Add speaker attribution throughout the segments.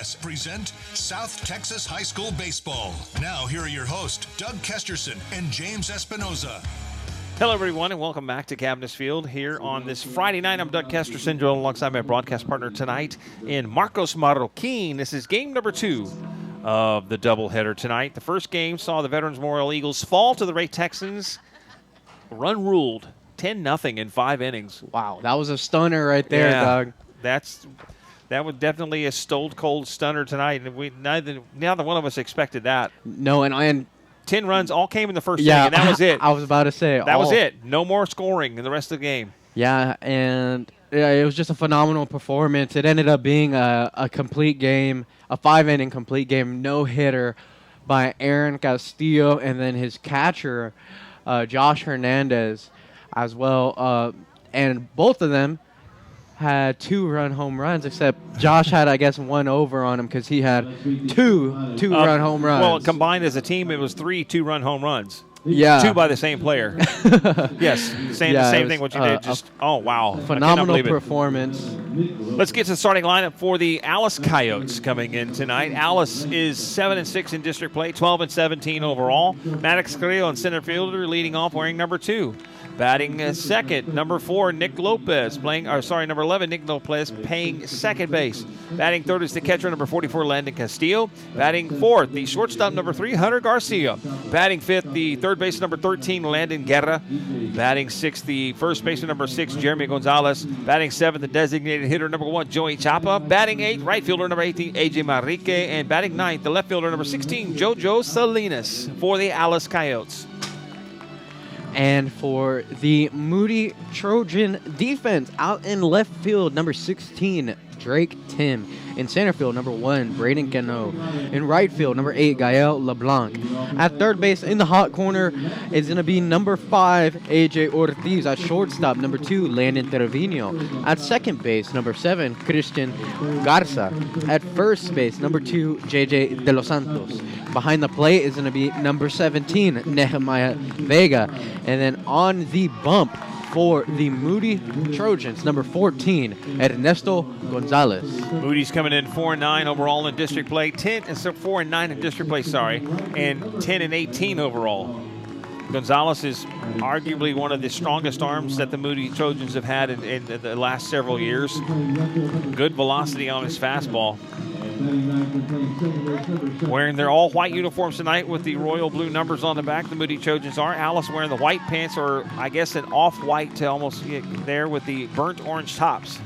Speaker 1: Broadcast present South Texas High School Baseball. Now, here are your hosts, Doug Kesterson and James Espinoza.
Speaker 2: Hello, everyone, and welcome back to Cabinets Field here on this Friday night. I'm Doug Kesterson, joined alongside my broadcast partner tonight in Marcos Marroquin. This is game number 2 of the doubleheader tonight. The first game saw the Veterans Memorial Eagles fall to the Ray Texans, run ruled 10-0 in 5 innings.
Speaker 3: Wow, that was a stunner right there, Doug.
Speaker 2: That was definitely a stone-cold stunner tonight, and neither one of us expected that.
Speaker 3: No, and
Speaker 2: 10 runs all came in the first inning, and that was it.
Speaker 3: I was about to say.
Speaker 2: That was it. No more scoring in the rest of the game.
Speaker 3: Yeah, and it was just a phenomenal performance. It ended up being a complete game, a 5-inning complete game, no-hitter by Aaron Castillo, and then his catcher, Josh Hernandez, as well. And both of them had 2-run home runs, except Josh had, I guess, 1 over on him because he had two-run home runs.
Speaker 2: Well, combined as a team, it was 3 2-run home runs.
Speaker 3: Yeah.
Speaker 2: 2 by the same player. Yes, same thing what you did. Oh, wow.
Speaker 3: Phenomenal performance.
Speaker 2: Let's get to the starting lineup for the Alice Coyotes coming in tonight. Alice is 7-6 in district play, 12-17 overall. Maddox Carrillo in center fielder, leading off wearing number 2. Batting second, number 4, Nick Lopez. Number 11, Nick Lopez playing second base. Batting third is the catcher, number 44, Landon Castillo. Batting fourth, the shortstop, number 3, Hunter Garcia. Batting fifth, the third baseman, number 13, Landon Guerra. Batting sixth, the first baseman, number 6, Jeremy Gonzalez. Batting seventh, the designated hitter, number 1, Joey Chapa. Batting eighth, right fielder, number 18, AJ Manrique. And batting ninth, the left fielder, number 16, Jojo Salinas for the Alice Coyotes.
Speaker 3: And for the Moody Trojan defense, out in left field, number 16, Drake Tim. In center field, number 1, Braden Cano. In right field, number 8, Gael LeBlanc. At third base, in the hot corner, is going to be number 5, AJ Ortiz. At shortstop, number 2, Landon Trevino. At second base, number 7, Christian Garza. At first base, number 2, JJ De Los Santos. Behind the plate is going to be number 17, Nehemiah Vega. And then on the bump for the Moody Trojans, number 14, Ernesto Gonzalez.
Speaker 2: Moody's coming in 4-9 overall in district play, 4-9 in district play, and 10-18 overall. Gonzalez is arguably one of the strongest arms that the Moody Trojans have had in the last several years. Good velocity on his fastball. Wearing their all-white uniforms tonight with the royal blue numbers on the back, the Moody Trojans are. Alice wearing the white pants, or I guess an off-white to almost there with the burnt orange tops.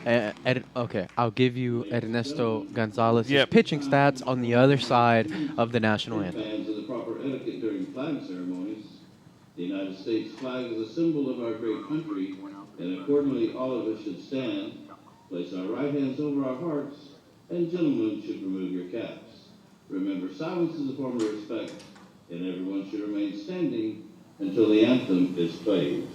Speaker 3: Okay, I'll give you Ernesto Gonzalez's pitching stats on the other side of the national anthem.
Speaker 4: Fans of the proper etiquette during flag ceremonies. The United States flag is a symbol of our great country, and accordingly all of us should stand, place our right hands over our hearts, and gentlemen should remove your caps. Remember, silence is a form of respect, and everyone should remain standing until the anthem is played.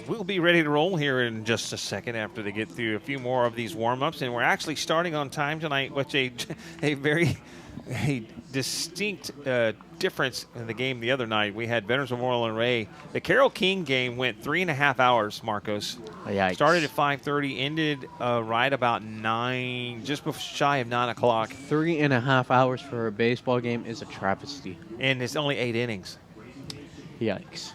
Speaker 2: We'll be ready to roll here in just a second after they get through a few more of these warm-ups. And we're actually starting on time tonight, which a very a distinct difference in the game the other night. We had Veterans Memorial and Ray. The Carroll King game went 3.5 hours, Marcos.
Speaker 3: Yikes.
Speaker 2: Started at 5:30, ended right about 9, just shy of 9 o'clock.
Speaker 3: 3.5 hours for a baseball game is a travesty.
Speaker 2: And it's only 8 innings.
Speaker 3: Yikes.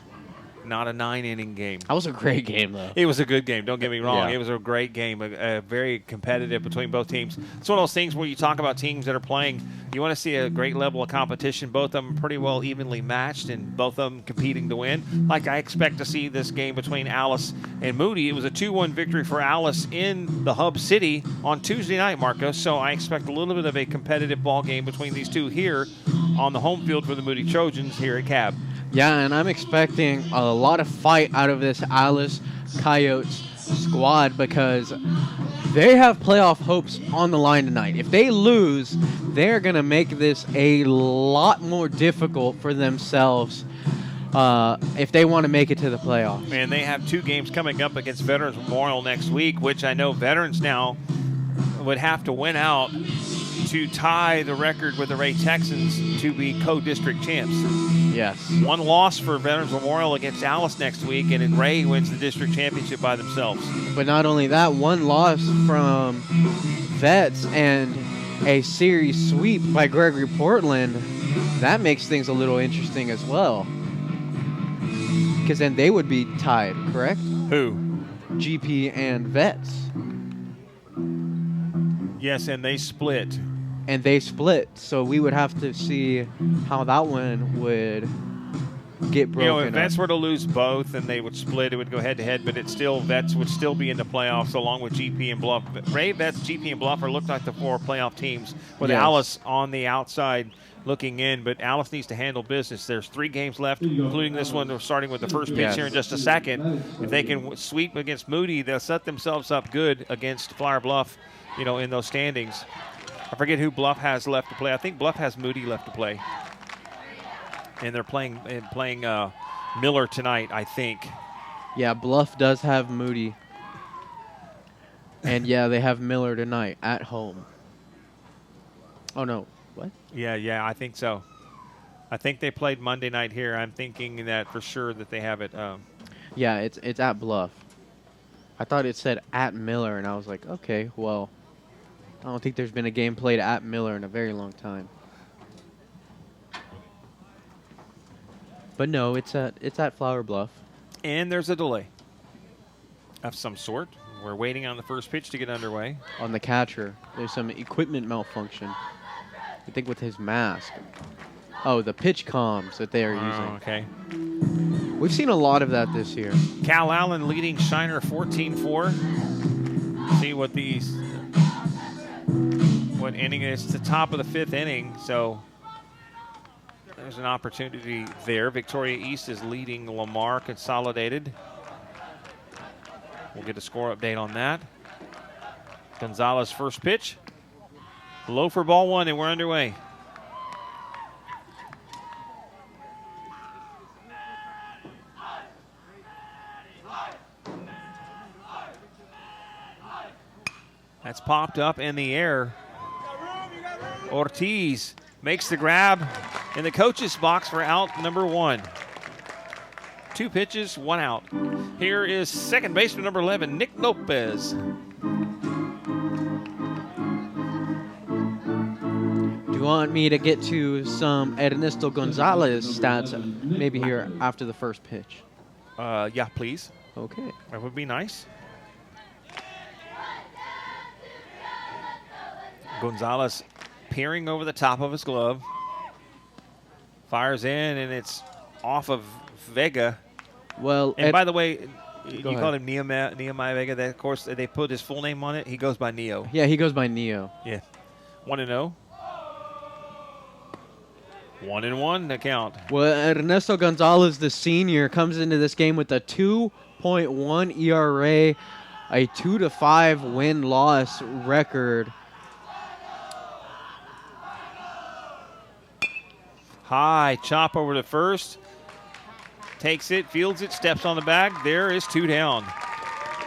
Speaker 2: Not a 9-inning game.
Speaker 3: That was a great game, though.
Speaker 2: It was a good game. Don't get me wrong.
Speaker 3: Yeah.
Speaker 2: It was a great game, very competitive between both teams. It's one of those things where you talk about teams that are playing. You want to see a great level of competition. Both of them pretty well evenly matched, and both of them competing to win. Like I expect to see this game between Alice and Moody. It was a 2-1 victory for Alice in the hub city on Tuesday night, Marcos. So I expect a little bit of a competitive ball game between these two here on the home field for the Moody Trojans here at Cab.
Speaker 3: Yeah, and I'm expecting a lot of fight out of this Alice Coyotes squad because they have playoff hopes on the line tonight. If they lose, they're going to make this a lot more difficult for themselves if they want to make it to the playoffs.
Speaker 2: And they have 2 games coming up against Veterans Memorial next week, which I know Veterans now would have to win out to tie the record with the Ray Texans to be co-district champs.
Speaker 3: Yes.
Speaker 2: 1 loss for Veterans Memorial against Alice next week, and then Ray wins the district championship by themselves.
Speaker 3: But not only that, 1 loss from Vets and a series sweep by Gregory Portland, that makes things a little interesting as well. Because then they would be tied, correct?
Speaker 2: Who?
Speaker 3: GP and Vets.
Speaker 2: Yes, and they split.
Speaker 3: And they split, so we would have to see how that one would get broken.
Speaker 2: You know, if Vets
Speaker 3: up.
Speaker 2: were to lose both and they would split, it would go head-to-head, but Vets would still be in the playoffs along with GP and Bluff. Ray, Vets, GP, and Bluff look like the 4 playoff teams with
Speaker 3: Yes.
Speaker 2: Alice on the outside looking in, but Alice needs to handle business. There's 3 games left, including this one. We're starting with the first pitch
Speaker 3: Yes.
Speaker 2: here in just a second. If they can sweep against Moody, they'll set themselves up good against Flower Bluff, you know, in those standings. I forget who Bluff has left to play. I think Bluff has Moody left to play. And they're playing Miller tonight, I think.
Speaker 3: Yeah, Bluff does have Moody. And yeah, they have Miller tonight at home. Oh, no. What?
Speaker 2: Yeah, I think so. I think they played Monday night here. I'm thinking that for sure that they have it.
Speaker 3: Yeah, it's at Bluff. I thought it said at Miller, and I was like, okay, well, I don't think there's been a game played at Miller in a very long time. But no, it's at Flower Bluff.
Speaker 2: And there's a delay of some sort. We're waiting on the first pitch to get underway.
Speaker 3: On the catcher, there's some equipment malfunction. I think with his mask. Oh, the pitch comms that they are using.
Speaker 2: Okay.
Speaker 3: We've seen a lot of that this year.
Speaker 2: Cal Allen leading Shiner 14-4. See what inning it is. It's the top of the 5th inning, so there's an opportunity there. Victoria East is leading Lamar Consolidated. We'll get a score update on that. Gonzalez first pitch. Low for ball 1, and we're underway. That's popped up in the air. Ortiz makes the grab in the coach's box for out number 1. 2 pitches, 1 out. Here is second baseman number 11, Nick Lopez.
Speaker 3: Do you want me to get to some Ernesto Gonzalez stats maybe here after the first pitch?
Speaker 2: Yeah, please.
Speaker 3: Okay.
Speaker 2: That would be nice. Gonzalez peering over the top of his glove. Fires in, and it's off of Vega.
Speaker 3: Well,
Speaker 2: And by the way, you
Speaker 3: ahead.
Speaker 2: called him Nehemiah Vega. That, of course, they put his full name on it. He goes by Neo.
Speaker 3: yeah, he goes by Neo.
Speaker 2: Yeah. 1-0. 1-1 the count.
Speaker 3: Well, Ernesto Gonzalez, the senior, comes into this game with a 2.1 ERA, a 2-5 win-loss record.
Speaker 2: High chop over to first. Takes it, fields it, steps on the bag. There is 2 down.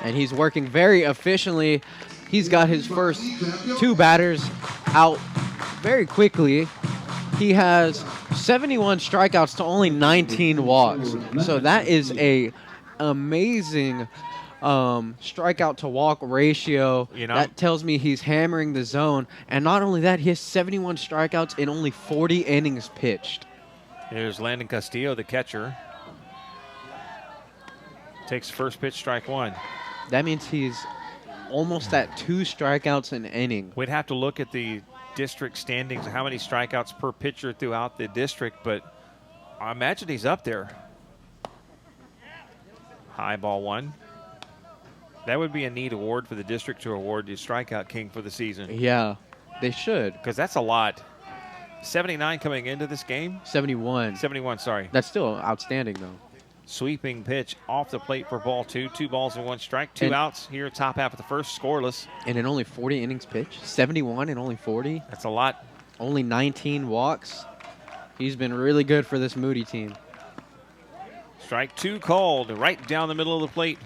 Speaker 3: And he's working very efficiently. He's got his first 2 batters out very quickly, he has 71 strikeouts to only 19 walks. So that is a amazing strikeout to walk ratio. That tells me he's hammering the zone. And not only that, he has 71 strikeouts in only 40 innings pitched.
Speaker 2: Here's Landon Castillo, the catcher. Takes first pitch, strike one.
Speaker 3: That means he's almost at 2 strikeouts an inning.
Speaker 2: We'd have to look at the district standings, how many strikeouts per pitcher throughout the district, but I imagine he's up there. High ball one. That would be a neat award for the district to award the strikeout king for the season.
Speaker 3: Yeah, they should.
Speaker 2: Because that's a lot. 79 coming into this game?
Speaker 3: 71.
Speaker 2: 71, sorry.
Speaker 3: That's still outstanding, though.
Speaker 2: Sweeping pitch off the plate for ball two. 2 balls and 1 strike. 2 outs here, top half of the first, scoreless.
Speaker 3: And in only 40 innings pitched? 71 in only 40?
Speaker 2: That's a lot.
Speaker 3: Only 19 walks. He's been really good for this Moody team.
Speaker 2: Strike 2 called right down the middle of the plate.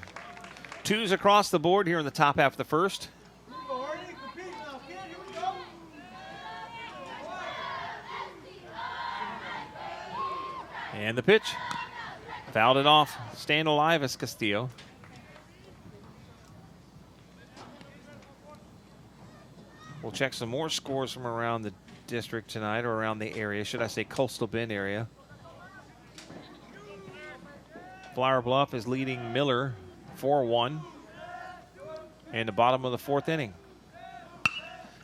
Speaker 2: 2s across the board here in the top half of the first. And the pitch. Fouled it off. Staying alive is Castillo. We'll check some more scores from around the district tonight, or around the area. Should I say Coastal Bend area. Flower Bluff is leading Miller 4-1 in the bottom of the 4th inning.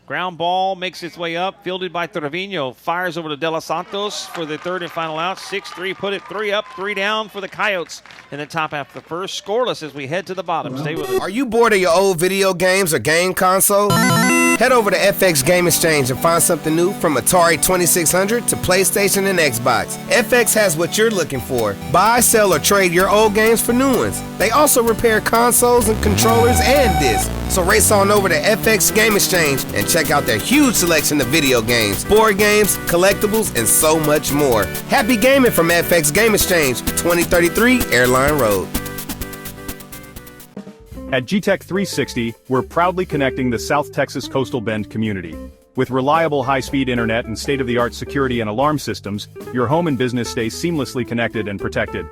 Speaker 2: Ground ball makes its way up, fielded by Trevino. Fires over to De Los Santos for the 3rd and final out. 6-3, put it 3 up, 3 down for the Coyotes in the top half of the first. Scoreless as we head to the bottom. Stay with us.
Speaker 5: Are you bored of your old video games or game console? Head over to FX Game Exchange and find something new from Atari 2600 to PlayStation and Xbox. FX has what you're looking for. Buy, sell, or trade your old games for new ones. They also repair consoles and controllers and discs. So race on over to FX Game Exchange and check out their huge selection of video games, board games, collectibles, and so much more. Happy gaming from FX Game Exchange, 2033 Airline Road.
Speaker 6: At GTech 360, we're proudly connecting the South Texas Coastal Bend community. With reliable high-speed internet and state-of-the-art security and alarm systems, your home and business stays seamlessly connected and protected.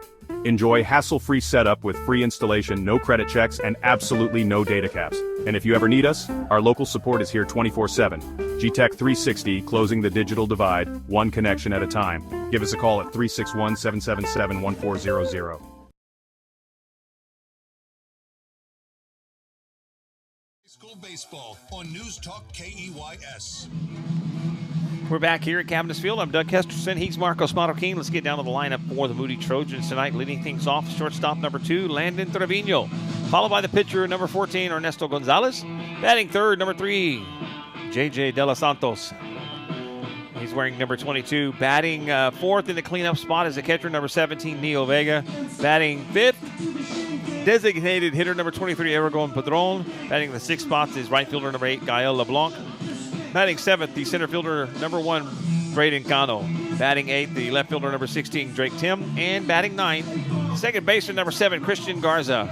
Speaker 6: Enjoy hassle-free setup with free installation, no credit checks, and absolutely no data caps. And if you ever need us, our local support is here 24/7. GTech 360, closing the digital divide, one connection at a time. Give us a call at 361-777-1400.
Speaker 1: School baseball on News Talk KEYS.
Speaker 2: We're back here at Cabinets Field. I'm Doug Kesterson. He's Marcos Marroquin. Let's get down to the lineup for the Moody Trojans tonight. Leading things off, shortstop number 2, Landon Trevino. Followed by the pitcher, number 14, Ernesto Gonzalez. Batting third, number 3, JJ De Los Santos. He's wearing number 22. Batting fourth in the cleanup spot is the catcher, number 17, Neo Vega. Batting fifth, designated hitter, number 23, Aragon Padron. Batting the 6th spot is right fielder, number 8, Gael LeBlanc. Batting 7th, the center fielder, number 1, Braden Cano. Batting 8th, the left fielder, number 16, Drake Tim. And batting 9th, second baseman, number 7, Christian Garza.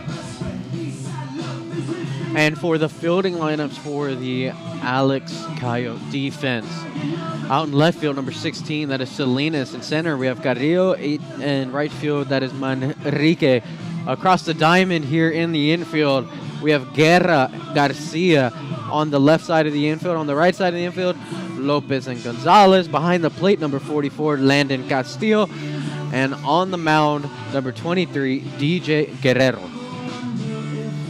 Speaker 3: And for the fielding lineups for the Alex Coyote defense, out in left field, number 16, that is Salinas. In center, we have Carrillo. In right field, that is Manrique. Across the diamond here in the infield, we have Guerra Garcia on the left side of the infield. On the right side of the infield, Lopez and Gonzalez. Behind the plate, number 44, Landon Castillo. And on the mound, number 23, DJ Guerrero.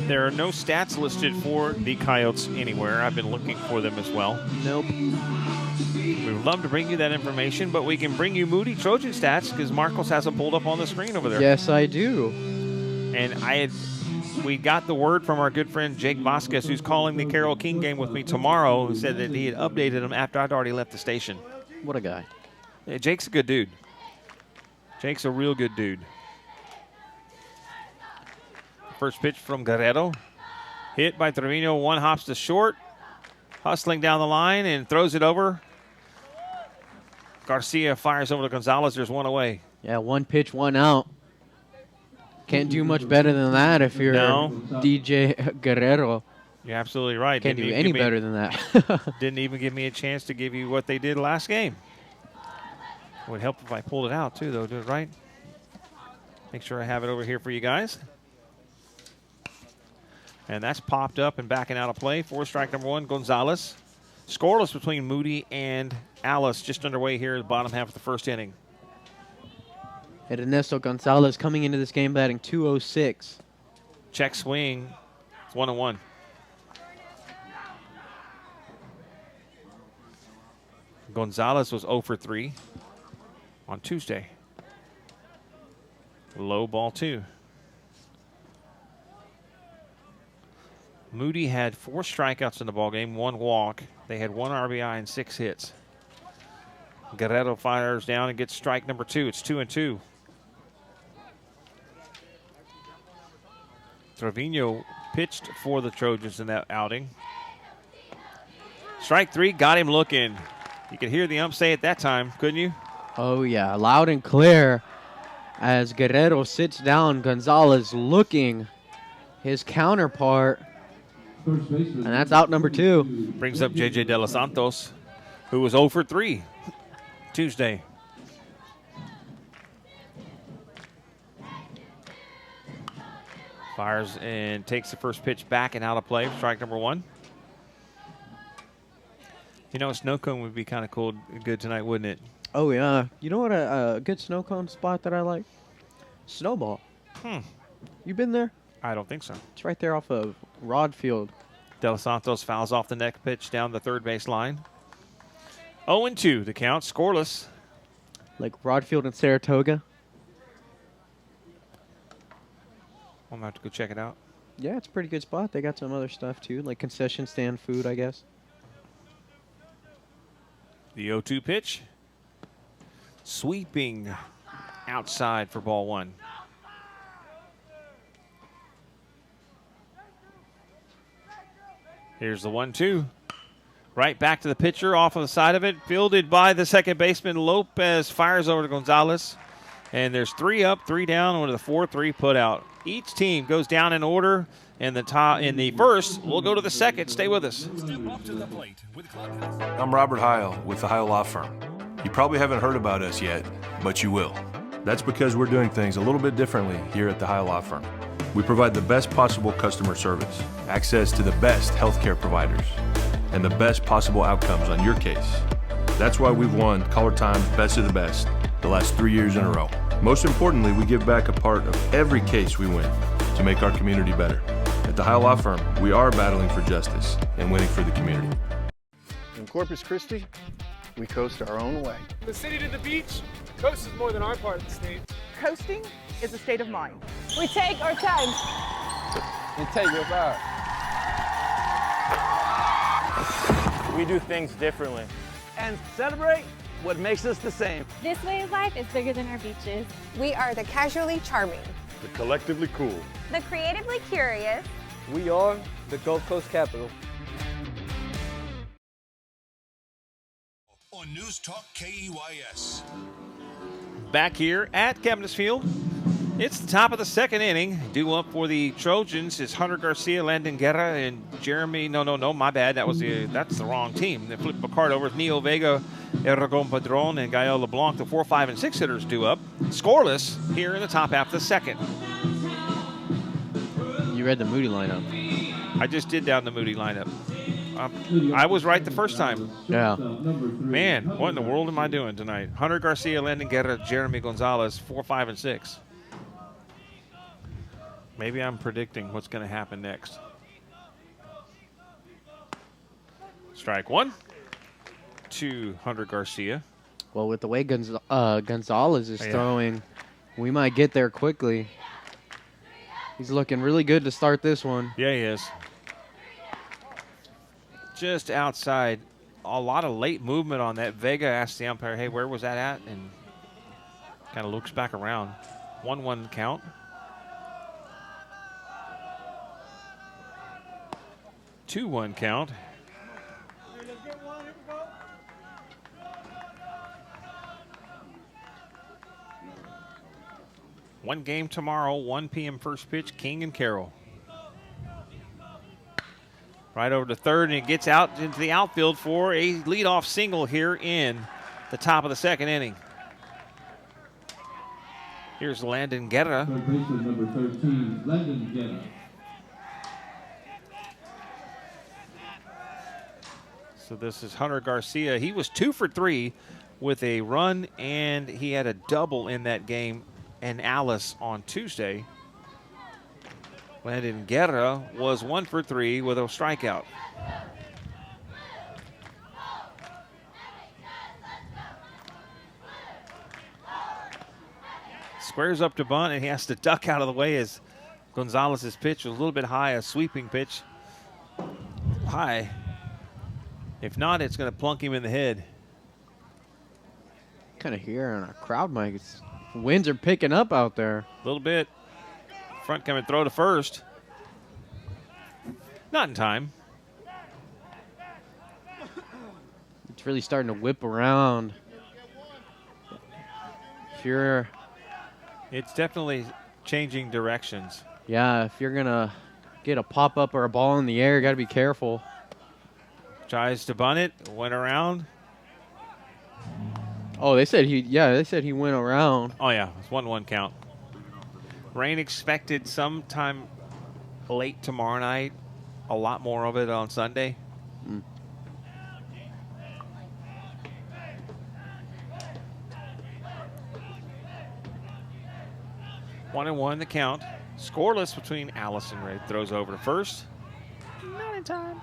Speaker 2: There are no stats listed for the Coyotes anywhere. I've been looking for them as well.
Speaker 3: Nope.
Speaker 2: We would love to bring you that information, but we can bring you Moody Trojan stats because Marcos has them pulled up on the screen over there.
Speaker 3: Yes, I do.
Speaker 2: And we got the word from our good friend Jake Vasquez, who's calling the Carroll King game with me tomorrow, who said that he had updated him after I'd already left the station.
Speaker 3: What a guy.
Speaker 2: Yeah, Jake's a good dude. Jake's a real good dude. First pitch from Guerrero. Hit by Trevino. 1 hops to short. Hustling down the line and throws it over. Garcia fires over to Gonzalez. There's 1 away.
Speaker 3: Yeah, 1 pitch, 1 out. Can't do much better than that if you're DJ Guerrero.
Speaker 2: You're absolutely right.
Speaker 3: Can't do any better than that.
Speaker 2: Didn't even give me a chance to give you what they did last game. Would help if I pulled it out too, though. Do it right. Make sure I have it over here for you guys. And that's popped up and backing out of play. 4 strike number 1, Gonzalez. Scoreless between Moody and Alice, just underway here at the bottom half of the first inning.
Speaker 3: And Ernesto Gonzalez coming into this game batting .206.
Speaker 2: Check swing. It's 1-1. Gonzalez was 0 for 3 on Tuesday. Low ball 2. Moody had 4 strikeouts in the ballgame, 1 walk. They had 1 RBI and 6 hits. Guerrero fires down and gets strike number 2. It's 2-2. Trevino pitched for the Trojans in that outing. Strike 3 got him looking. You could hear the ump say at that time, couldn't you?
Speaker 3: Oh, yeah, loud and clear as Guerrero sits down. Gonzalez looking his counterpart. And that's out number 2.
Speaker 2: Brings up J.J. De Los Santos, who was 0 for 3 Tuesday. Fires and takes the first pitch back and out of play. Strike number 1. You know, a snow cone would be kind of cool, good tonight, wouldn't it?
Speaker 3: Oh, yeah. You know what a good snow cone spot that I like? Snowball. You been there?
Speaker 2: I don't think so.
Speaker 3: It's right there off of Rod Field.
Speaker 2: De Los Santos fouls off the neck pitch down the third base line. 0-2, the count, scoreless.
Speaker 3: Like Rod Field in Saratoga.
Speaker 2: I'm going to have to go check it out.
Speaker 3: Yeah, it's a pretty good spot. They got some other stuff, too, like concession stand food, I guess.
Speaker 2: The 0-2 pitch. Sweeping outside for ball 1. Here's the 1-2. Right back to the pitcher off of the side of it. Fielded by the second baseman. Lopez fires over to Gonzalez. And there's 3 up, 3 down with a 4-3 put out. Each team goes down in order. In the first, we'll go to the second. Stay with us.
Speaker 1: Step up to the plate with
Speaker 7: I'm Robert Heil with the Heil Law Firm. You probably haven't heard about us yet, but you will. That's because we're doing things a little bit differently here at the Heil Law Firm. We provide the best possible customer service, access to the best healthcare providers, and the best possible outcomes on your case. That's why we've won Caller Time's Best of the Best the last 3 years in a row. Most importantly, we give back a part of every case we win to make our community better. At the Heil Law Firm, we are battling for justice and winning for the community.
Speaker 8: In Corpus Christi, we coast our own way.
Speaker 9: The city to the beach, coast is more than our part of the state.
Speaker 10: Coasting is a state of mind.
Speaker 11: We take our time.
Speaker 9: And take your power. We do things differently.
Speaker 12: And celebrate what makes us the same.
Speaker 11: This way of life is bigger than our beaches.
Speaker 10: We are the casually charming,
Speaker 8: The collectively cool.
Speaker 10: the creatively curious.
Speaker 12: We are the Gulf Coast capital.
Speaker 1: on News Talk KEYS.
Speaker 2: Back here at Cabinets Field. It's the top of the second inning. Due up for the Trojans is Hunter Garcia, Landon Guerra, and Jeremy. No, my bad. That's the wrong team. They flipped the card over. It's Neo Vega, Aragon Padron, and Gael LeBlanc, the 4, 5, and 6 hitters due up. Scoreless here in the top half of the second.
Speaker 3: You read the Moody lineup.
Speaker 2: I just did down the Moody lineup. I was right the first time.
Speaker 3: Yeah.
Speaker 2: Man, what in the world am I doing tonight? Hunter Garcia, Landon Guerra, Jeremy Gonzalez, 4, 5, and 6. Maybe I'm predicting what's going to happen next. Strike one to Hunter Garcia.
Speaker 3: Well, with the way Gonzalez is throwing, we might get there quickly. He's looking really good to start this one.
Speaker 2: Yeah, he is. Just outside. A lot of late movement on that. Vega asked the umpire, hey, where was that at? And kind of looks back around. 1-1 count. 2-1 count. One game tomorrow, 1 p.m. first pitch, King and Carroll. Right over to third, and it gets out into the outfield for a leadoff single here in the top of the second inning. Here's Landon Guerra.
Speaker 4: Third baseman number 13, Landon Guerra.
Speaker 2: So this is Hunter Garcia. He was 2 for 3 with a run, and he had a double in that game in Alice on Tuesday. Landon Guerra was 1 for 3 with a strikeout. Squares up to bunt, and he has to duck out of the way as Gonzalez's pitch was a little bit high, a sweeping pitch. High. If not, it's going to plunk him in the head.
Speaker 3: Kind of hear on a crowd mic. Winds are picking up out there.
Speaker 2: A little bit. Front coming throw to first. Not in time.
Speaker 3: It's really starting to whip around.
Speaker 2: It's definitely changing directions.
Speaker 3: Yeah, if you're going to get a pop-up or a ball in the air, you got to be careful.
Speaker 2: Tries to bunt it, went around.
Speaker 3: Oh, they said he went around.
Speaker 2: Oh, yeah, it's 1-1 count. Rain expected sometime late tomorrow night. A lot more of it on Sunday. 1-1 the count. Scoreless between Alice and Ray. Throws over to first. Not in time.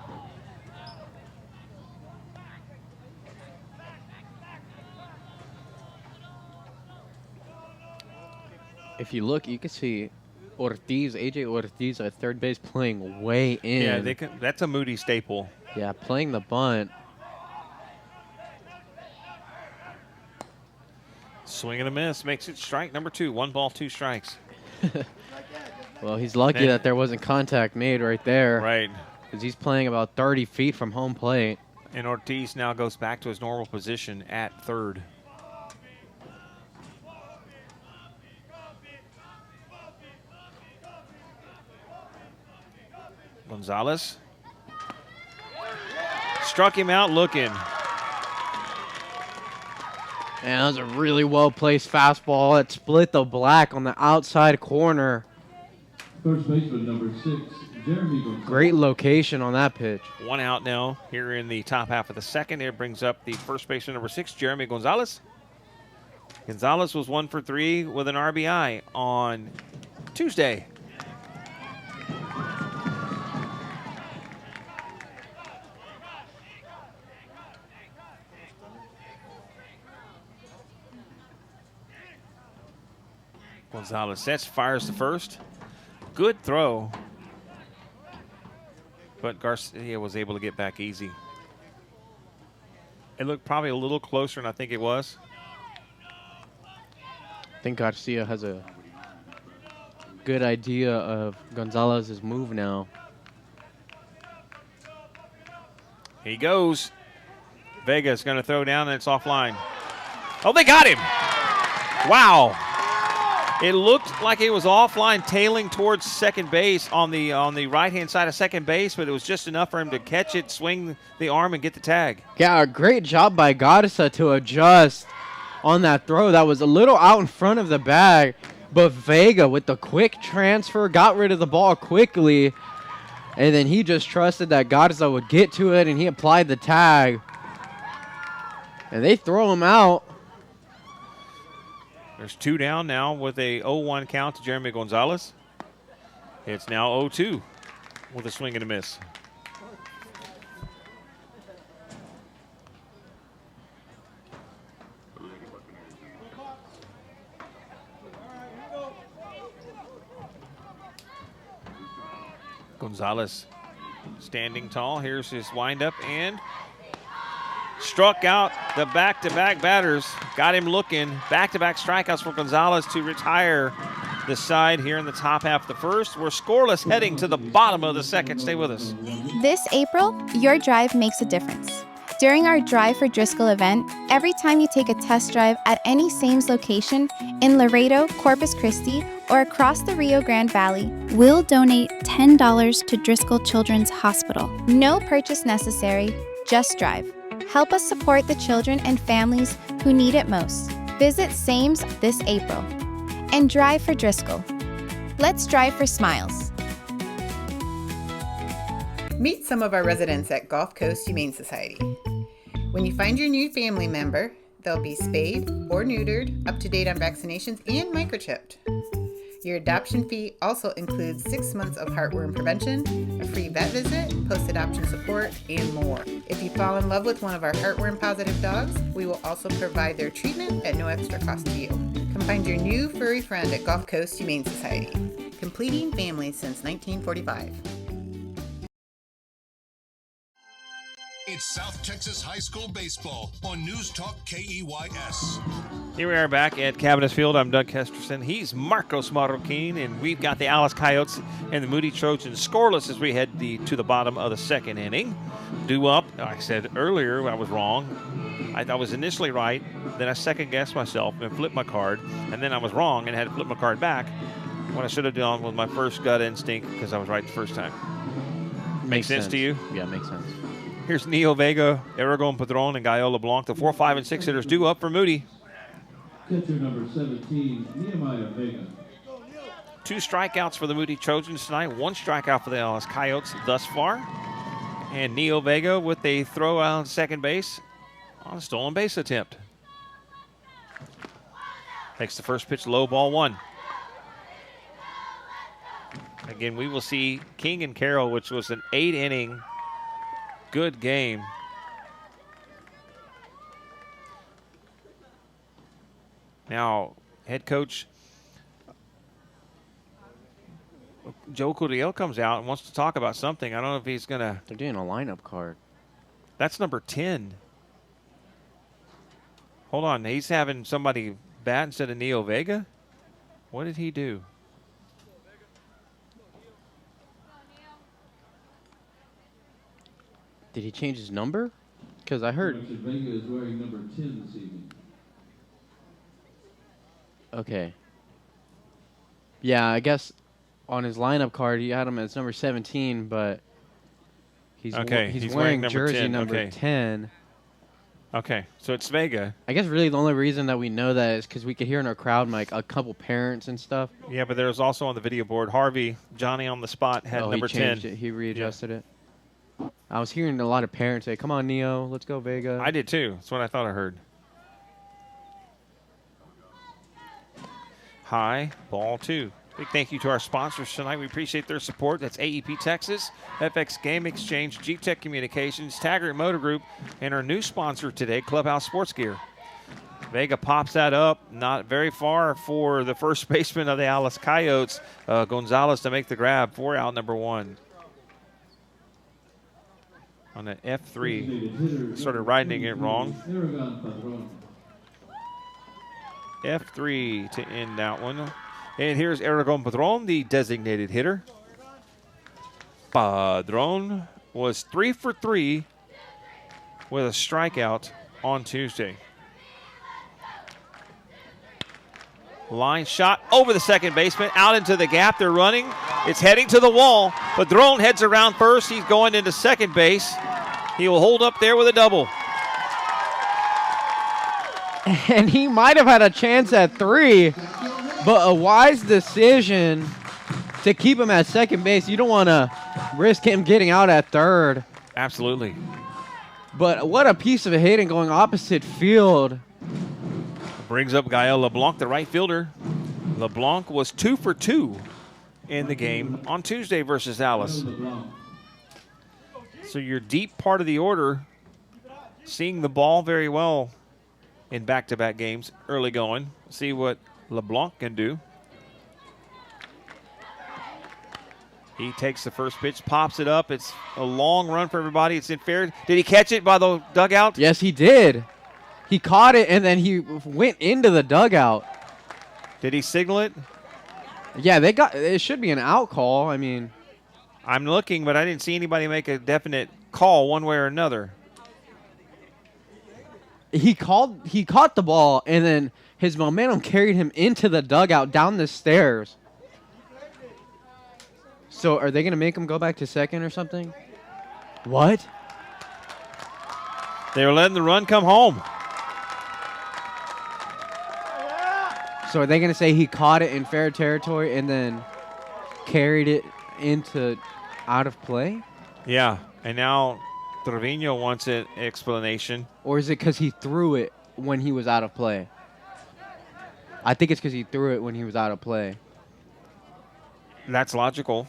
Speaker 3: If you look, you can see Ortiz, AJ Ortiz at third base playing way in.
Speaker 2: Yeah, that's a Moody staple.
Speaker 3: Yeah, playing the bunt.
Speaker 2: Swing and a miss. Makes it strike number 2. 1 ball, 2 strikes.
Speaker 3: Well, he's lucky that there wasn't contact made right there.
Speaker 2: Right.
Speaker 3: Because he's playing about 30 feet from home plate.
Speaker 2: And Ortiz now goes back to his normal position at third. Gonzalez struck him out looking.
Speaker 3: And that was a really well-placed fastball that split the black on the outside corner.
Speaker 4: First baseman number 6, Jeremy Gonzalez.
Speaker 3: Great location on that pitch.
Speaker 2: 1 out now here in the top half of the second. It brings up the first baseman number 6, Jeremy Gonzalez. Gonzalez was 1 for 3 with an RBI on Tuesday. Gonzalez sets, fires to first. Good throw. But Garcia was able to get back easy. It looked probably a little closer than I think it was.
Speaker 3: I think Garcia has a good idea of Gonzalez's move now.
Speaker 2: He goes. Vega's going to throw down, and it's offline. Oh, they got him. Wow. It looked like it was offline, tailing towards second base on the right-hand side of second base, but it was just enough for him to catch it, swing the arm, and get the tag.
Speaker 3: Yeah, a great job by Garza to adjust on that throw. That was a little out in front of the bag, but Vega with the quick transfer got rid of the ball quickly, and then he just trusted that Garza would get to it, and he applied the tag. And they throw him out.
Speaker 2: There's 2 down now with a 0-1 count to Jeremy Gonzalez. It's now 0-2 with a swing and a miss. Gonzalez standing tall. Here's his windup and struck out the back-to-back batters. Got him looking. Back-to-back strikeouts for Gonzalez to retire the side here in the top half of the first. We're scoreless heading to the bottom of the second. Stay with us.
Speaker 13: This April, your drive makes a difference. During our Drive for Driscoll event, every time you take a test drive at any Sames location in Laredo, Corpus Christi, or across the Rio Grande Valley,
Speaker 14: we'll donate $10 to Driscoll Children's Hospital.
Speaker 13: No purchase necessary, just drive. Help us support the children and families who need it most. Visit Sames this April and drive for Driscoll. Let's drive for smiles.
Speaker 15: Meet some of our residents at Gulf Coast Humane Society. When you find your new family member, they'll be spayed or neutered, up to date on vaccinations, and microchipped. Your adoption fee also includes 6 months of heartworm prevention, a free vet visit, post-adoption support, and more. If you fall in love with one of our heartworm-positive dogs, we will also provide their treatment at no extra cost to you. Come find your new furry friend at Gulf Coast Humane Society, completing families since 1945.
Speaker 1: It's South Texas High School Baseball on News Talk KEYS.
Speaker 2: Here we are back at Cabinets Field. I'm Doug Kesterson. He's Marcos Marroquin, and we've got the Alice Coyotes and the Moody Trojans scoreless as we head to the bottom of the second inning. Due up, like I said earlier, I was wrong. I was initially right, then I second-guessed myself and flipped my card, and then I was wrong and had to flip my card back. What I should have done was my first gut instinct because I was right the first time. Makes sense to you?
Speaker 3: Yeah, makes sense.
Speaker 2: Here's Neo Vega, Aragon Padron, and Gael LeBlanc, the 4, 5, and 6 hitters due up for Moody.
Speaker 4: Catcher number 17, Nehemiah Vega.
Speaker 2: 2 strikeouts for the Moody Trojans tonight, 1 strikeout for the Alice Coyotes thus far. And Neo Vega with a throw out on second base on a stolen base attempt. Takes the first pitch, low, ball 1. Again, we will see King and Carroll, which was an 8-inning good game. Now, head coach Joe Curiel comes out and wants to talk about something. I don't know if he's going to...
Speaker 3: They're doing a lineup card.
Speaker 2: That's number 10. Hold on. He's having somebody bat instead of Neo Vega? What did he do?
Speaker 3: Did he change his number? Because I heard...
Speaker 4: Vega is wearing number 10 this evening.
Speaker 3: Okay. Yeah, I guess on his lineup card, he had him as number 17, but he's wearing jersey
Speaker 2: 10.
Speaker 3: number 10.
Speaker 2: Okay, so it's Vega.
Speaker 3: I guess really the only reason that we know that is because we could hear in our crowd like a couple parents and stuff.
Speaker 2: Yeah, but there was also on the video board, Harvey, Johnny on the spot, had number 10.
Speaker 3: He readjusted it. I was hearing a lot of parents say, come on, Neo, let's go Vega.
Speaker 2: I did too. That's what I thought I heard. High, ball 2. Big thank you to our sponsors tonight. We appreciate their support. That's AEP Texas, FX Game Exchange, G-Tech Communications, Taggart Motor Group, and our new sponsor today, Clubhouse Sports Gear. Vega pops that up, not very far for the first baseman of the Alice Coyotes, Gonzalez, to make the grab for out number 1. On an F3, started writing it wrong. F3 to end that one. And here's Aragon Padron, the designated hitter. Padron was 3 for 3 with a strikeout on Tuesday. Line shot over the second baseman, out into the gap. They're running. It's heading to the wall. Padron heads around first. He's going into second base. He will hold up there with a double.
Speaker 3: And he might have had a chance at 3, but a wise decision to keep him at second base. You don't want to risk him getting out at third.
Speaker 2: Absolutely.
Speaker 3: But what a piece of hitting going opposite field.
Speaker 2: Brings up Gael LeBlanc, the right fielder. LeBlanc was 2 for 2 in the game on Tuesday versus Alice. So your deep part of the order, seeing the ball very well in back-to-back games, early going. See what LeBlanc can do. He takes the first pitch, pops it up. It's a long run for everybody. It's in fair. Did he catch it by the dugout?
Speaker 3: Yes, he did. He caught it, and then he went into the dugout.
Speaker 2: Did he signal it?
Speaker 3: Yeah, it should be an out call. I mean,
Speaker 2: I'm looking, but I didn't see anybody make a definite call one way or another.
Speaker 3: he caught the ball, and then his momentum carried him into the dugout down the stairs. So are they going to make him go back to second or something? What?
Speaker 2: They were letting the run come home.
Speaker 3: So are they going to say he caught it in fair territory and then carried it into out of play?
Speaker 2: Yeah, and now Trevino wants an explanation.
Speaker 3: Or is it because he threw it when he was out of play? I think it's because he threw it when he was out of play.
Speaker 2: That's logical.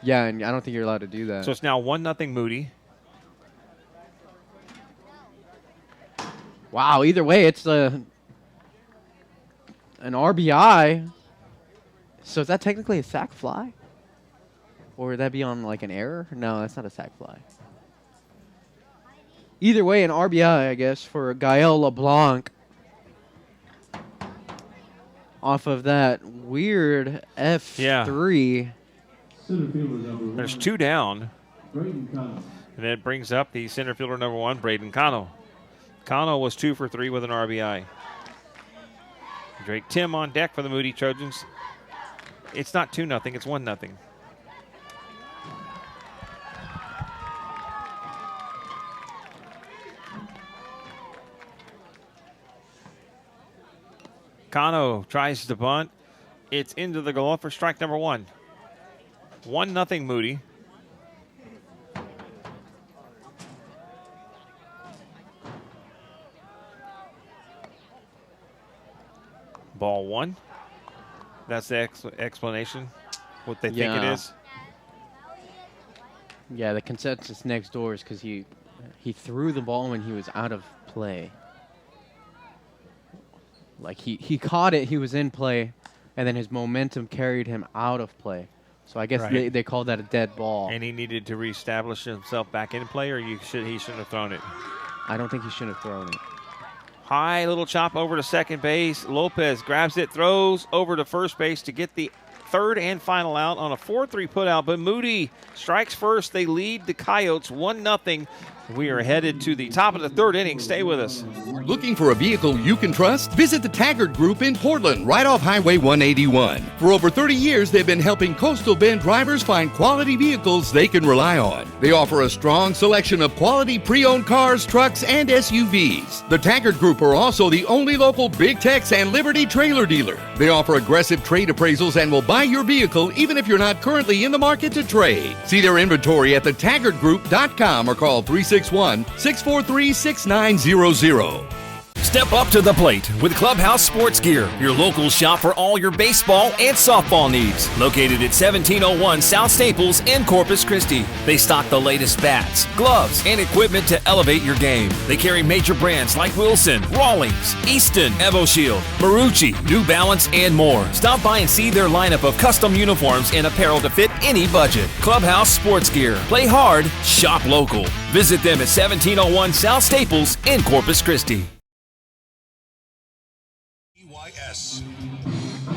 Speaker 3: Yeah, and I don't think you're allowed to do that.
Speaker 2: So it's now 1-0 Moody.
Speaker 3: Wow, either way, it's an RBI. So is that technically a sac fly? Or would that be on like an error? No, that's not a sac fly. Either way, an RBI, I guess, for Gael LeBlanc. Off of that weird F3.
Speaker 2: There's 2 down. And that brings up the center fielder number 1, Braden Cano. Cano was 2 for 3 with an RBI. Drake Tim on deck for the Moody Trojans. It's not 2-0, it's 1-0. Cano tries to bunt. It's into the glove for strike number 1. 1-0 Moody. Ball 1. That's the explanation. What they think it is.
Speaker 3: Yeah, the consensus next door is because he threw the ball when he was out of play. Like he caught it, he was in play, and then his momentum carried him out of play. So I guess they called that a dead ball.
Speaker 2: And he needed to reestablish himself back in play, or he shouldn't have thrown it?
Speaker 3: I don't think he should have thrown it.
Speaker 2: High little chop over to second base. Lopez grabs it, throws over to first base to get the third and final out on a 4-3 putout. But Moody strikes first. They lead the Coyotes 1-0. We are headed to the top of the third inning. Stay with us.
Speaker 16: Looking for a vehicle you can trust? Visit the Taggart Group in Portland, right off Highway 181. For over 30 years, they've been helping Coastal Bend drivers find quality vehicles they can rely on. They offer a strong selection of quality pre-owned cars, trucks, and SUVs. The Taggart Group are also the only local Big Tex and Liberty trailer dealer. They offer aggressive trade appraisals and will buy your vehicle even if you're not currently in the market to trade. See their inventory at thetaggartgroup.com or call 361-643-6900.
Speaker 17: Step up to the plate with Clubhouse Sports Gear, your local shop for all your baseball and softball needs. Located at 1701 South Staples in Corpus Christi. They stock the latest bats, gloves, and equipment to elevate your game. They carry major brands like Wilson, Rawlings, Easton, EvoShield, Marucci, New Balance, and more. Stop by and see their lineup of custom uniforms and apparel to fit any budget. Clubhouse Sports Gear. Play hard, shop local. Visit them at 1701 South Staples in Corpus Christi.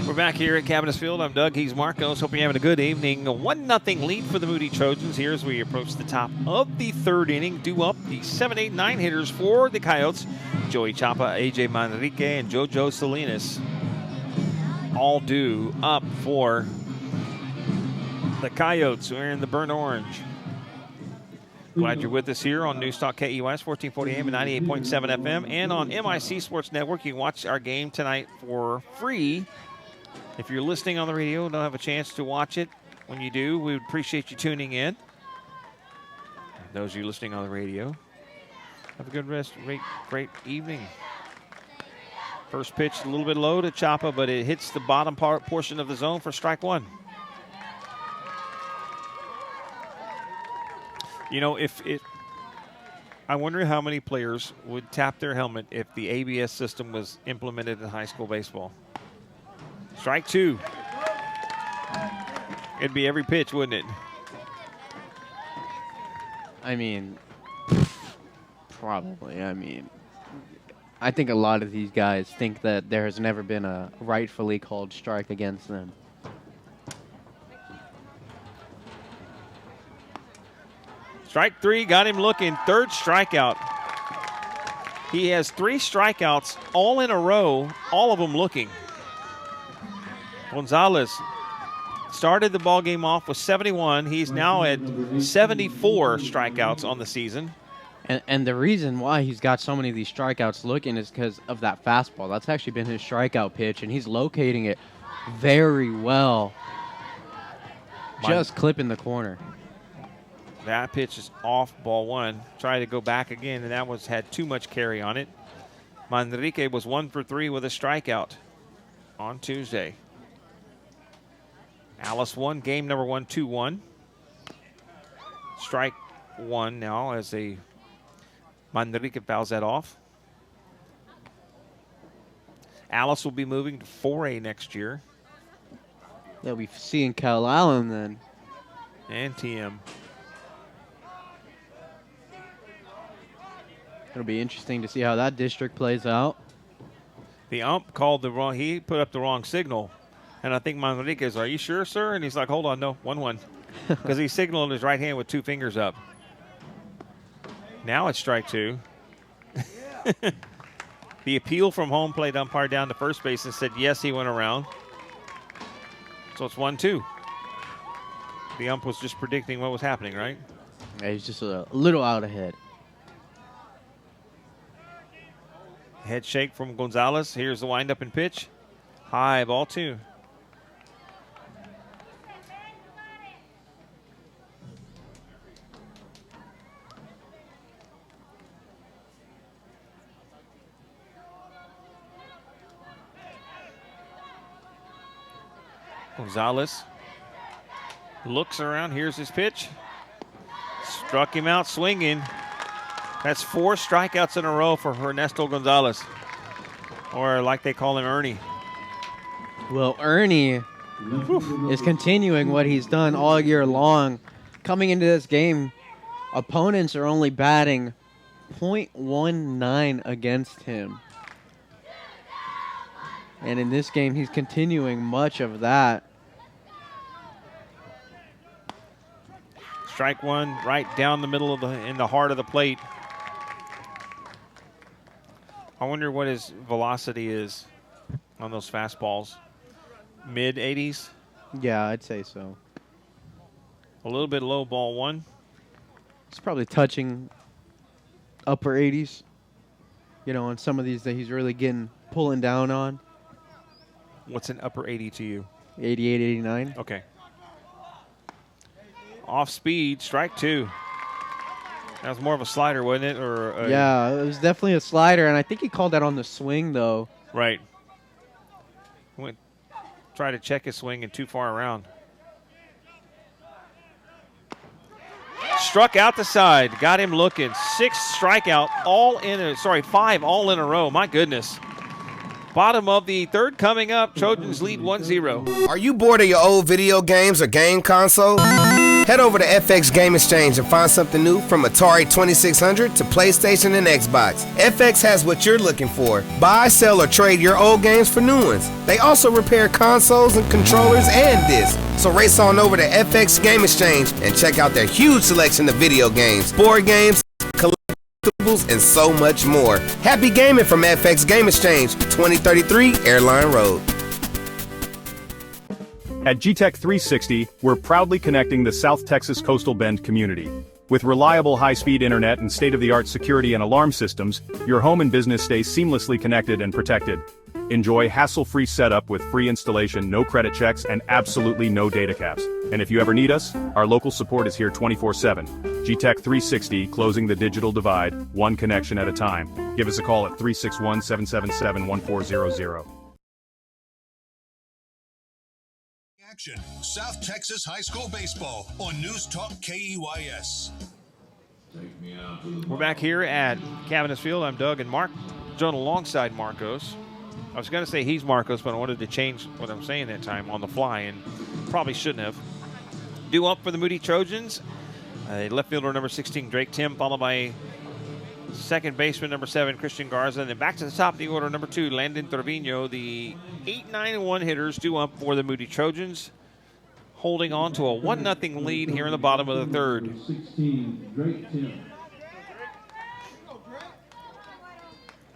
Speaker 2: We're back here at Cabinets Field. I'm Doug. He's Marcos. Hope you're having a good evening. A 1-0 lead for the Moody Trojans here as we approach the top of the third inning. Due up the 7, 8, 9 hitters for the Coyotes. Joey Chapa, AJ Manrique, and JoJo Salinas. All due up for the Coyotes who are in the burnt orange. Glad you're with us here on Newstalk KEYS 1440 AM and 98.7 FM. And on MIC Sports Network, you can watch our game tonight for free. If you're listening on the radio and don't have a chance to watch it, when you do, we would appreciate you tuning in. Those of you listening on the radio, have a good rest, great evening. First pitch a little bit low to Chapa, but it hits the bottom portion of the zone for strike 1. You know, I wonder how many players would tap their helmet if the ABS system was implemented in high school baseball. Strike 2. It'd be every pitch, wouldn't it?
Speaker 3: I mean, probably. I mean, I think a lot of these guys think that there has never been a rightfully called strike against them.
Speaker 2: Strike 3, got him looking. Third strikeout. He has 3 strikeouts all in a row, all of them looking. Gonzalez started the ball game off with 71. He's now at 74 strikeouts on the season.
Speaker 3: And the reason why he's got so many of these strikeouts looking is because of that fastball. That's actually been his strikeout pitch, and he's locating it very well. Just clipping the corner.
Speaker 2: That pitch is off, ball 1. Tried to go back again, and that had too much carry on it. Manrique was 1 for 3 with a strikeout on Tuesday. Alice won game number 1, 2-1. Strike 1 now as Manrique fouls that off. Alice will be moving to 4A next year.
Speaker 3: They'll be seeing Cal Allen then.
Speaker 2: And TM.
Speaker 3: It'll be interesting to see how that district plays out.
Speaker 2: The ump called he put up the wrong signal. And I think Manriquez, are you sure, sir? And he's like, hold on, no, 1-1. Because he signaled his right hand with 2 fingers up. Now it's strike 2. The appeal from home plate umpire down to first base and said, yes, he went around. So it's 1-2. The ump was just predicting what was happening, right?
Speaker 3: Yeah, he's just a little out ahead.
Speaker 2: Head shake from Gonzalez. Here's the windup and pitch. High, ball 2. Gonzalez looks around. Here's his pitch. Struck him out swinging. That's 4 strikeouts in a row for Ernesto Gonzalez, or like they call him, Ernie.
Speaker 3: Well, Ernie is continuing what he's done all year long. Coming into this game, opponents are only batting .19 against him. And in this game, he's continuing much of that.
Speaker 2: Strike 1 right down the middle of in the heart of the plate. I wonder what his velocity is on those fastballs. Mid-80s?
Speaker 3: Yeah, I'd say so.
Speaker 2: A little bit low, ball 1.
Speaker 3: He's probably touching upper 80s. You know, on some of these that he's really pulling down on.
Speaker 2: What's an upper 80 to you?
Speaker 3: 88, 89.
Speaker 2: Okay. Off speed, strike 2. That was more of a slider, wasn't it? Or
Speaker 3: yeah, it was definitely a slider, and I think he called that on the swing, though.
Speaker 2: Right. Went try to check his swing and too far around. Struck out the side, got him looking. 6 strikeout, 5 all in a row. My goodness. Bottom of the 3rd coming up. Trojans lead 1-0.
Speaker 5: Are you bored of your old video games or game console? Head over to FX Game Exchange and find something new from Atari 2600 to PlayStation and Xbox. FX has what you're looking for. Buy, sell, or trade your old games for new ones. They also repair consoles and controllers and discs. So race on over to FX Game Exchange and check out their huge selection of video games, board games, collectibles, and so much more. Happy gaming from FX Game Exchange, 2033 Airline Road.
Speaker 6: At GTech 360, we're proudly connecting the South Texas Coastal Bend community. With reliable high-speed internet and state-of-the-art security and alarm systems, your home and business stays seamlessly connected and protected. Enjoy hassle-free setup with free installation, no credit checks, and absolutely no data caps. And if you ever need us, our local support is here 24/7. GTech 360, closing the digital divide, one connection at a time. Give us a call at 361-777-1400.
Speaker 1: Action. South Texas High School Baseball on News Talk KEYS.
Speaker 2: We're back here at Cavaniss Field. I'm Doug and Mark, joined alongside Marcos. I was going to say he's Marcos, but I wanted to change what I'm saying that time on the fly, and probably shouldn't have. Due up for the Moody Trojans, left fielder number 16, Drake Tim, followed by second baseman number 7, Christian Garza. And then back to the top of the order, number 2, Landon Trevino. The 8-9-1 hitters due up for the Moody Trojans, holding on to a 1-0 lead here in the bottom of the 3rd.
Speaker 4: 16, Drake Tim.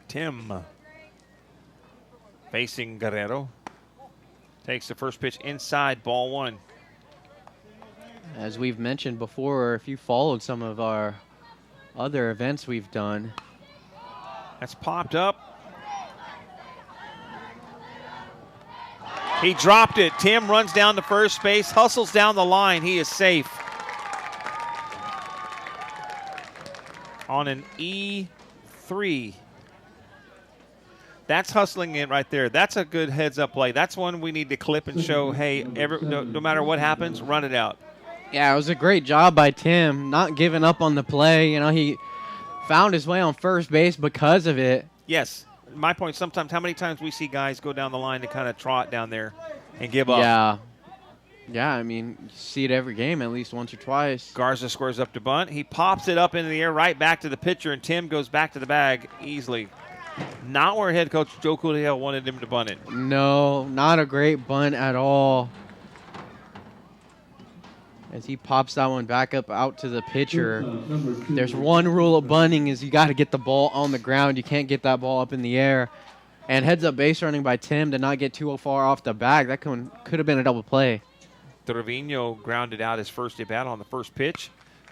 Speaker 2: Tim facing Guerrero. Takes the first pitch inside, ball one.
Speaker 3: As we've mentioned before, if you followed some of our other events we've done.
Speaker 2: That's popped up. He dropped it. Tim runs down to first base, hustles down the line. He is safe. On an E3. That's hustling it right there. That's a good heads-up play. That's one we need to clip and show, hey, no matter what happens, run it out.
Speaker 3: Yeah, it was a great job by Tim, not giving up on the play. You know, he found his way on first base because of it.
Speaker 2: Yes. My point, sometimes, how many times we see guys go down the line to kind of trot down there and give up?
Speaker 3: Yeah. Yeah, I mean, you see it every game at least once or twice.
Speaker 2: Garza squares up to bunt. He pops it up into the air right back to the pitcher, and Tim goes back to the bag easily. Not where head coach Joe Coolidale wanted him to bunt it.
Speaker 3: No, not a great bunt at all. As he pops that one back up out to the pitcher. There's one rule of bunting is you got to get the ball on the ground. You can't get that ball up in the air. And heads up base running by Tim to not get too far off the bag. That could have been a double play.
Speaker 2: Trevino grounded out his first at bat on the first pitch.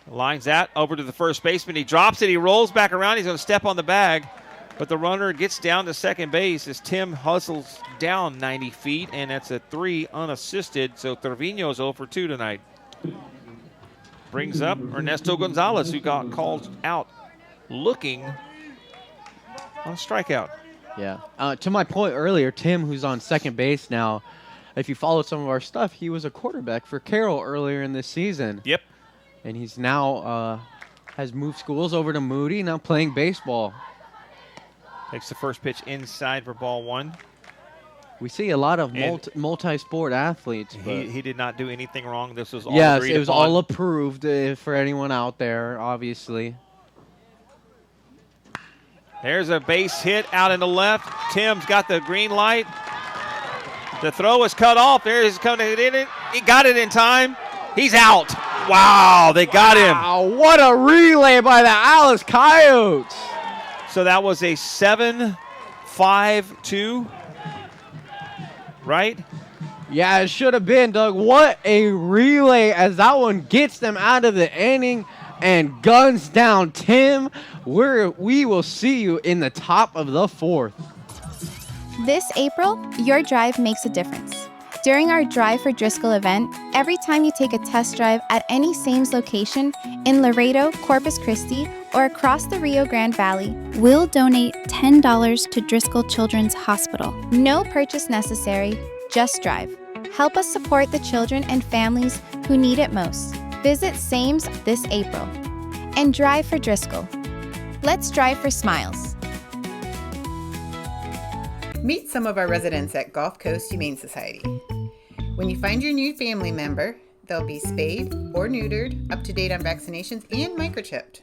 Speaker 2: Lines that over to the first baseman. He drops it. He rolls back around. He's going to step on the bag. But the runner gets down to second base as Tim hustles down 90 feet. And that's a 3 unassisted. So Trevino's 0 for 2 tonight. Brings up Ernesto Gonzalez, who got called out looking on a strikeout.
Speaker 3: Yeah. To my point earlier, Tim, who's on second base now, if you followed some of our stuff, he was a quarterback for Carroll earlier in this season.
Speaker 2: Yep.
Speaker 3: And he's now has moved schools over to Moody, now playing baseball.
Speaker 2: Takes the first pitch inside for ball one.
Speaker 3: We see a lot of multi-sport athletes.
Speaker 2: He did not do anything wrong. This was all
Speaker 3: yes,
Speaker 2: agreed
Speaker 3: it was
Speaker 2: upon.
Speaker 3: all approved for anyone out there, obviously.
Speaker 2: There's a base hit out in the left. Tim's got the green light. The throw was cut off. There he's coming in it. He got it in time. He's out. Wow, they got him.
Speaker 3: What a relay by the Alice Coyotes.
Speaker 2: So that was a 7-5-2. Right?
Speaker 3: Yeah, it should have been, Doug. What a relay as that one gets them out of the inning and guns down Tim. We will see you in the top of the fourth.
Speaker 13: This April, your drive makes a difference. During our Drive for Driscoll event, every time you take a test drive at any Sames location in Laredo, Corpus Christi, or across the Rio Grande Valley,
Speaker 14: we'll donate $10 to Driscoll Children's Hospital.
Speaker 13: No purchase necessary, just drive. Help us support the children and families who need it most. Visit Sames this April and drive for Driscoll. Let's drive for smiles.
Speaker 15: Meet some of our residents at Gulf Coast Humane Society. When you find your new family member, they'll be spayed or neutered, up to date on vaccinations, and microchipped.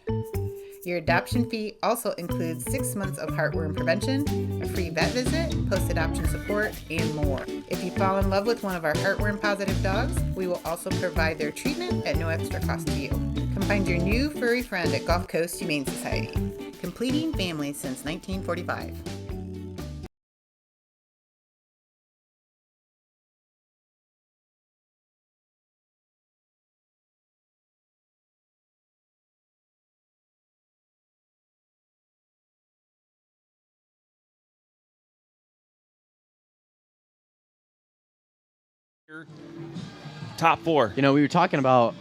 Speaker 15: Your adoption fee also includes 6 months of heartworm prevention, a free vet visit, post-adoption support, and more. If you fall in love with one of our heartworm-positive dogs, we will also provide their treatment at no extra cost to you. Come find your new furry friend at Gulf Coast Humane Society, completing families since 1945.
Speaker 2: Top four.
Speaker 3: You know, we were talking about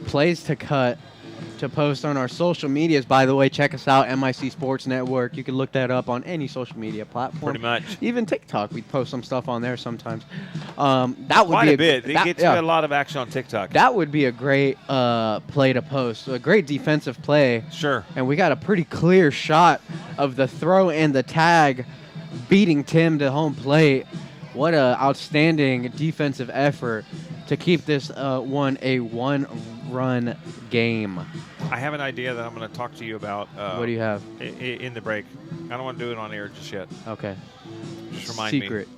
Speaker 3: plays to cut to post on our social medias. By the way, check us out, MIC Sports Network. You can look that up on any social media platform.
Speaker 2: Pretty much.
Speaker 3: Even TikTok. We post some stuff on there sometimes. That would
Speaker 2: Quite
Speaker 3: be
Speaker 2: a bit. They get a lot of action on TikTok.
Speaker 3: That would be a great play to post. A great defensive play.
Speaker 2: Sure.
Speaker 3: And we got a pretty clear shot of the throw and the tag beating Tim to home plate. What an outstanding defensive effort to keep this one a one-run game.
Speaker 2: I have an idea that I'm going to talk to you about.
Speaker 3: What do you have?
Speaker 2: In the break. I don't want to do it on air just yet.
Speaker 3: Okay.
Speaker 2: Just remind me.
Speaker 3: Secret.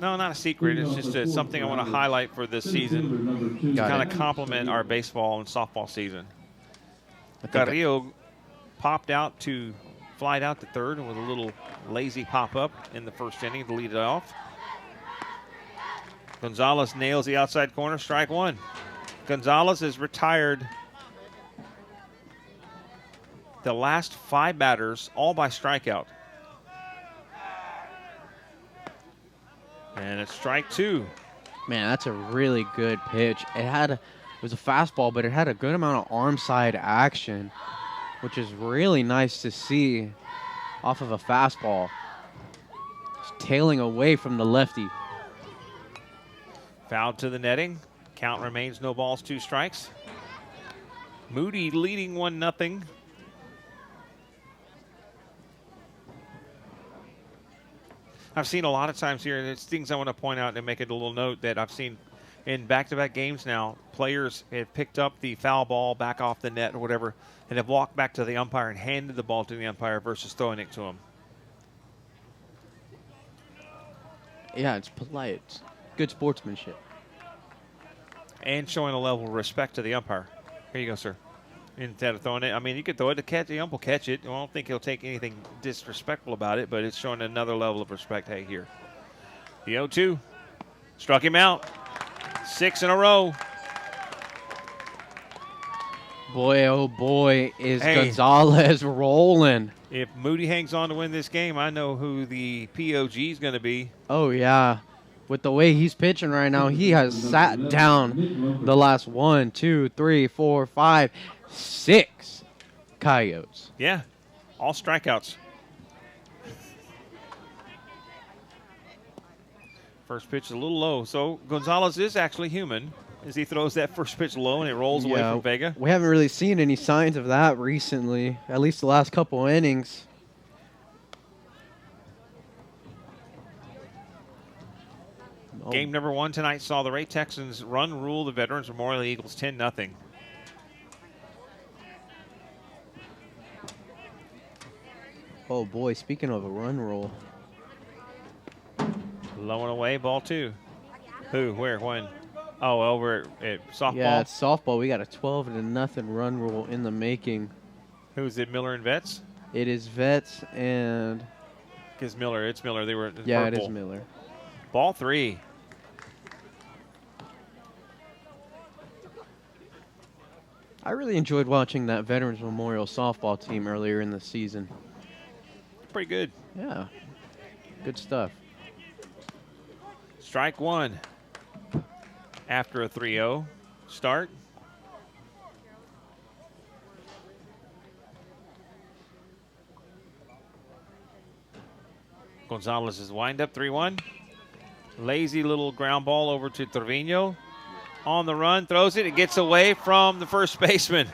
Speaker 2: No, not a secret. It's just something I want to highlight for this season to kind of complement our baseball and softball season. Carrillo popped out to flied out to third with a little lazy pop-up in the first inning to lead it off. Gonzalez nails the outside corner, strike one. Gonzalez has retired the last 5 batters, all by strikeout. And it's strike 2.
Speaker 3: Man, that's a really good pitch. It was a fastball, but it had a good amount of arm side action, which is really nice to see off of a fastball. Just tailing away from the lefty.
Speaker 2: Foul to the netting. Count remains no balls, 2 strikes. Moody leading 1-0. I've seen a lot of times here, and it's things I want to point out and make it a little note that I've seen in back-to-back games now. Players have picked up the foul ball back off the net or whatever and have walked back to the umpire and handed the ball to the umpire versus throwing it to him.
Speaker 3: Yeah, it's polite. It's good sportsmanship.
Speaker 2: And showing a level of respect to the umpire. Here you go, sir. Instead of throwing it, I mean, you could throw it to catch. The ump will catch it. I don't think he'll take anything disrespectful about it, but it's showing another level of respect. Hey, here. The 0-2. Struck him out. 6 in a row.
Speaker 3: Boy, oh boy, is Gonzalez rolling.
Speaker 2: If Moody hangs on to win this game, I know who the POG is going to be.
Speaker 3: Oh, yeah. With the way he's pitching right now, he has sat down the last 1, 2, 3, 4, 5, 6 Coyotes.
Speaker 2: Yeah, all strikeouts. First pitch is a little low, so Gonzalez is actually human as he throws that first pitch low and it rolls away from Vega.
Speaker 3: We haven't really seen any signs of that recently, at least the last couple innings.
Speaker 2: Game number 1 tonight saw the Ray Texans rule the Veterans Memorial Eagles 10-0.
Speaker 3: Oh boy, speaking of a run roll.
Speaker 2: Low and away, ball 2. Who, where, when? Oh, over at softball?
Speaker 3: Yeah, it's softball. We got a 12-0 run roll in the making.
Speaker 2: Who's it, Miller and Vets?
Speaker 3: It is Vets and...
Speaker 2: It's Miller. It's Miller. They were
Speaker 3: Yeah,
Speaker 2: purple.
Speaker 3: it is Miller.
Speaker 2: Ball 3.
Speaker 3: I really enjoyed watching that Veterans Memorial softball team earlier in the season.
Speaker 2: Pretty good.
Speaker 3: Yeah. Good stuff.
Speaker 2: Strike 1 after a 3-0 start. Gonzalez's windup, 3-1. Lazy little ground ball over to Trevino. On the run, throws it. It gets away from the first baseman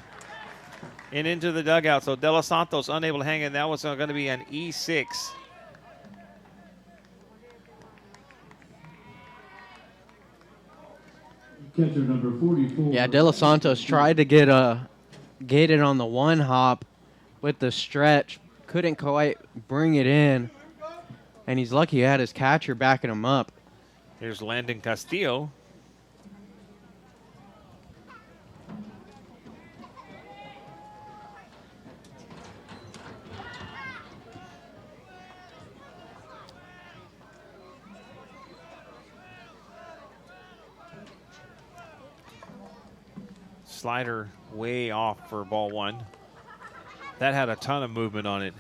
Speaker 2: and into the dugout. So De Los Santos unable to hang in. That was going to be an E6.
Speaker 4: Catcher number 44.
Speaker 3: Yeah, De Los Santos tried to get it on the one hop with the stretch. Couldn't quite bring it in. And he's lucky he had his catcher backing him up.
Speaker 2: Here's Landon Castillo. Slider way off for ball 1. That had a ton of movement on it.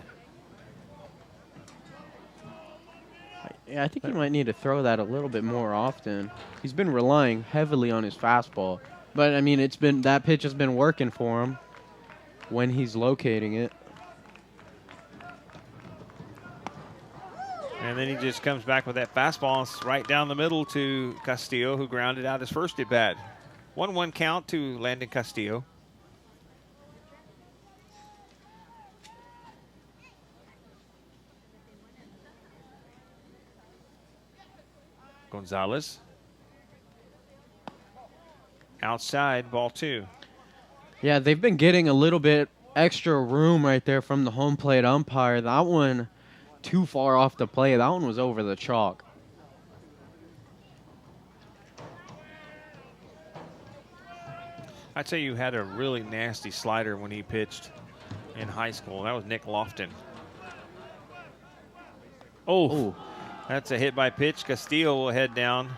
Speaker 3: Yeah, I think he might need to throw that a little bit more often. He's been relying heavily on his fastball. But, I mean, that pitch has been working for him when he's locating it.
Speaker 2: And then he just comes back with that fastball right down the middle to Castillo, who grounded out his first at bat. 1-1 count to Landon Castillo. Gonzalez. Outside, ball 2.
Speaker 3: Yeah, they've been getting a little bit extra room right there from the home plate umpire. That one too far off the play. That one was over the chalk.
Speaker 2: I'd say you had a really nasty slider when he pitched in high school. That was Nick Lofton. Oh, that's a hit by pitch. Castillo will head down.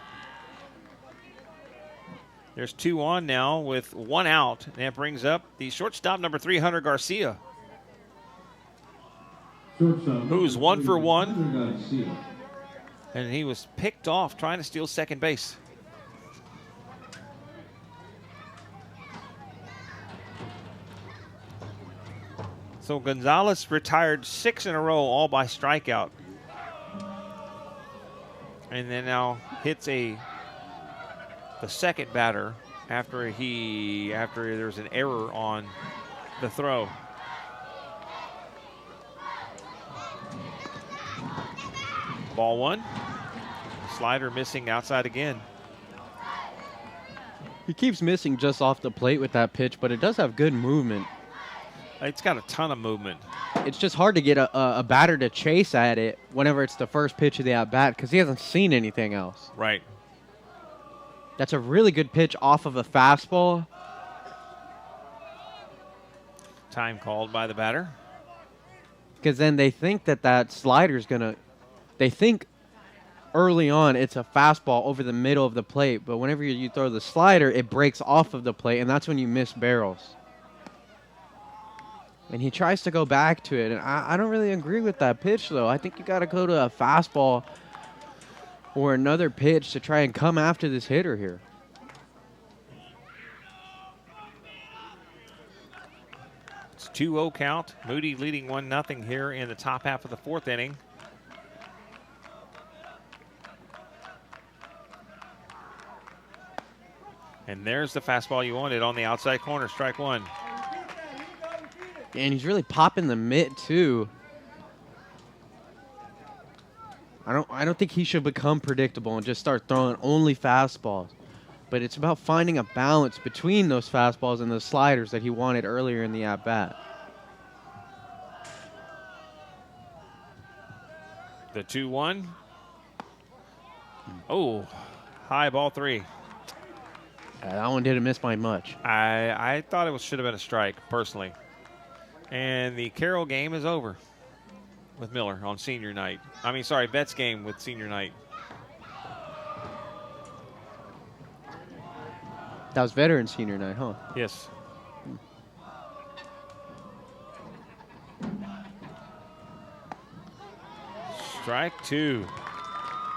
Speaker 2: There's 2 on now with 1 out. And that brings up the shortstop, number 3, Hunter Garcia, who's 1 for 1. And he was picked off trying to steal second base. So Gonzalez retired 6 in a row, all by strikeout. And then now hits the second batter after there's an error on the throw. Ball 1. Slider missing outside again.
Speaker 3: He keeps missing just off the plate with that pitch, but it does have good movement.
Speaker 2: It's got a ton of movement.
Speaker 3: It's just hard to get a batter to chase at it whenever it's the first pitch of the at-bat because he hasn't seen anything else.
Speaker 2: Right.
Speaker 3: That's a really good pitch off of a fastball.
Speaker 2: Time called by the batter.
Speaker 3: Because then they think that slider's going to... They think early on it's a fastball over the middle of the plate, but whenever you throw the slider, it breaks off of the plate, and that's when you miss barrels. And he tries to go back to it, and I don't really agree with that pitch, though. I think you got to go to a fastball or another pitch to try and come after this hitter here.
Speaker 2: It's 2-0 count. Moody leading 1-0 here in the top half of the 4th inning. And there's the fastball you wanted on the outside corner, strike 1.
Speaker 3: And he's really popping the mitt, too. I don't think he should become predictable and just start throwing only fastballs. But it's about finding a balance between those fastballs and those sliders that he wanted earlier in the at-bat.
Speaker 2: The 2-1. Oh, high ball 3.
Speaker 3: That one didn't miss by much.
Speaker 2: I thought it should have been a strike, personally. And the Carroll game is over with Miller on senior night. Betts game with senior night.
Speaker 3: That was veteran senior night, huh?
Speaker 2: Yes. Strike 2.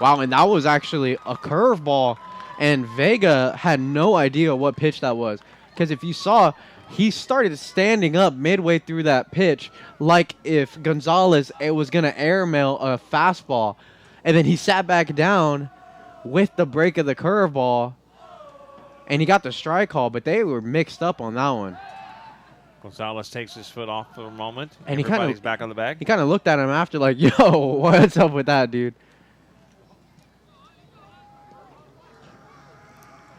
Speaker 3: Wow, and that was actually a curveball, and Vega had no idea what pitch that was. Because if you saw, he started standing up midway through that pitch like if Gonzalez was going to airmail a fastball. And then he sat back down with the break of the curveball, and he got the strike call, but they were mixed up on that one.
Speaker 2: Gonzalez takes his foot off for a moment.
Speaker 3: And
Speaker 2: everybody's back on the bag.
Speaker 3: He kind of looked at him after like, yo, what's up with that, dude?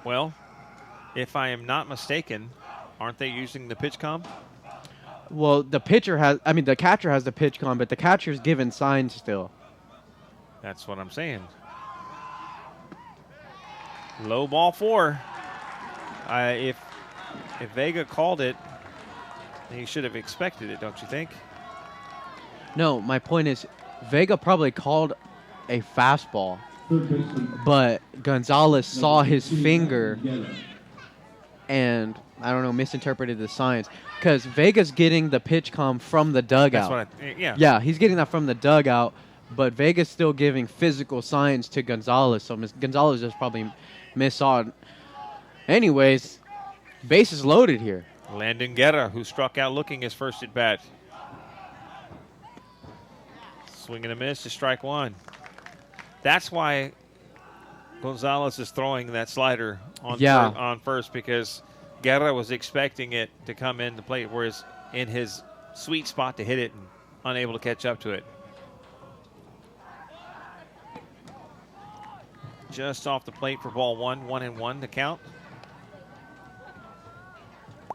Speaker 2: Well, if I am not mistaken, aren't they using the pitch comp?
Speaker 3: Well, the catcher has the pitch comp, but the catcher's given signs still.
Speaker 2: That's what I'm saying. Low ball 4. If Vega called it, he should have expected it, don't you think?
Speaker 3: No, my point is Vega probably called a fastball, but Gonzalez saw his finger and, I don't know, misinterpreted the signs. Because Vega's getting the pitch comm from the dugout.
Speaker 2: That's what
Speaker 3: Yeah, he's getting that from the dugout, but Vega's still giving physical signs to Gonzalez, so Gonzalez just probably missaw it. Anyways, bases loaded here.
Speaker 2: Landon Guerra, who struck out looking his first at bat. Swing and a miss to strike 1. That's why Gonzalez is throwing that slider on first, because Guerra was expecting it to come in the plate, whereas in his sweet spot to hit it and unable to catch up to it. Just off the plate for ball 1, 1-1 to count.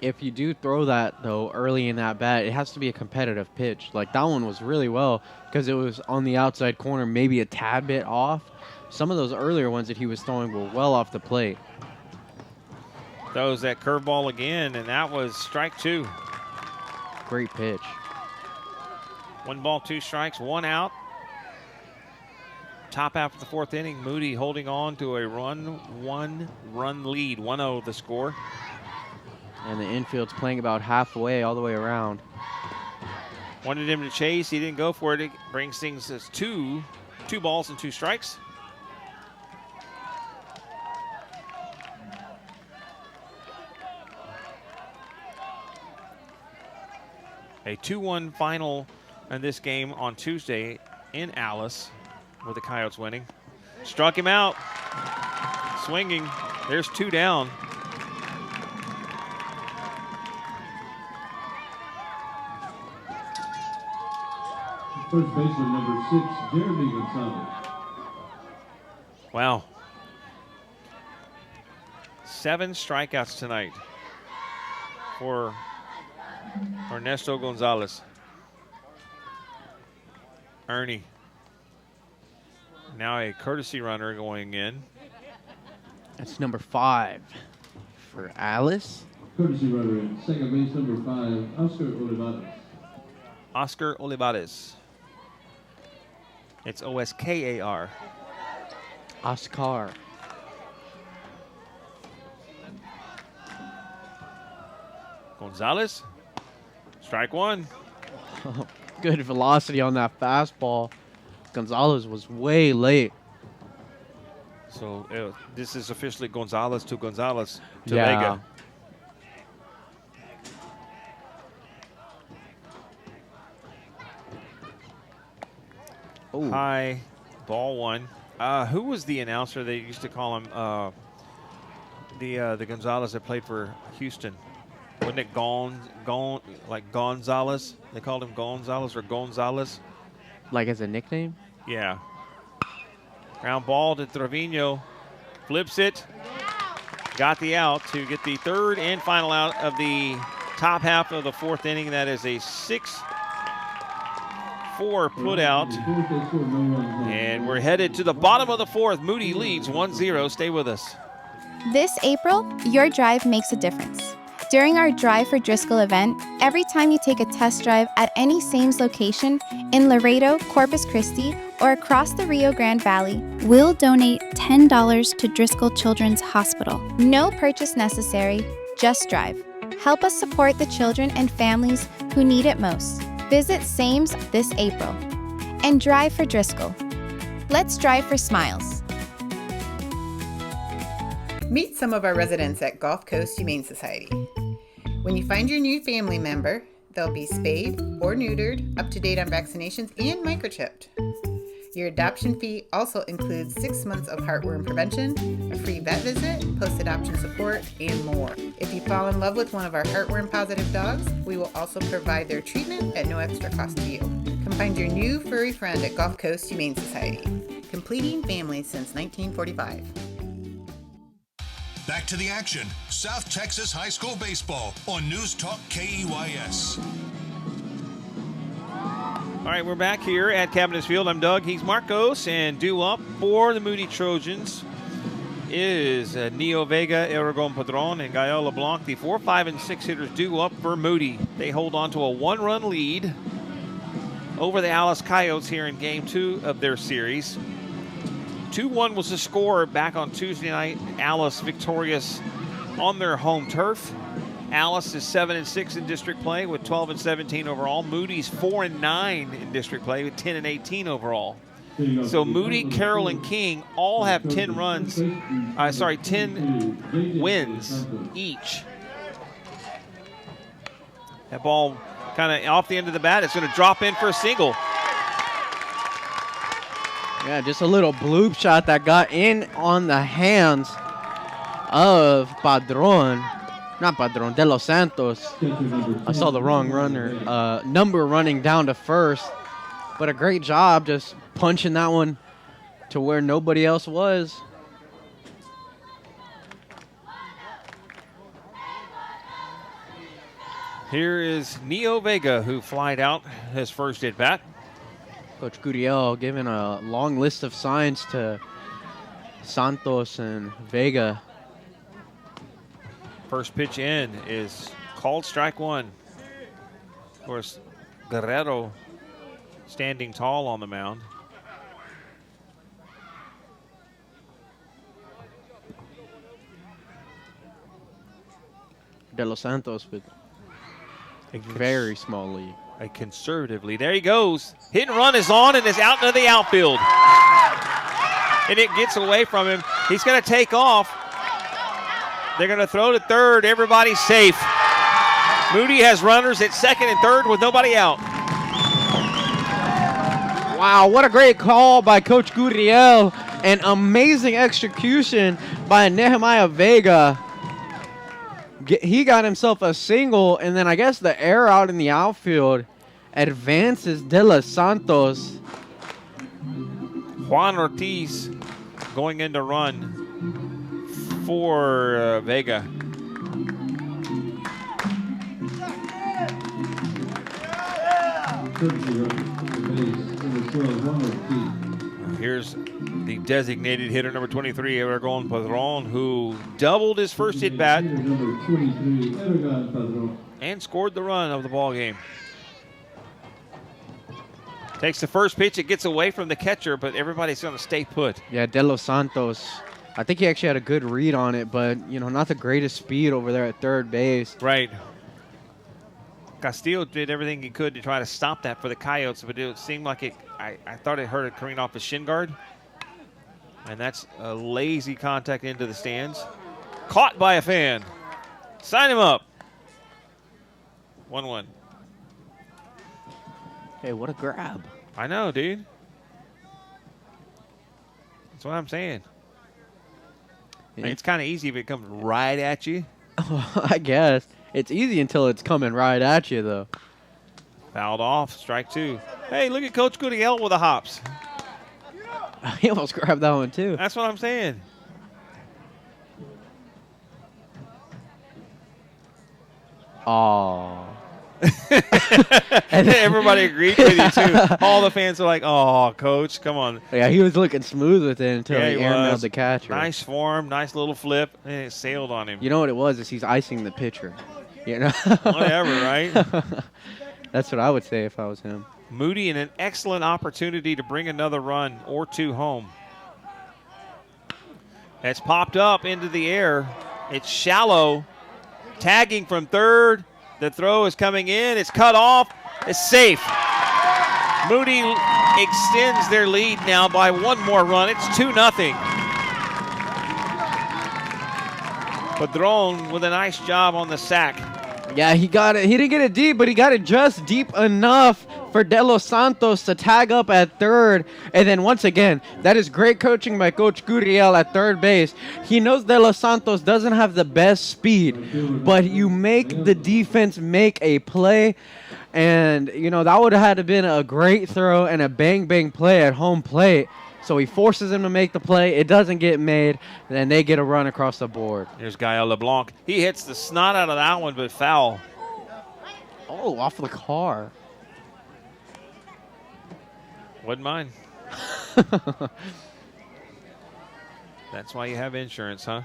Speaker 3: If you do throw that, though, early in that bat, it has to be a competitive pitch. Like, that one was really well because it was on the outside corner, maybe a tad bit off. Some of those earlier ones that he was throwing were well off the plate.
Speaker 2: Throws that curveball again, and that was strike 2.
Speaker 3: Great pitch.
Speaker 2: 1 ball, 2 strikes, 1 out. top half of the fourth inning. Moody holding on to a one-run lead. 1-0 the score.
Speaker 3: And the infield's playing about halfway, all the way around.
Speaker 2: Wanted him to chase. He didn't go for it. It brings things as two balls and 2 strikes. A 2-1 final in this game on Tuesday in Alice, with the Coyotes winning. Struck him out. Swinging. There's 2 down.
Speaker 4: First baseman number 6, Jeremy Gonzalez.
Speaker 2: Wow. 7 strikeouts tonight for Ernesto Gonzalez. Ernie. Now a courtesy runner going in.
Speaker 3: That's number 5 for Alice.
Speaker 4: Courtesy runner in second base number 5, Oscar Olivares.
Speaker 2: Oscar Olivares. It's O-S-K-A-R.
Speaker 3: Oscar.
Speaker 2: Gonzalez. Strike 1.
Speaker 3: Good velocity on that fastball. Gonzalez was way late.
Speaker 2: So this is officially Gonzalez to Gonzalez to
Speaker 3: Yeah.
Speaker 2: Vega.
Speaker 3: Ooh.
Speaker 2: High, ball 1. Who was the announcer? They used to call him the Gonzalez that played for Houston. Wasn't it like Gonzalez? They called him Gonzalez or Gonzalez.
Speaker 3: Like as a nickname?
Speaker 2: Yeah. Ground ball to Trevino. Flips it. Got the out to get the 3rd and final out of the top half of the 4th inning. That is a 6-4 put out. And we're headed to the bottom of the 4th. Moody leads 1-0. Stay with us.
Speaker 13: This April, your drive makes a difference. During our Drive for Driscoll event, every time you take a test drive at any Sames location in Laredo, Corpus Christi, or across the Rio Grande Valley,
Speaker 14: we'll donate $10 to Driscoll Children's Hospital.
Speaker 13: No purchase necessary, just drive. Help us support the children and families who need it most. Visit Sames this April and Drive for Driscoll. Let's drive for smiles.
Speaker 15: Meet some of our residents at Gulf Coast Humane Society. When you find your new family member, they'll be spayed or neutered, up to date on vaccinations, and microchipped. Your adoption fee also includes 6 months of heartworm prevention, a free vet visit, post-adoption support, and more. If you fall in love with one of our heartworm-positive dogs, we will also provide their treatment at no extra cost to you. Come find your new furry friend at Gulf Coast Humane Society, completing families since 1945.
Speaker 1: Back to the action. South Texas High School Baseball on News Talk KEYS.
Speaker 2: All right, we're back here at Cabinets Field. I'm Doug. He's Marcos. And due up for the Moody Trojans is Neo Vega, Aragon Padron, and Gael LeBlanc. The 4, 5, and 6 hitters due up for Moody. They hold on to a 1-run lead over the Alice Coyotes here in Game 2 of their series. 2-1 was the score back on Tuesday night. Alice victorious on their home turf. Alice is 7-6 in district play with 12-17 overall. Moody's 4-9 in district play with 10-18 overall. So Moody, Carroll, and King all have 10 wins each. That ball kind of off the end of the bat. It's going to drop in for a single.
Speaker 3: Yeah, just a little bloop shot that got in on the hands of De Los Santos. I saw the wrong runner. Number running down to first, but a great job just punching that one to where nobody else was.
Speaker 2: Here is Neo Vega, who flied out his first at bat.
Speaker 3: Coach Guriel giving a long list of signs to Santos and Vega.
Speaker 2: First pitch in is called strike 1. Of course, Guerrero standing tall on the mound.
Speaker 3: De Los Santos with a very small lead.
Speaker 2: A conservative lead. There he goes. Hit and run is on and is out into the outfield. And it gets away from him. He's going to take off. They're going to throw to third. Everybody's safe. Moody has runners at second and third with nobody out.
Speaker 3: Wow, what a great call by Coach Gurriel. An amazing execution by Nehemiah Vega. He got himself a single, and then I guess the error out in the outfield advances De Los Santos.
Speaker 2: Juan Ortiz going in to run for Vega. Here's the designated hitter, number 23, Aragon Padron, who doubled his first at-bat and scored the run of the ball game. Takes the first pitch. It gets away from the catcher, but everybody's going to stay put.
Speaker 3: Yeah, De Los Santos. I think he actually had a good read on it, but, not the greatest speed over there at third base.
Speaker 2: Right. Castillo did everything he could to try to stop that for the Coyotes, but it seemed like I thought it hurt it careened off his shin guard. And that's a lazy contact into the stands. Caught by a fan. Sign him up. 1-1.
Speaker 3: Hey, what a grab.
Speaker 2: I know, dude. That's what I'm saying.
Speaker 3: Yeah.
Speaker 2: It's kind of easy if it comes right at you.
Speaker 3: I guess. It's easy until it's coming right at you, though.
Speaker 2: Fouled off, strike two. Hey, look at Coach Gurriel with the hops.
Speaker 3: He almost grabbed that one, too.
Speaker 2: That's what I'm saying.
Speaker 3: Oh.
Speaker 2: Everybody agreed with you, too. All the fans are like, oh, Coach, come on.
Speaker 3: Yeah, he was looking smooth with it until he airmailed the catcher.
Speaker 2: Nice form, nice little flip, and it sailed on him.
Speaker 3: You know what it was is he's icing the pitcher.
Speaker 2: Whatever, right?
Speaker 3: That's what I would say if I was him.
Speaker 2: Moody in an excellent opportunity to bring another run or two home. It's popped up into the air. It's shallow. Tagging from third. The throw is coming in. It's cut off. It's safe. Moody extends their lead now by one more run. It's 2-0. Padron with a nice job on the sack.
Speaker 3: Yeah, he got it. He didn't get it deep, but he got it just deep enough for De Los Santos to tag up at third. And then once again, that is great coaching by Coach Gurriel at third base. He knows De Los Santos doesn't have the best speed, but you make the defense make a play. And, that would have had to been a great throw and a bang-bang play at home plate. So he forces him to make the play. It doesn't get made. Then they get a run across the board.
Speaker 2: Here's Gael LeBlanc. He hits the snot out of that one, but foul.
Speaker 3: Oh, off the car.
Speaker 2: Wasn't mine. That's why you have insurance, huh?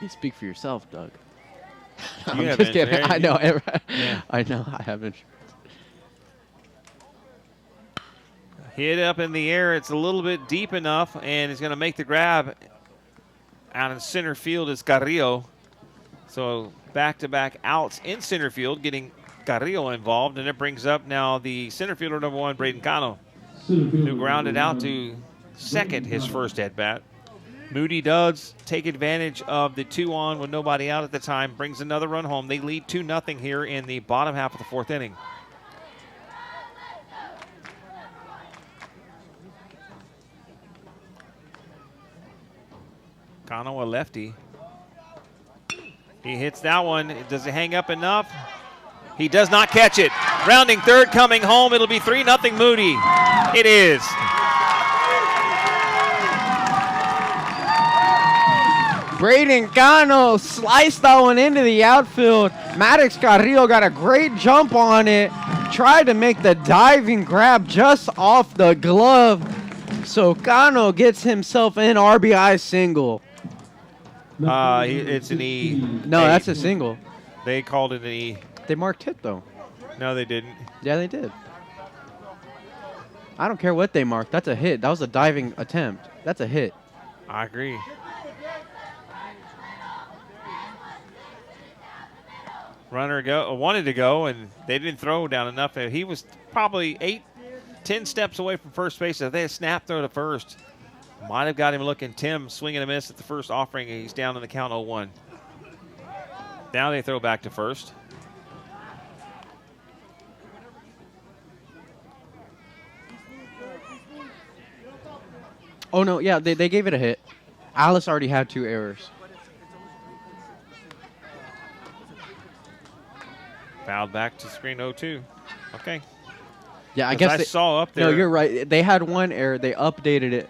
Speaker 3: You speak for yourself, Doug.
Speaker 2: You
Speaker 3: I'm
Speaker 2: have
Speaker 3: just kidding.
Speaker 2: insurance.
Speaker 3: I know.
Speaker 2: Yeah.
Speaker 3: I know. I have insurance.
Speaker 2: Hit up in the air. It's a little bit deep enough, and he's going to make the grab. Out in center field is Carrillo. So back-to-back outs in center field, getting Carrillo involved, and it brings up now the center fielder number 1, Braden Cano, who grounded out to second his first at-bat. Moody does take advantage of the 2-on with nobody out at the time, brings another run home. They lead 2-0 here in the bottom half of the fourth inning. Cano, a lefty. He hits that one. Does it hang up enough? He does not catch it. Rounding third, coming home. It'll be 3-0 Moody. It is.
Speaker 3: Braden Cano sliced that one into the outfield. Maddox Carrillo got a great jump on it. Tried to make the diving grab just off the glove. So Cano gets himself an RBI single.
Speaker 2: It's an E.
Speaker 3: No, that's a single.
Speaker 2: They called it an E.
Speaker 3: They marked hit, though.
Speaker 2: No, they didn't.
Speaker 3: Yeah, they did. I don't care what they marked. That's a hit. That was a diving attempt. That's a hit.
Speaker 2: I agree. runner wanted to go, and they didn't throw down enough. He was probably 8-10 steps away from first base. If they had snap throw to first, might have got him looking. Tim swinging a miss at the first offering, and he's down in the count 0-1. Now they throw back to first.
Speaker 3: Oh, no, yeah, they gave it a hit. Alice already had 2 errors.
Speaker 2: Fouled back to screen 0-2. Okay.
Speaker 3: Yeah, I guess
Speaker 2: I saw up there.
Speaker 3: No, you're right. They had 1 error. They updated it.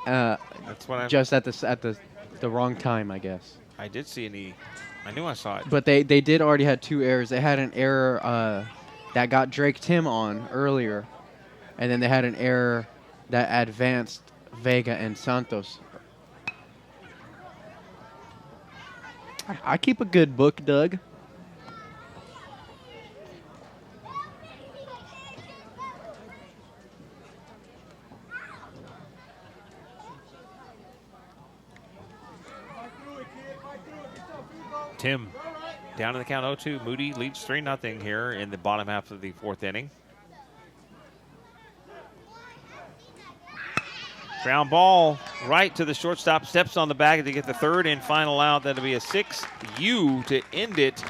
Speaker 2: That's what
Speaker 3: just at the wrong time, I guess.
Speaker 2: I did see I knew I saw it.
Speaker 3: But they did already had 2 errors. They had an error that got Drake Tim on earlier, and then they had an error that advanced Vega and Santos. I keep a good book, Doug.
Speaker 2: Tim down in the count 0-2. Moody leads 3-0 here in the bottom half of the 4th inning. Ground ball right to the shortstop. Steps on the bag to get the 3rd and final out. That'll be a 6U to end it.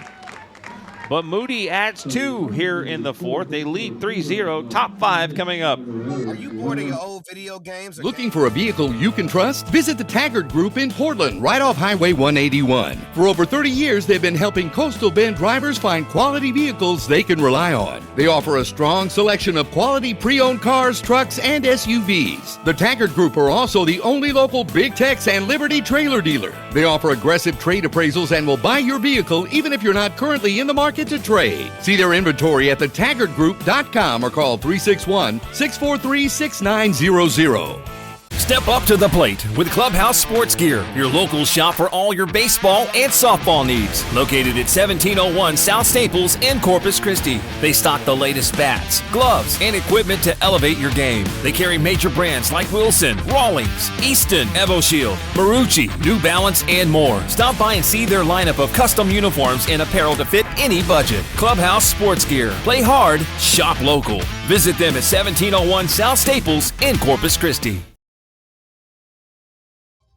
Speaker 2: But Moody adds 2 here in the 4th. They lead 3-0. Top 5 coming up.
Speaker 5: Are you bored of your old video games?
Speaker 16: Looking for a vehicle you can trust? Visit the Taggart Group in Portland, right off Highway 181. For over 30 years, they've been helping Coastal Bend drivers find quality vehicles they can rely on. They offer a strong selection of quality pre-owned cars, trucks, and SUVs. The Taggart Group are also the only local Big Tex and Liberty trailer dealer. They offer aggressive trade appraisals and will buy your vehicle even if you're not currently in the market to trade. See their inventory at thetaggartgroup.com or call 361-643-6900.
Speaker 17: Step up to the plate with Clubhouse Sports Gear, your local shop for all your baseball and softball needs. Located at 1701 South Staples in Corpus Christi. They stock the latest bats, gloves, and equipment to elevate your game. They carry major brands like Wilson, Rawlings, Easton, EvoShield, Marucci, New Balance, and more. Stop by and see their lineup of custom uniforms and apparel to fit any budget. Clubhouse Sports Gear. Play hard, shop local. Visit them at 1701 South Staples in Corpus Christi.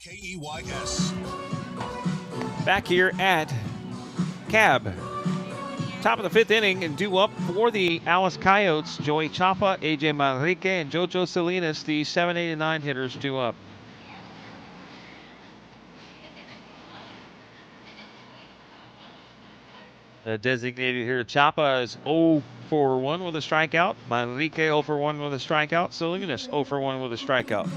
Speaker 1: KEYS.
Speaker 2: Back here at Cab. Top of the 5th inning, and due up for the Alice Coyotes, Joey Chapa, AJ Manrique, and Jojo Salinas, the 7, 8, and 9 hitters due up. The designated hitter Chapa is 0 for 1 with a strikeout. Manrique 0 for 1 with a strikeout. Salinas 0 for 1 with a strikeout.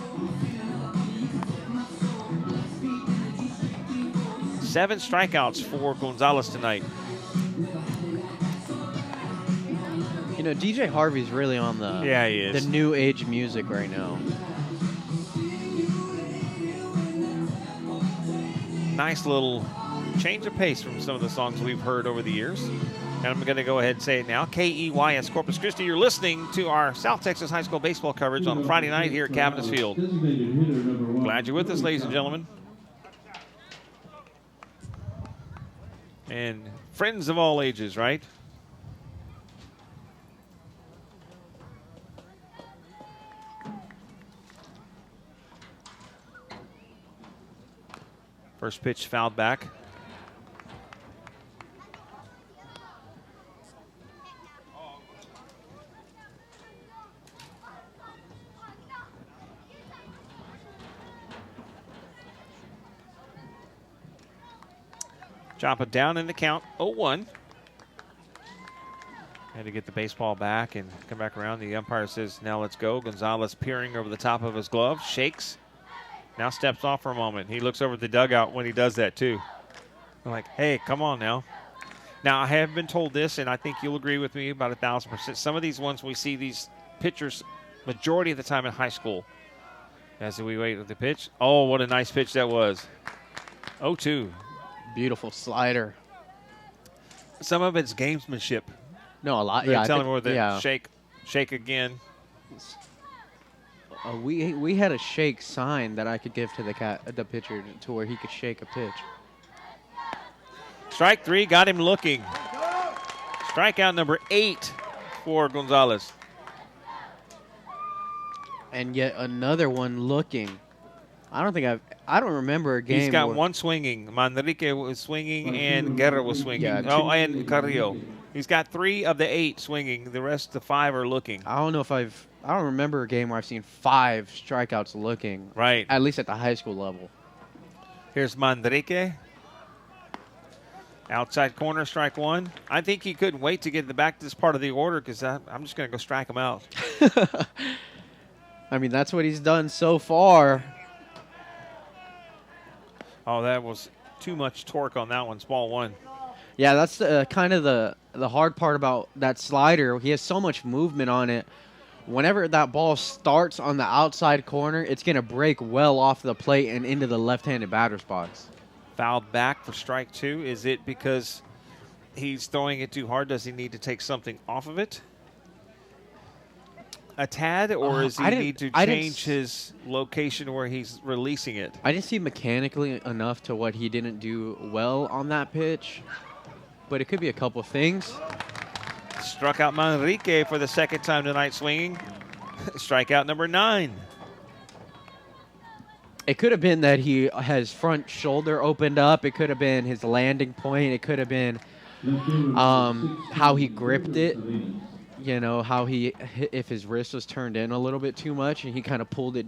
Speaker 2: 7 strikeouts for Gonzalez tonight.
Speaker 3: You know, DJ Harvey's really on the
Speaker 2: he is.
Speaker 3: The new age music right now.
Speaker 2: Nice little change of pace from some of the songs we've heard over the years. And I'm going to go ahead and say it now. KEYS Corpus Christi, you're listening to our South Texas High School baseball coverage on a Friday night here at Cavanis Field. Glad you're with us, ladies and gentlemen. And friends of all ages, right? First pitch fouled back. Chop it down in the count, 0-1. Had to get the baseball back and come back around. The umpire says, now let's go. Gonzalez peering over the top of his glove, shakes. Now steps off for a moment. He looks over at the dugout when he does that too. I'm like, hey, come on now. Now, I have been told this, and I think you'll agree with me about 1,000%. Some of these ones, we see these pitchers majority of the time in high school. As we wait for the pitch. Oh, what a nice pitch that was. 0-2.
Speaker 3: Beautiful slider.
Speaker 2: Some of it's gamesmanship.
Speaker 3: No, a lot.
Speaker 2: They're
Speaker 3: Yeah,
Speaker 2: telling him with the shake again.
Speaker 3: We had a shake sign that I could give to the pitcher to where he could shake a pitch.
Speaker 2: Strike 3 got him looking. Strikeout number 8 for Gonzalez.
Speaker 3: And yet another one looking. I don't remember a game.
Speaker 2: He's got
Speaker 3: where,
Speaker 2: one swinging. Manrique was swinging and Guerra was swinging.
Speaker 3: Yeah,
Speaker 2: And Carrillo. He's got 3 of the 8 swinging. The rest, the 5 are looking.
Speaker 3: I don't remember a game where I've seen 5 strikeouts looking.
Speaker 2: Right.
Speaker 3: At least at the high school level.
Speaker 2: Here's Manrique. Outside corner, strike 1. I think he couldn't wait to get back to this part of the order because I'm just going to go strike him out.
Speaker 3: I mean, that's what he's done so far.
Speaker 2: Oh, that was too much torque on that one. It's ball 1.
Speaker 3: Yeah, that's kind of the hard part about that slider. He has so much movement on it. Whenever that ball starts on the outside corner, it's going to break well off the plate and into the left-handed batter's box.
Speaker 2: Fouled back for strike 2. Is it because he's throwing it too hard? Does he need to take something off of it? A tad, or does he need to change his location where he's releasing it?
Speaker 3: I didn't see mechanically enough to what he didn't do well on that pitch, but it could be a couple things.
Speaker 2: Struck out Manrique for the second time tonight swinging. Strikeout number 9.
Speaker 3: It could have been that he has front shoulder opened up. It could have been his landing point. It could have been how he gripped it. You know, how he hit, if his wrist was turned in a little bit too much and he kind of pulled it.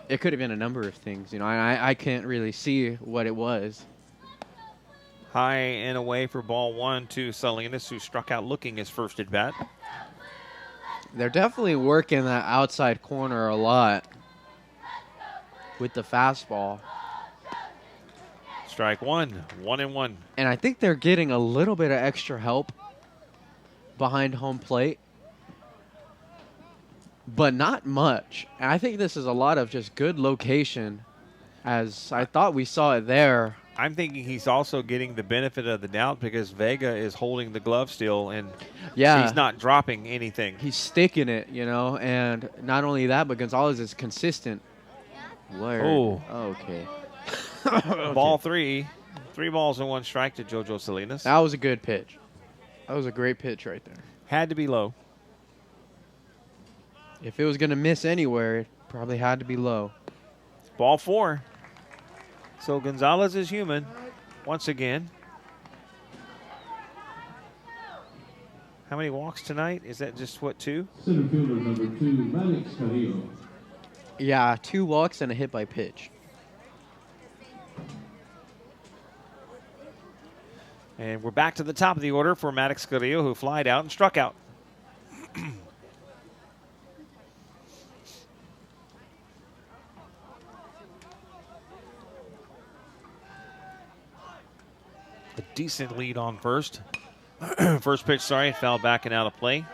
Speaker 3: It could have been a number of things. You know, I can't really see what it was.
Speaker 2: High and away for ball 1 to Salinas, who struck out looking his first at bat.
Speaker 3: They're definitely working that outside corner a lot with the fastball.
Speaker 2: Strike 1, 1-1.
Speaker 3: And I think they're getting a little bit of extra help behind home plate, but not much. And I think this is a lot of just good location, as I thought we saw it there.
Speaker 2: I'm thinking he's also getting the benefit of the doubt because Vega is holding the glove still, and he's not dropping anything.
Speaker 3: He's sticking it, you know, and not only that, but Gonzalez is consistent. Word.
Speaker 2: Oh.
Speaker 3: Okay.
Speaker 2: Ball 3. 3 balls and 1 strike to JoJo Salinas.
Speaker 3: That was a good pitch. That was a great pitch right there.
Speaker 2: Had to be low.
Speaker 3: If it was going to miss anywhere, it probably had to be low.
Speaker 2: Ball 4. So Gonzalez is human once again. How many walks tonight? Is that just, 2?
Speaker 4: Center fielder number 2, Maddox Carrillo.
Speaker 3: Yeah, 2 walks and a hit by pitch.
Speaker 2: And we're back to the top of the order for Maddox Carrillo, who flied out and struck out. A decent lead on first. First pitch, fell back and out of play.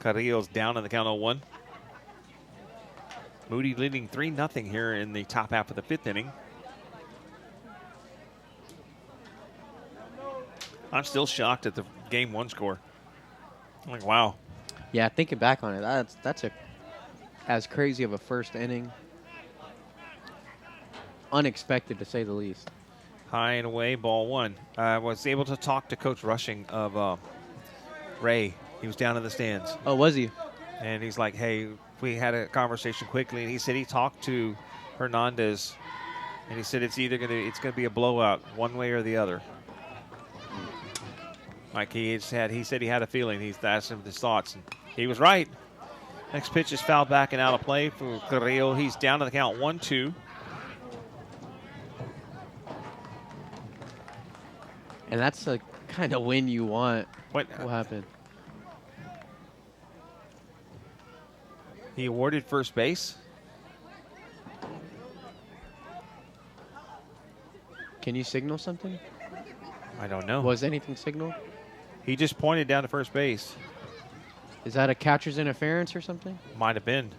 Speaker 2: Carrillo's down in the count 0-1. Moody leading 3-0 here in the top half of the 5th inning. I'm still shocked at the game 1 score. I'm like, wow.
Speaker 3: Yeah, thinking back on it, that's as crazy of a first inning. Unexpected, to say the least.
Speaker 2: High and away, ball 1. I was able to talk to Coach Rushing of Ray. He was down in the stands.
Speaker 3: Oh, was he?
Speaker 2: And he's like, hey, we had a conversation quickly, and he said he talked to Hernandez, and he said it's gonna be a blowout one way or the other. Like he said he had a feeling. He's asked him his thoughts, and he was right. Next pitch is fouled back and out of play for Carrillo. He's down to the count 1-2.
Speaker 3: And that's the kind of win you want.
Speaker 2: What
Speaker 3: happened?
Speaker 2: He awarded first base.
Speaker 3: Can you signal something?
Speaker 2: I don't know.
Speaker 3: Was anything signaled?
Speaker 2: He just pointed down to first base.
Speaker 3: Is that a catcher's interference or something?
Speaker 2: Might have been.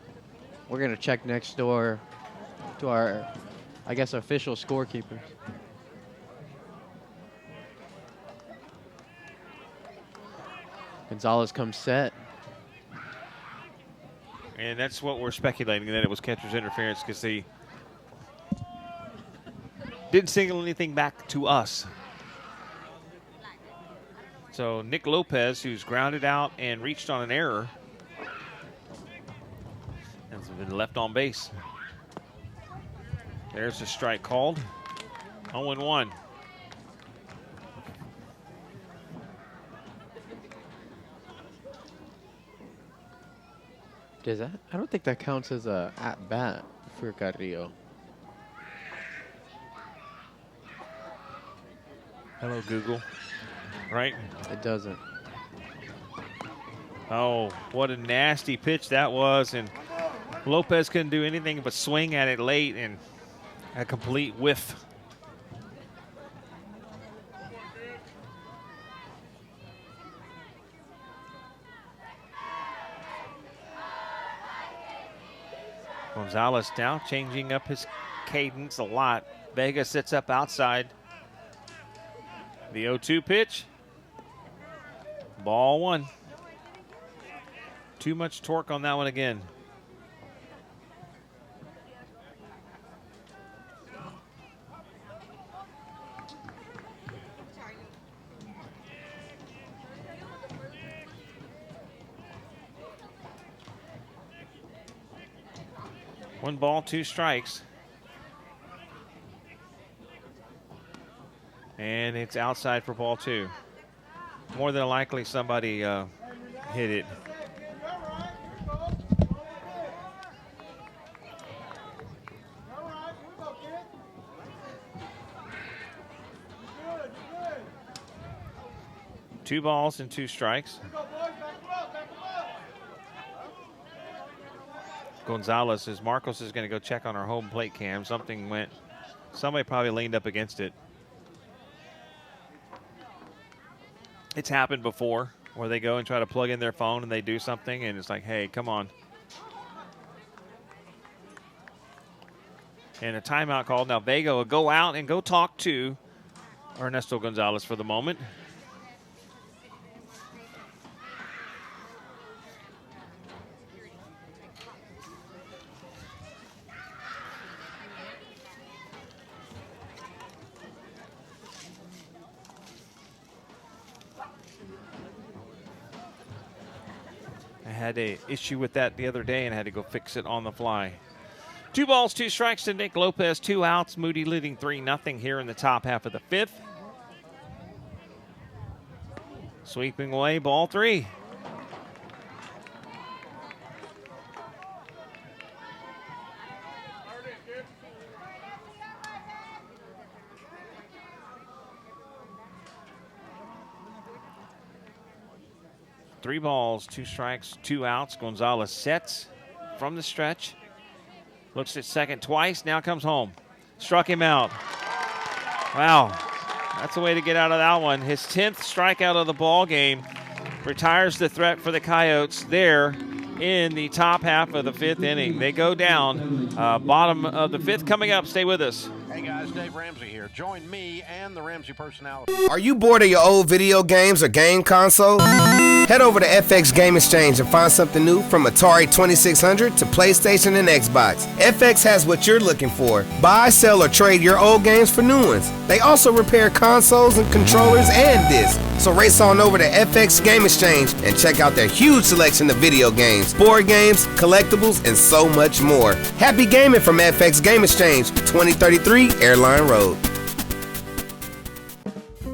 Speaker 3: We're going to check next door to our, I guess, official scorekeepers. Gonzalez comes set.
Speaker 2: And that's what we're speculating, that it was catcher's interference because they didn't signal anything back to us. So Nick Lopez, who's grounded out and reached on an error, has been left on base. There's a strike called. 0-1.
Speaker 3: Does that? I don't think that counts as a at bat for Carrillo.
Speaker 2: Hello, Google. Right?
Speaker 3: It doesn't.
Speaker 2: Oh, what a nasty pitch that was. And Lopez couldn't do anything but swing at it late, and a complete whiff. Gonzalez now changing up his cadence a lot. Vega sits up outside. The 0-2 pitch. Ball one. Too much torque on that one again. One ball, two strikes. And it's outside for ball two. More than likely somebody hit it. Two balls and two strikes. Gonzalez says Marcos is going to go check on our home plate cam. Somebody probably leaned up against it. It's happened before where they go and try to plug in their phone and they do something and it's like, hey, come on. And a timeout called. Now Vega will go out and go talk to Ernesto Gonzalez for the moment. Had an issue with that the other day and had to go fix it on the fly. 2 balls, 2 strikes to Nick Lopez, 2 outs. Moody leading 3-0 here in the top half of the 5th. Sweeping away, ball 3. Three balls, 2 strikes, 2 outs. Gonzalez sets from the stretch. Looks at second twice, now comes home. Struck him out. Wow, that's a way to get out of that one. His 10th strikeout of the ball game retires the threat for the Coyotes there in the top half of the 5th inning. They go down. Bottom of the 5th coming up. Stay with us.
Speaker 18: Hey guys, Dave Ramsey here. Join me and the Ramsey personality.
Speaker 5: Are you bored of your old video games or game console? Head over to FX Game Exchange and find something new from Atari 2600 to PlayStation and Xbox. FX has what you're looking for. Buy, sell, or trade your old games for new ones. They also repair consoles and controllers and discs. So race on over to FX Game Exchange and check out their huge selection of video games, board games, collectibles, and so much more. Happy gaming from FX Game Exchange, 2033 Airline Road.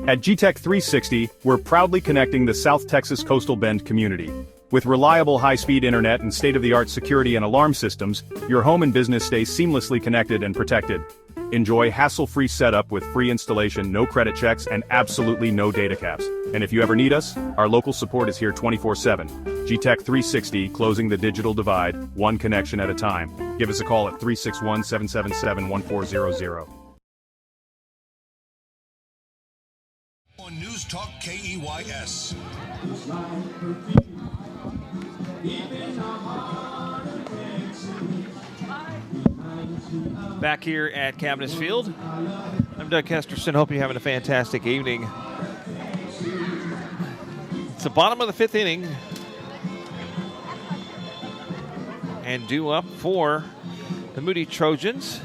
Speaker 6: At GTech 360, we're proudly connecting the South Texas Coastal Bend community. With reliable high-speed internet and state-of-the-art security and alarm systems, your home and business stay seamlessly connected and protected. Enjoy hassle-free setup with free installation, no credit checks, and absolutely no data caps. And if you ever need us, our local support is here 24/7. GTech 360, closing the digital divide, one connection at a time. Give us a call at 361-777-1400.
Speaker 1: On News Talk KEYS.
Speaker 2: Back here at Cabinets Field. I'm Doug Kesterson. Hope you're having a fantastic evening. It's the bottom of the 5th inning. And due up for the Moody Trojans.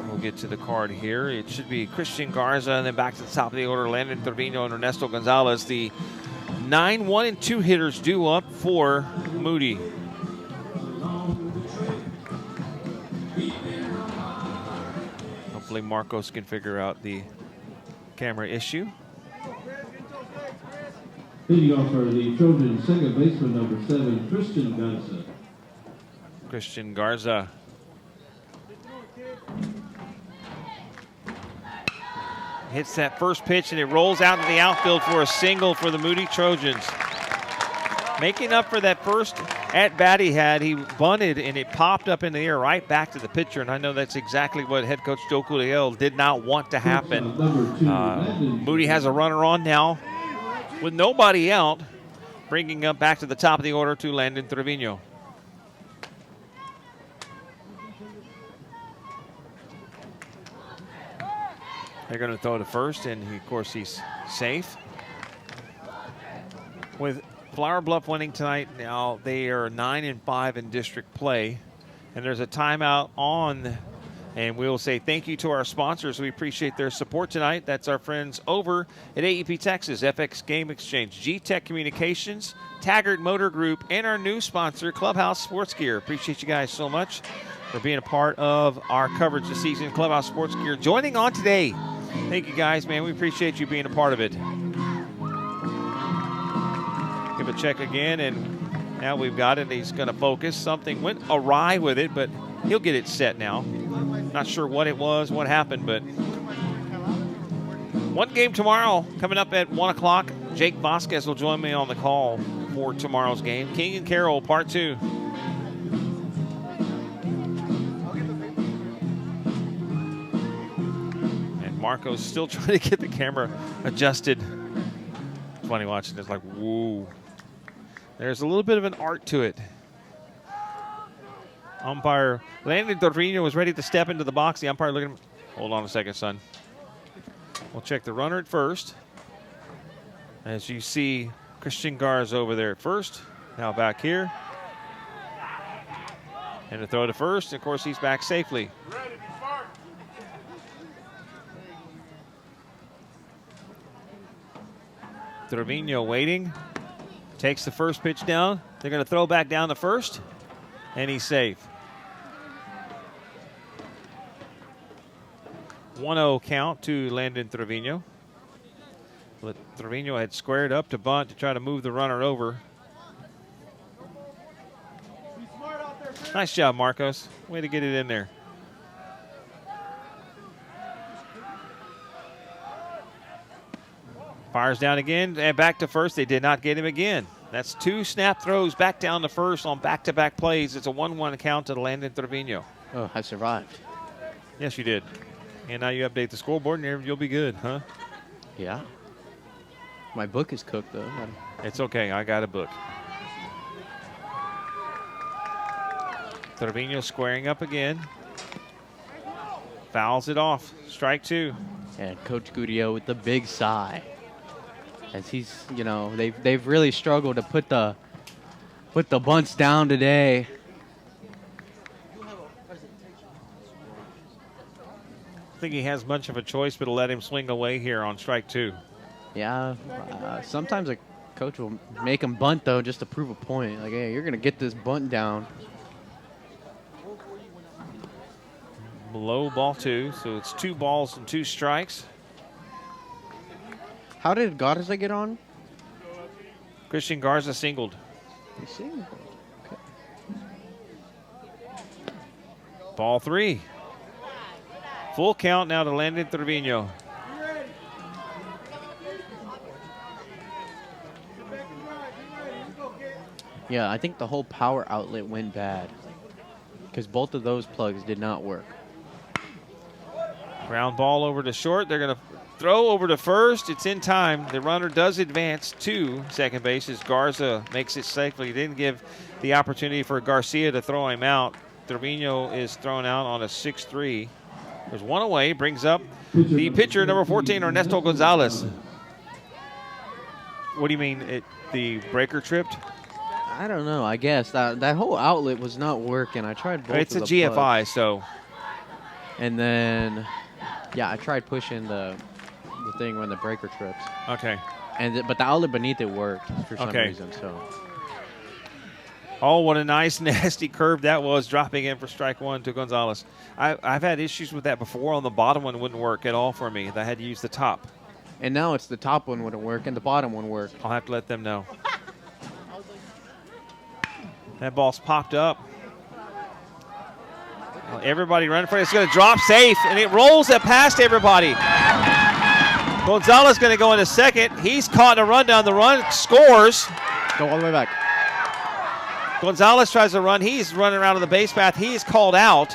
Speaker 2: We'll get to the card here. It should be Christian Garza and then back to the top of the order, Landon Trevino and Ernesto Gonzalez. The 9 1-2 hitters due up for Moody. Hopefully Marcos can figure out the camera issue.
Speaker 4: Leading off for the Trojans, second baseman number 7, Christian Garza.
Speaker 2: Christian Garza. Hits that first pitch and it rolls out to the outfield for a single for the Moody Trojans. Making up for that first at-bat he had, he bunted and it popped up in the air right back to the pitcher, and I know that's exactly what head coach Joe Curiel did not want to happen. Moody has a runner on now with nobody out, bringing up back to the top of the order to Landon Trevino. They're going to throw to first, and of course he's safe. With Flower Bluff winning tonight, now they are 9-5 in district play, and there's a timeout on. And we'll say thank you to our sponsors. We appreciate their support tonight. That's our friends over at AEP Texas, FX Game Exchange, G-Tech Communications, Taggart Motor Group, and our new sponsor, Clubhouse Sports Gear. Appreciate you guys so much for being a part of our coverage this season. Clubhouse Sports Gear joining on today. Thank you guys, man. We appreciate you being a part of it. Give a check again, and now we've got it. He's going to focus. Something went awry with it, but he'll get it set now. Not sure what it was, what happened, but one game tomorrow coming up at 1 o'clock. Jake Vasquez will join me on the call for tomorrow's game. King and Carroll, Part 2. And Marco's still trying to get the camera adjusted. It's funny watching this, like, whoa. There's a little bit of an art to it. Umpire Landon Trevino was ready to step into the box. The umpire looked at him. Hold on a second, son. We'll check the runner at first. As you see, Christian Garza over there at first. Now back here. And a throw to first. Of course, he's back safely. Trevino waiting. Takes the first pitch down. They're going to throw back down to first. And he's safe. 1-0 count to Landon Trevino. But Trevino had squared up to bunt to try to move the runner over. Nice job, Marcos. Way to get it in there. Fires down again and back to first. They did not get him again. That's 2 snap throws back down to first on back-to-back plays. It's a 1-1 count to Landon Trevino.
Speaker 3: Oh, I survived.
Speaker 2: Yes, you did. And now you update the scoreboard and you'll be good, huh?
Speaker 3: Yeah. My book is cooked, though.
Speaker 2: It's okay. I got a book. Trevino squaring up again. Fouls it off. Strike 2.
Speaker 3: And Coach Guddio with the big sigh. As he's, you know, they've really struggled to put the bunts down today.
Speaker 2: I think he has much of a choice but to let him swing away here on strike 2.
Speaker 3: Yeah, sometimes a coach will make him bunt, though, just to prove a point. Like, hey, you're going to get this bunt down.
Speaker 2: Low ball 2, so it's 2 balls and 2 strikes.
Speaker 3: How did Garza get on?
Speaker 2: Christian Garza singled.
Speaker 3: He singled. Okay.
Speaker 2: Ball 3. Full count now to Landon Trevino.
Speaker 3: Yeah, I think the whole power outlet went bad because both of those plugs did not work.
Speaker 2: Ground ball over to short. They're going to throw over to first. It's in time. The runner does advance to second base as Garza makes it safely. He didn't give the opportunity for Garcia to throw him out. Trevino is thrown out on a 6-3. There's one away. Brings up the pitcher, number 14, Ernesto Gonzalez. What do you mean? The breaker tripped?
Speaker 3: I don't know. I guess that whole outlet was not working. I tried both.
Speaker 2: It's
Speaker 3: of
Speaker 2: a
Speaker 3: the
Speaker 2: GFI,
Speaker 3: plugs.
Speaker 2: so.
Speaker 3: And then, yeah, I tried pushing the thing when the breaker trips.
Speaker 2: Okay.
Speaker 3: But the outlet beneath it worked for some reason. So.
Speaker 2: Oh, what a nice, nasty curve that was, dropping in for strike one to Gonzalez. I've had issues with that before. On the bottom one wouldn't work at all for me. I had to use the top.
Speaker 3: And now it's the top one wouldn't work and the bottom one worked.
Speaker 2: I'll have to let them know. That ball's popped up. Well, everybody running for it. It's going to drop safe, and it rolls it past everybody. Gonzalez going to go into second. He's caught in a run down the run, scores.
Speaker 3: Go all the way back.
Speaker 2: Gonzalez tries to run. He's running around on the base path. He is called out.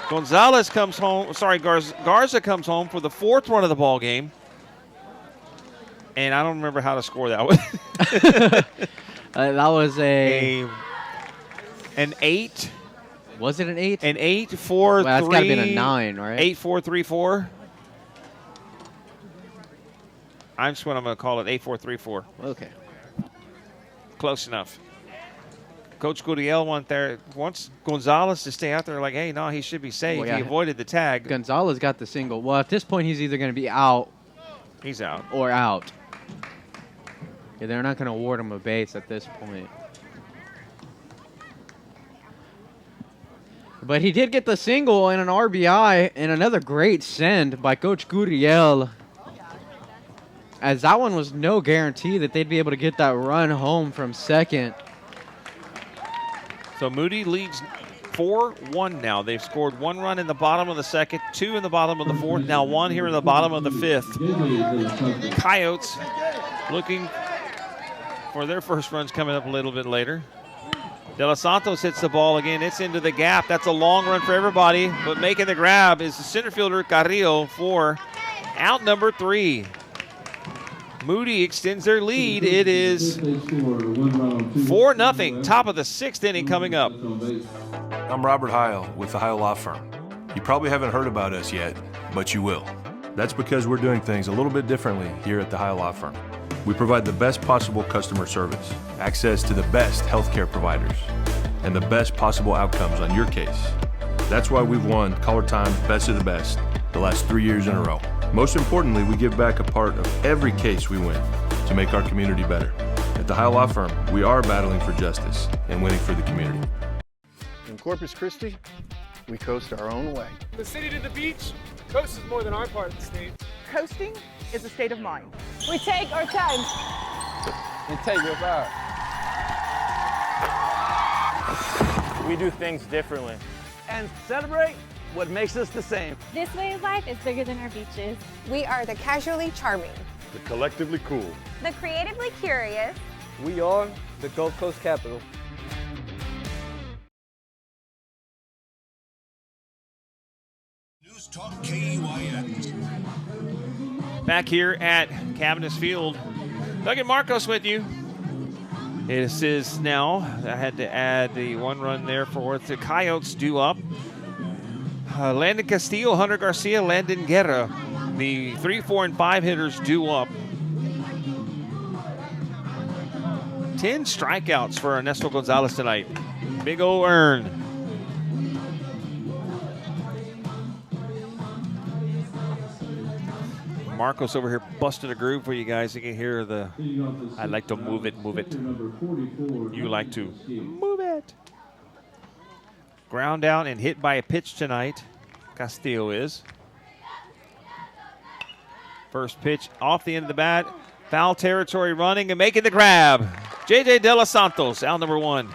Speaker 2: Gonzalez comes home. Sorry, Garza comes home for the fourth run of the ball game. And I don't remember how to score that one.
Speaker 3: That was
Speaker 2: an 8.
Speaker 3: Was it an 8?
Speaker 2: An 8, 4, 3.
Speaker 3: That's got to be a 9, right?
Speaker 2: 8, 4, 3, 4. I'm just what I'm going to call it, 8, 4, 3, 4.
Speaker 3: Okay.
Speaker 2: Close enough. Coach Gurriel wants Gonzalez to stay out there like, hey, no, he should be safe. Well, yeah. He avoided the tag.
Speaker 3: Gonzalez got the single. Well, at this point, he's either going to be out.
Speaker 2: He's out.
Speaker 3: Or out. Yeah, they're not going to award him a base at this point. But he did get the single and an RBI and another great send by Coach Gurriel. As that one was no guarantee that they'd be able to get that run home from second.
Speaker 2: So Moody leads 4-1 now. They've scored 1 run in the bottom of the second, 2 in the bottom of the fourth, now 1 here in the bottom of the fifth. Coyotes looking for their first runs coming up a little bit later. De Los Santos hits the ball again. It's into the gap. That's a long run for everybody, but making the grab is the center fielder Carrillo for out number 3. Moody extends their lead. It is 4-0, top of the 6th inning coming up.
Speaker 7: I'm Robert Heil with the Heil Law Firm. You probably haven't heard about us yet, but you will. That's because we're doing things a little bit differently here at the Heil Law Firm. We provide the best possible customer service, access to the best healthcare providers, and the best possible outcomes on your case. That's why we've won Caller Time Best of the Best the last 3 years in a row. Most importantly, we give back a part of every case we win to make our community better. At the Heil Law Firm, we are battling for justice and winning for the community.
Speaker 8: In Corpus Christi, we coast our own way.
Speaker 9: The city to the beach, coast is more than our part of the state.
Speaker 10: Coasting is a state of mind.
Speaker 11: We take our time.
Speaker 12: And take your power. We do things differently. And celebrate what makes us the same.
Speaker 11: This way of life is bigger than our beaches.
Speaker 10: We are the casually charming,
Speaker 6: The collectively cool.
Speaker 10: the creatively curious,
Speaker 12: We are the Gulf Coast capital.
Speaker 1: News Talk KUIN.
Speaker 2: Back here at Cavness Field, Doug and Marcos with you. This is now, I had to add the 1 run there for the Coyotes due up. Landon Castillo, Hunter Garcia, Landon Guerra, the 3, 4, and 5 hitters due up. 10 strikeouts for Ernesto Gonzalez tonight. Big ol' earn. Marcos over here busting a groove for you guys. You can hear the, I like to move it, move it. You like to move it. Ground out and hit by a pitch tonight. Castillo is. First pitch off the end of the bat. Foul territory running and making the grab. J.J. De Los Santos, out number 1.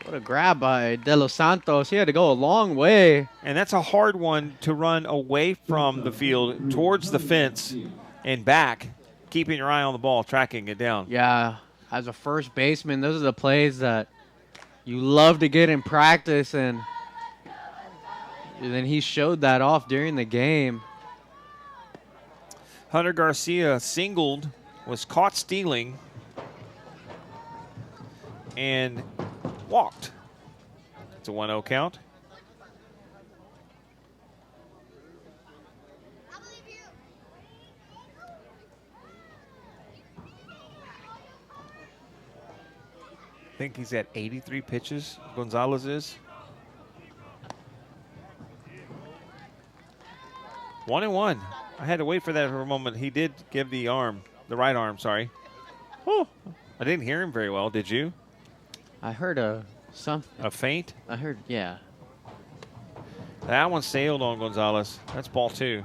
Speaker 3: What a grab by De Los Santos. He had to go a long way.
Speaker 2: And that's a hard one to run away from the field towards the fence and back, keeping your eye on the ball, tracking it down.
Speaker 3: Yeah, as a first baseman, those are the plays that you love to get in practice, and then he showed that off during the game.
Speaker 2: Hunter Garcia singled, was caught stealing, and walked. It's a 1-0 count. I think he's at 83 pitches, Gonzalez is. 1-1. I had to wait for that for a moment. He did give the right arm, sorry. Oh, I didn't hear him very well. Did you?
Speaker 3: I heard a
Speaker 2: feint?
Speaker 3: I heard, yeah.
Speaker 2: That one sailed on Gonzalez. That's ball 2.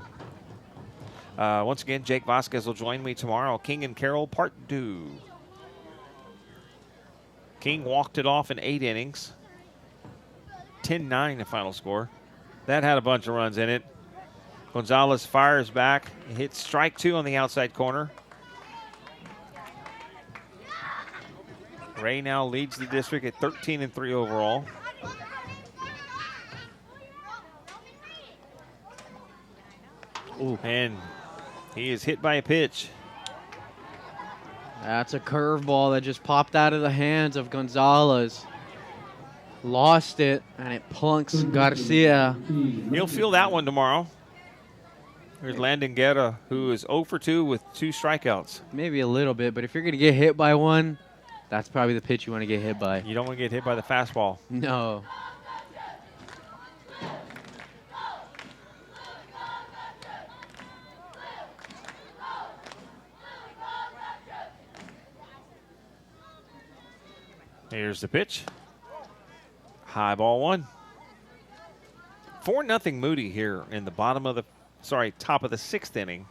Speaker 2: Once again, Jake Vasquez will join me tomorrow. King and Carroll, part 2. King walked it off in 8 innings. 10-9 the final score. That had a bunch of runs in it. Gonzalez fires back. Hits strike 2 on the outside corner. Ray now leads the district at 13-3 overall.
Speaker 3: Ooh.
Speaker 2: And he is hit by a pitch.
Speaker 3: That's a curveball that just popped out of the hands of Gonzalez. Lost it, and it plunks Garcia.
Speaker 2: He'll feel that one tomorrow. There's Landon Guerra, who is 0 for 2 with 2 strikeouts.
Speaker 3: Maybe a little bit, but if you're going to get hit by one, that's probably the pitch you want to get hit by.
Speaker 2: You don't want to get hit by the fastball.
Speaker 3: No.
Speaker 2: Here's the pitch. High ball 1. 4-0 Moody here in the top of the 6th inning.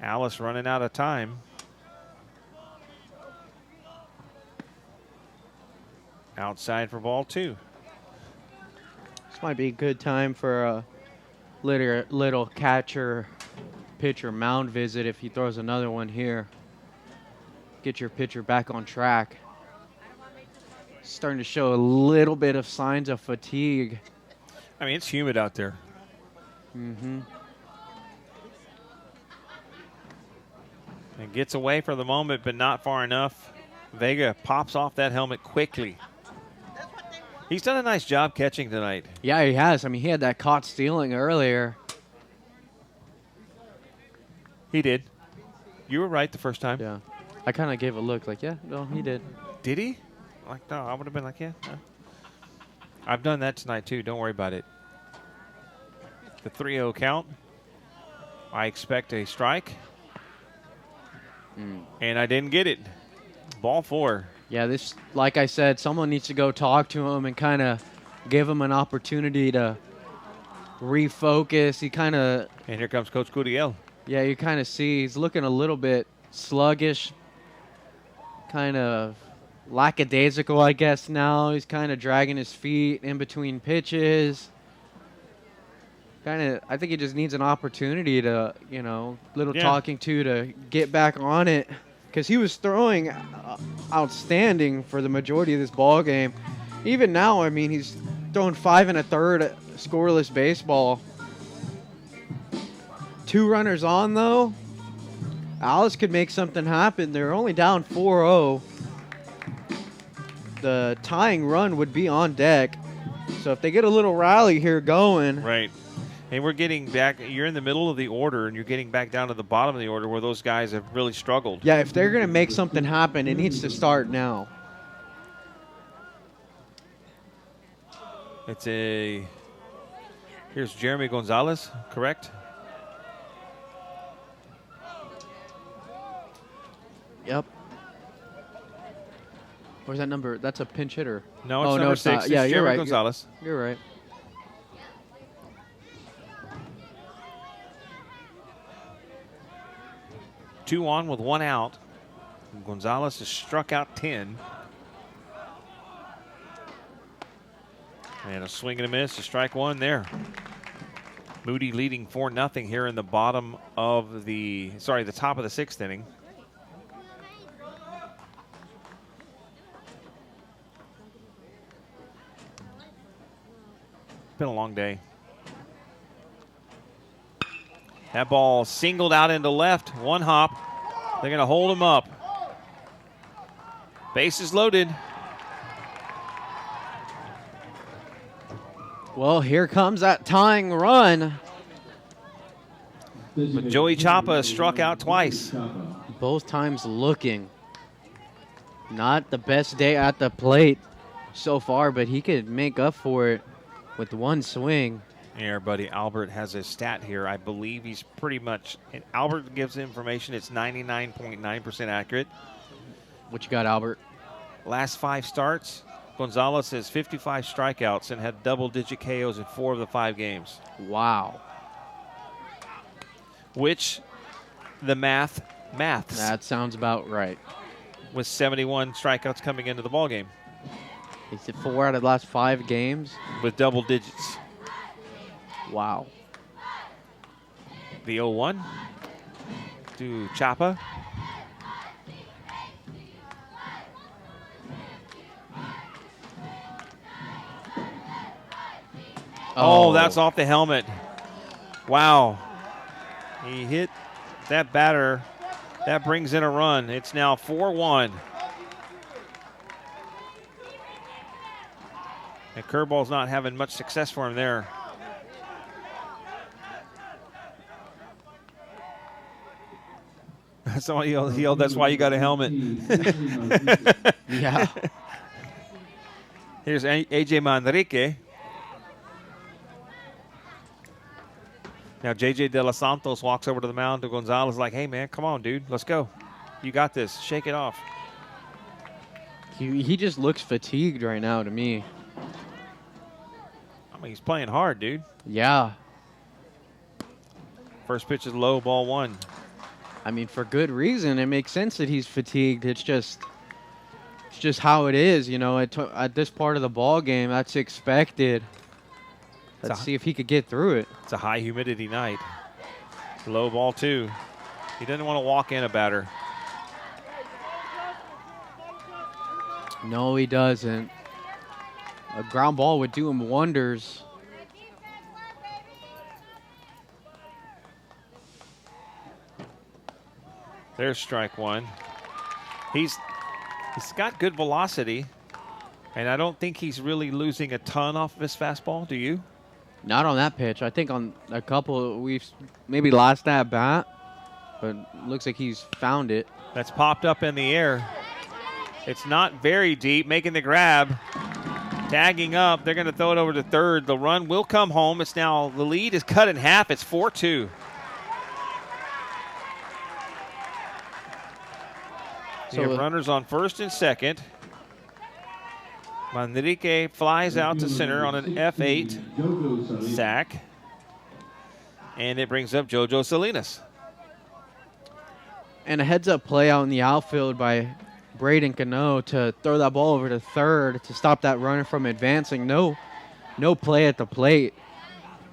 Speaker 2: Alice running out of time. Outside for ball 2.
Speaker 3: This might be a good time for a little catcher pitcher mound visit if he throws another one here. Get your pitcher back on track. Starting to show a little bit of signs of fatigue.
Speaker 2: I mean, it's humid out there.
Speaker 3: Mm-hmm.
Speaker 2: And gets away for the moment, but not far enough. Vega pops off that helmet quickly. He's done a nice job catching tonight.
Speaker 3: Yeah, he has. I mean, he had that caught stealing earlier.
Speaker 2: He did. You were right the first time.
Speaker 3: Yeah. I kind of gave a look like, yeah, no, he did.
Speaker 2: Did he? Like, no, I would have been like, yeah. No. I've done that tonight, too. Don't worry about it. The 3-0 count. I expect a strike. And I didn't get it. Ball 4.
Speaker 3: Yeah, this, like I said, someone needs to go talk to him and kind of give him an opportunity to refocus. He kind of...
Speaker 2: And here comes Coach Curiel.
Speaker 3: Yeah, you kind of see he's looking a little bit sluggish, kind of lackadaisical, I guess, now. He's kind of dragging his feet in between pitches. I think he just needs an opportunity to, talking to get back on it. Because he was throwing outstanding for the majority of this ball game. Even now, I mean, he's throwing 5 1/3 scoreless baseball. 2 runners on, though. Alice could make something happen. They're only down 4-0. The tying run would be on deck. So if they get a little rally here going.
Speaker 2: Right. And we're getting back. You're in the middle of the order, and you're getting back down to the bottom of the order where those guys have really struggled.
Speaker 3: Yeah, if they're going to make something happen, it needs to start now.
Speaker 2: Here's Jeremy Gonzalez, correct?
Speaker 3: Yep. Where's that number? That's a pinch hitter.
Speaker 2: No, it's number 6.
Speaker 3: Yeah, you're right.
Speaker 2: Gonzalez.
Speaker 3: You're right.
Speaker 2: Two on with 1 out. Gonzalez has struck out 10. And a swing and a miss to strike 1 there. Moody leading 4-0 here in the top of the 6th inning. Been a long day. That ball singled out into left. 1 hop. They're going to hold him up. Bases loaded.
Speaker 3: Well, here comes that tying run.
Speaker 2: But Joey Chapa struck out twice.
Speaker 3: Both times looking. Not the best day at the plate so far, but he could make up for it. with one swing.
Speaker 2: Here, buddy, Albert has his stat here. I believe he's pretty much, and Albert gives information, it's 99.9% accurate.
Speaker 3: What you got, Albert?
Speaker 2: Last 5 starts, Gonzalez has 55 strikeouts and had double-digit KOs in 4 of the 5 games.
Speaker 3: Wow.
Speaker 2: Which the maths.
Speaker 3: That sounds about right.
Speaker 2: With 71 strikeouts coming into the ballgame.
Speaker 3: Is it 4 out of the last 5 games?
Speaker 2: With double digits.
Speaker 3: Wow.
Speaker 2: The 0-1 to Chapa. Oh, that's off the helmet. Wow. He hit that batter. That brings in a run. It's now 4-1. And curveball's not having much success for him there. That's why he yelled, that's why you got a helmet.
Speaker 3: Yeah.
Speaker 2: Here's A.J. Manrique. Now, J.J. De Los Santos walks over to the mound to Gonzalez like, hey, man, come on, dude. Let's go. You got this. Shake it off.
Speaker 3: He just looks fatigued right now to me.
Speaker 2: I mean, he's playing hard, dude.
Speaker 3: Yeah.
Speaker 2: First pitch is low, ball 1.
Speaker 3: I mean, for good reason. It makes sense that he's fatigued. It's just how it is, you know. At this part of the ball game, that's expected. Let's see if he could get through it.
Speaker 2: It's a high humidity night. Low ball 2. He doesn't want to walk in a batter.
Speaker 3: No, he doesn't. A ground ball would do him wonders.
Speaker 2: There's strike 1. He's got good velocity, and I don't think he's really losing a ton off of his fastball. Do you?
Speaker 3: Not on that pitch. I think on a couple, we've maybe last at bat, but looks like he's found it.
Speaker 2: That's popped up in the air. It's not very deep, making the grab. Tagging up. They're going to throw it over to third. The run will come home. It's now, the lead is cut in half. It's 4-2. So you have runners on first and second. Manrique flies out to center on an F8 sack. And it brings up JoJo Salinas.
Speaker 3: And a heads-up play out in the outfield by Braden Cano to throw that ball over to third to stop that runner from advancing. No play at the plate.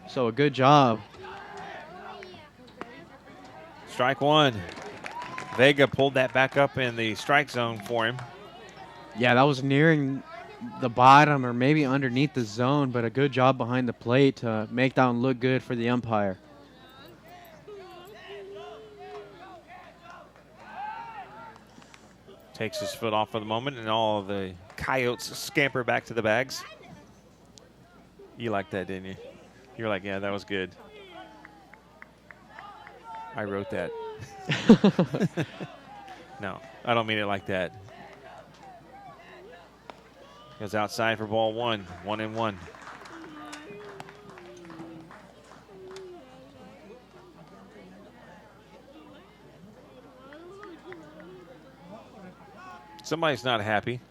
Speaker 3: So a good job.
Speaker 2: Strike 1. Vega pulled that back up in the strike zone for him.
Speaker 3: Yeah, that was nearing the bottom or maybe underneath the zone, but a good job behind the plate to make that one look good for the umpire.
Speaker 2: Takes his foot off for the moment, and all of the Coyotes scamper back to the bags. You liked that, didn't you? You were like, yeah, that was good. I wrote that. No, I don't mean it like that. Goes outside for ball 1, 1-1. Somebody's not happy.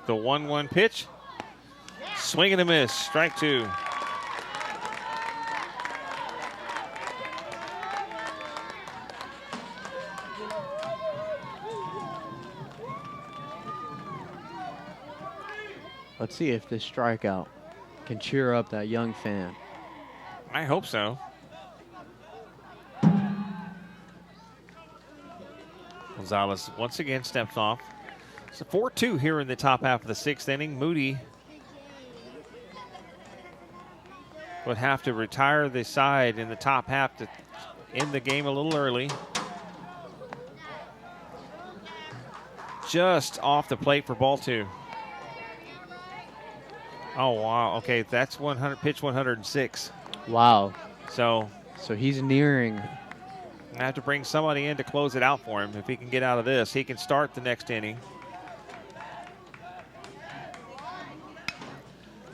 Speaker 2: The 1-1 pitch. Swing and a miss. Strike 2.
Speaker 3: Let's see if this strikeout can cheer up that young fan.
Speaker 2: I hope so. Gonzalez once again steps off. It's a 4-2 here in the top half of the 6th inning. Moody would have to retire the side in the top half to end the game a little early. Just off the plate for ball 2. Oh, wow. Okay, that's pitch 106.
Speaker 3: Wow.
Speaker 2: So
Speaker 3: he's nearing.
Speaker 2: I have to bring somebody in to close it out for him. If he can get out of this, he can start the next inning.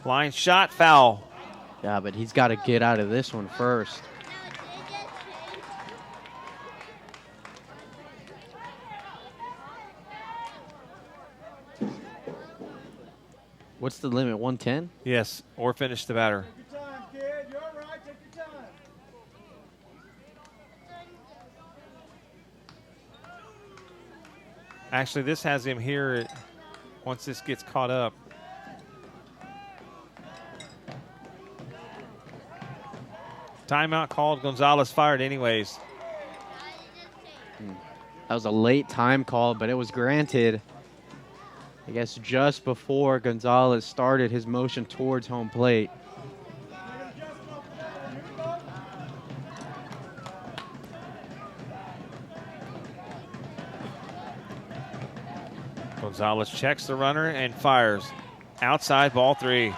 Speaker 2: Line shot, foul.
Speaker 3: Yeah, but he's got to get out of this one first. What's the limit, 110?
Speaker 2: Yes, or finish the batter. Actually, this has him here once this gets caught up. Timeout called. Gonzalez fired anyways.
Speaker 3: That was a late time call, but it was granted, I guess, just before Gonzalez started his motion towards home plate.
Speaker 2: Gonzalez checks the runner and fires. Outside, ball 3.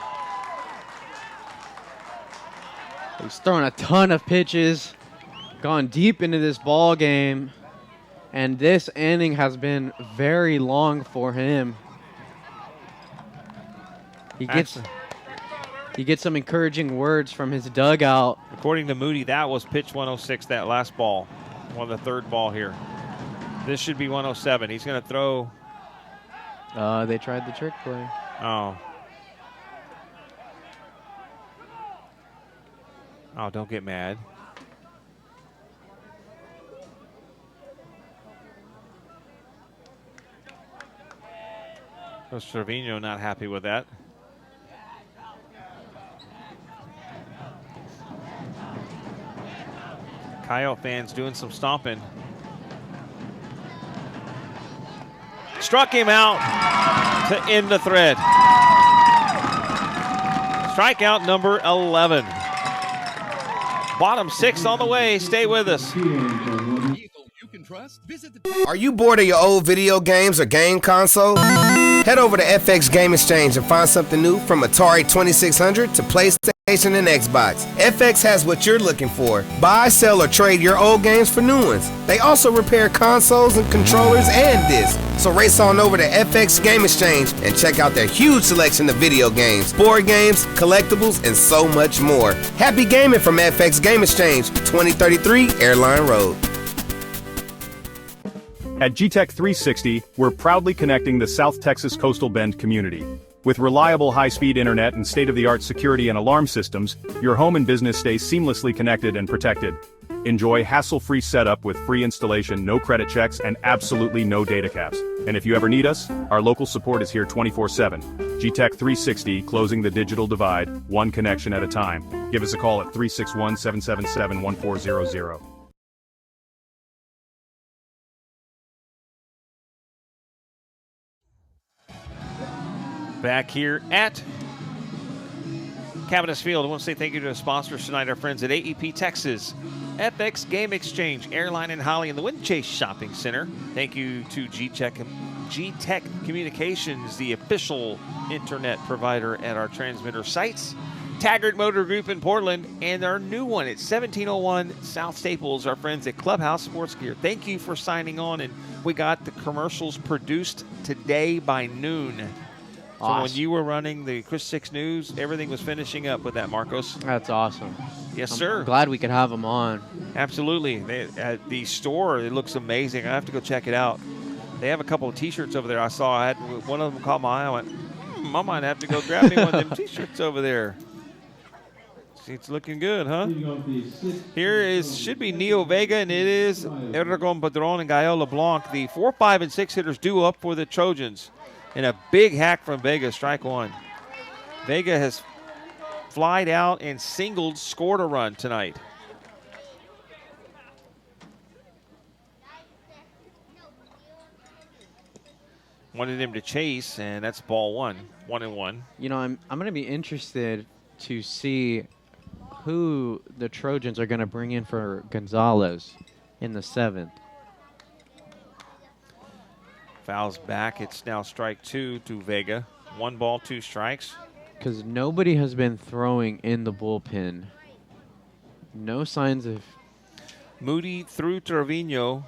Speaker 3: He's throwing a ton of pitches, gone deep into this ball game, and this inning has been very long for him. He gets some encouraging words from his dugout.
Speaker 2: According to Moody, that was pitch 106, that last ball, the third ball here. This should be 107. He's going to throw.
Speaker 3: They tried the trick play.
Speaker 2: Oh. Oh, don't get mad. Trevino not happy with that. Coyote fans doing some stomping. Struck him out to end the thread. Strikeout number 11. Bottom 6 on the way. Stay with us.
Speaker 5: Are you bored of your old video games or game console? Head over to FX Game Exchange and find something new from Atari 2600 to PlayStation and Xbox. FX has what you're looking for. Buy, sell, or trade your old games for new ones. They also repair consoles and controllers and discs. So race on over to FX Game Exchange and check out their huge selection of video games, board games, collectibles, and so much more. Happy gaming from FX Game Exchange, 2033 Airline Road.
Speaker 6: At GTech 360, we're proudly connecting the South Texas Coastal Bend community. With reliable high-speed internet and state-of-the-art security and alarm systems, your home and business stays seamlessly connected and protected. Enjoy hassle-free setup with free installation, no credit checks, and absolutely no data caps. And if you ever need us, our local support is here 24/7. GTech 360, closing the digital divide, one connection at a time. Give us a call at 361-777-1400.
Speaker 2: Back here at Cavanis Field, I want to say thank you to the sponsors tonight, our friends at AEP Texas, FX Game Exchange, Airline and Holly, and the Wind Chase Shopping Center. Thank you to G-Tech Communications, the official internet provider at our transmitter sites. Taggart Motor Group in Portland, and our new one at 1701 South Staples, our friends at Clubhouse Sports Gear. Thank you for signing on, and we got the commercials produced today by noon.
Speaker 3: Awesome.
Speaker 2: So when you were running the Chris 6 News, everything was finishing up with that, Marcos.
Speaker 3: That's awesome.
Speaker 2: Yes, sir.
Speaker 3: I'm glad we could have them on.
Speaker 2: Absolutely. At the store, it looks amazing. I have to go check it out. They have a couple of T-shirts over there I saw. I had one of them caught my eye. I went, I might have to go grab me one of them T-shirts over there. See, it's looking good, huh? Here should be Neo Vega, and it is Eragon Padron and Gael LeBlanc. The 4, 5, and 6 hitters due up for the Trojans. And a big hack from Vega, strike one. Vega has flied out and singled, scored a run tonight. Wanted him to chase, and that's ball 1, 1-1.
Speaker 3: You know, I'm going to be interested to see who the Trojans are going to bring in for Gonzalez in the 7th.
Speaker 2: Fouls back. It's now strike 2 to Vega. 1 ball, 2 strikes.
Speaker 3: Because nobody has been throwing in the bullpen. No signs of...
Speaker 2: Moody threw Trevino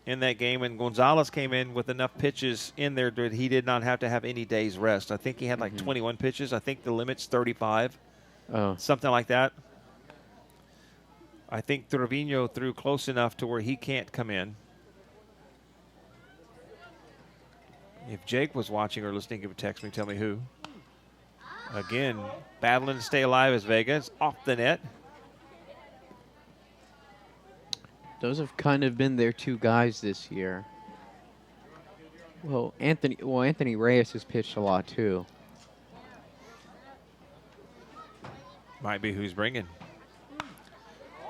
Speaker 2: in that game, and Gonzalez came in with enough pitches in there that he did not have to have any days rest. I think he had like 21 pitches. I think the limit's 35. Something like that. I think Trevino threw close enough to where he can't come in. If Jake was watching or listening, he would text me, tell me who. Again, battling to stay alive as Vegas off the net.
Speaker 3: Those have kind of been their two guys this year. Well, Anthony Reyes has pitched a lot too.
Speaker 2: Might be who's bringing.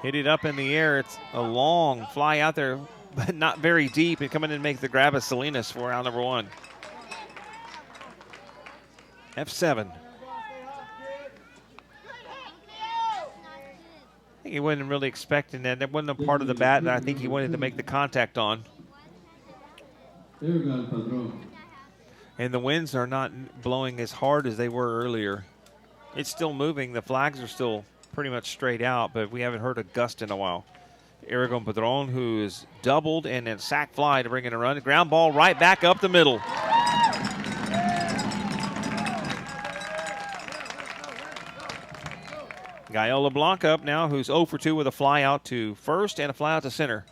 Speaker 2: Hit it up in the air. It's a long fly out there, but not very deep. And coming in and make the grab of Salinas for out number 1. F7. I think he wasn't really expecting that. That wasn't a part of the bat that I think he wanted to make the contact on. And the winds are not blowing as hard as they were earlier. It's still moving. The flags are still pretty much straight out, but we haven't heard a gust in a while. Aragon Padron, who is doubled and then sack fly to bring in a run. Ground ball right back up the middle. Gael LeBlanc up now, who's 0 for 2 with a fly out to first and a fly out to center.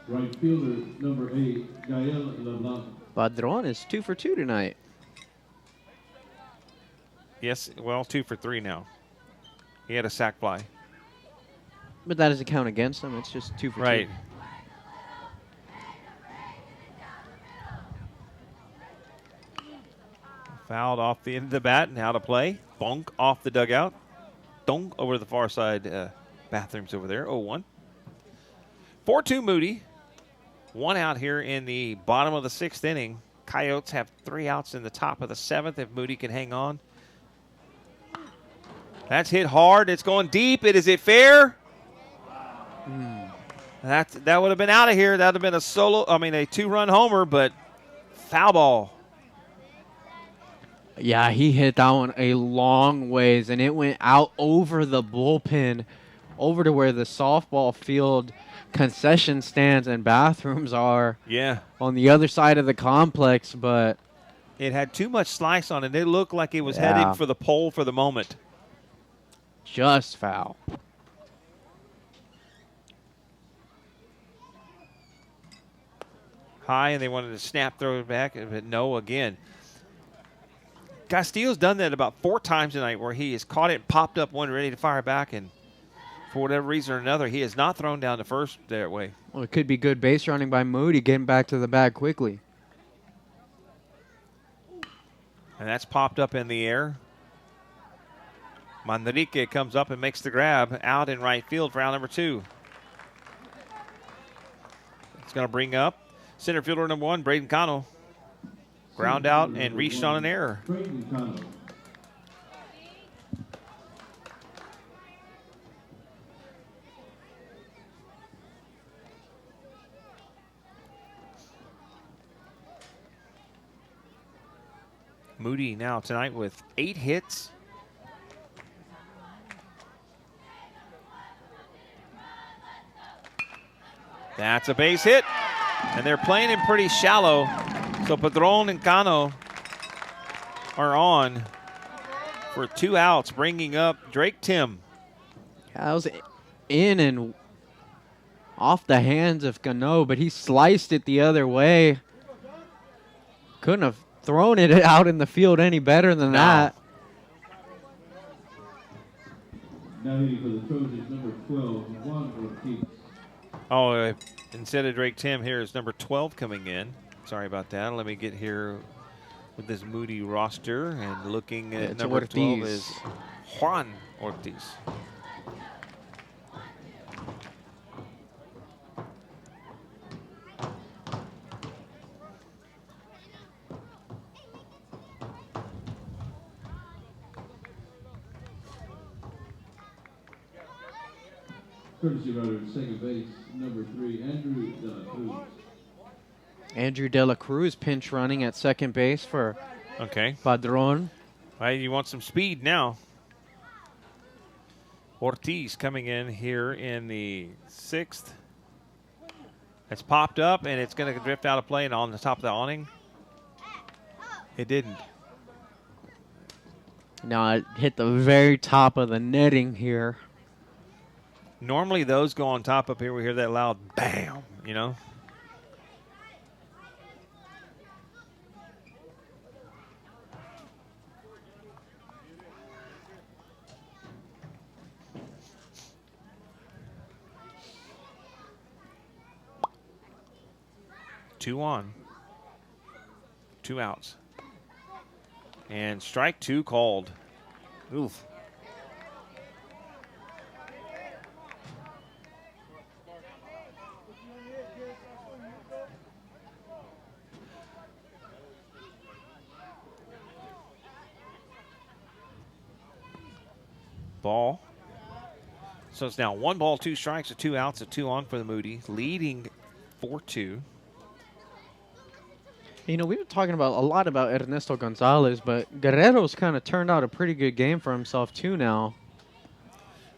Speaker 4: Right fielder, number 8, Gael LeBlanc.
Speaker 3: Padron is 2 for 2 tonight.
Speaker 2: Yes, well, 2 for 3 now. He had a sack fly.
Speaker 3: But that doesn't count against him. It's just 2 for 2.
Speaker 2: Right. Fouled off the end of the bat and out of play. Bonk off the dugout. Donk over to the far side bathrooms over there. 0-1. 4-2 Moody. 1 out here in the bottom of the 6th inning. Coyotes have 3 outs in the top of the 7th if Moody can hang on. That's hit hard. It's going deep. Is it fair? That would have been out of here. That would have been a 2-run homer, but foul ball.
Speaker 3: Yeah, he hit that one a long ways, and it went out over the bullpen, over to where the softball field concession stands and bathrooms are.
Speaker 2: Yeah.
Speaker 3: On the other side of the complex, but
Speaker 2: it had too much slice on it. It looked like it was headed for the pole for the moment.
Speaker 3: Just foul.
Speaker 2: High, and they wanted to snap throw it back, but no again. Castillo's done that about 4 times tonight where he has caught it, popped up one ready to fire back, and for whatever reason or another, he has not thrown down to first that way.
Speaker 3: Well, it could be good base running by Moody, getting back to the bag quickly.
Speaker 2: And that's popped up in the air. Manrique comes up and makes the grab out in right field for out number 2. It's going to bring up center fielder number 1, Braden Cano. Ground out and reached on an error. Moody now tonight with 8 hits. That's a base hit. And they're playing him pretty shallow. So Padron and Cano are on for 2 outs, bringing up Drake Tim.
Speaker 3: That was in and off the hands of Cano, but he sliced it the other way. Couldn't have thrown it out in the field any better than that.
Speaker 4: Now hitting for the Trojans, number 12, Juan Ortiz.
Speaker 2: Oh, instead of Drake Tim, here is number 12 coming in. Sorry about that. Let me get here with this Moody roster, and looking at number
Speaker 3: Ortiz.
Speaker 2: 12 is Juan Ortiz.
Speaker 4: Courtesy runner at second base, number 3, Andrew De La Cruz.
Speaker 3: Andrew De La Cruz pinch running at second base for
Speaker 2: Okay.
Speaker 3: Padron.
Speaker 2: Well, you want some speed now. Ortiz coming in here in the 6th. It's popped up, and it's going to drift out of play and on the top of the awning. It didn't.
Speaker 3: Now it hit the very top of the netting here.
Speaker 2: Normally those go on top up here. We hear that loud bam, you know. Two on. 2 outs. And strike 2 called. Oof. Ball. So it's now 1 ball, 2 strikes, 2 outs, 2 on for the Moody, leading 4-2.
Speaker 3: You know, we've been talking about a lot about Ernesto Gonzalez, but Guerrero's kind of turned out a pretty good game for himself too now.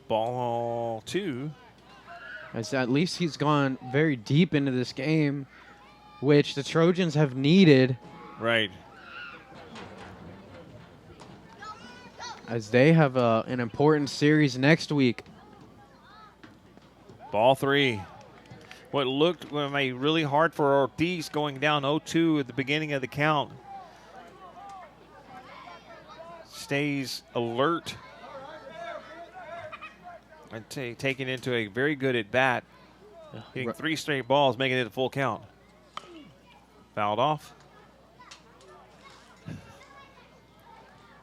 Speaker 2: Ball 2.
Speaker 3: As at least he's gone very deep into this game, which the Trojans have needed.
Speaker 2: Right.
Speaker 3: As they have an important series next week.
Speaker 2: Ball 3. What looked made really hard for Ortiz going down 0-2 at the beginning of the count. Stays alert. And taken into a very good at bat. Hitting 3 straight balls, making it a full count. Fouled off.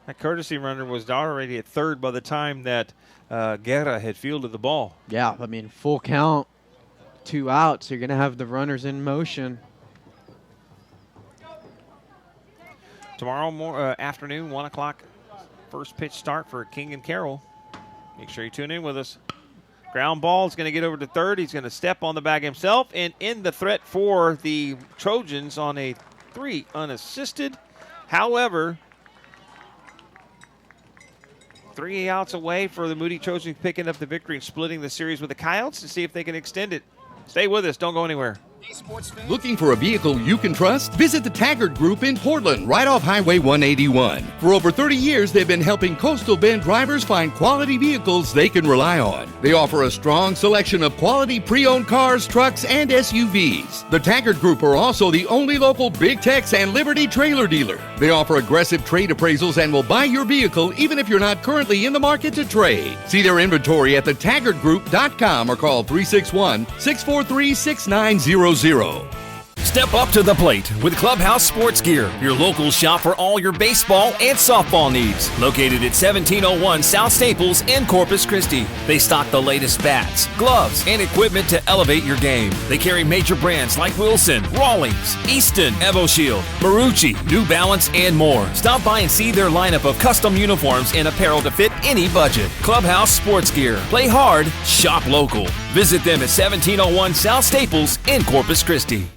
Speaker 2: That courtesy runner was already at third by the time that Guerra had fielded the ball.
Speaker 3: Yeah, I mean, full count. 2 outs, you're going to have the runners in motion.
Speaker 2: Tomorrow afternoon, 1 o'clock, first pitch start for King and Carroll. Make sure you tune in with us. Ground ball is going to get over to third. He's going to step on the bag himself and end the threat for the Trojans on a 3 unassisted. However, 3 outs away for the Moody Trojans picking up the victory and splitting the series with the Coyotes to see if they can extend it. Stay with us. Don't go anywhere.
Speaker 16: Looking for a vehicle you can trust? Visit the Taggart Group in Portland, right off Highway 181. For over 30 years, they've been helping Coastal Bend drivers find quality vehicles they can rely on. They offer a strong selection of quality pre-owned cars, trucks, and SUVs. The Taggart Group are also the only local Big Tex and Liberty trailer dealer. They offer aggressive trade appraisals and will buy your vehicle even if you're not currently in the market to trade. See their inventory at thetaggartgroup.com or call 361-643-6900.
Speaker 17: Step up to the plate with Clubhouse Sports Gear, your local shop for all your baseball and softball needs. Located at 1701 South Staples in Corpus Christi. They stock the latest bats, gloves, and equipment to elevate your game. They carry major brands like Wilson, Rawlings, Easton, EvoShield, Marucci, New Balance, and more. Stop by and see their lineup of custom uniforms and apparel to fit any budget. Clubhouse Sports Gear. Play hard, shop local. Visit them at 1701 South Staples in Corpus Christi.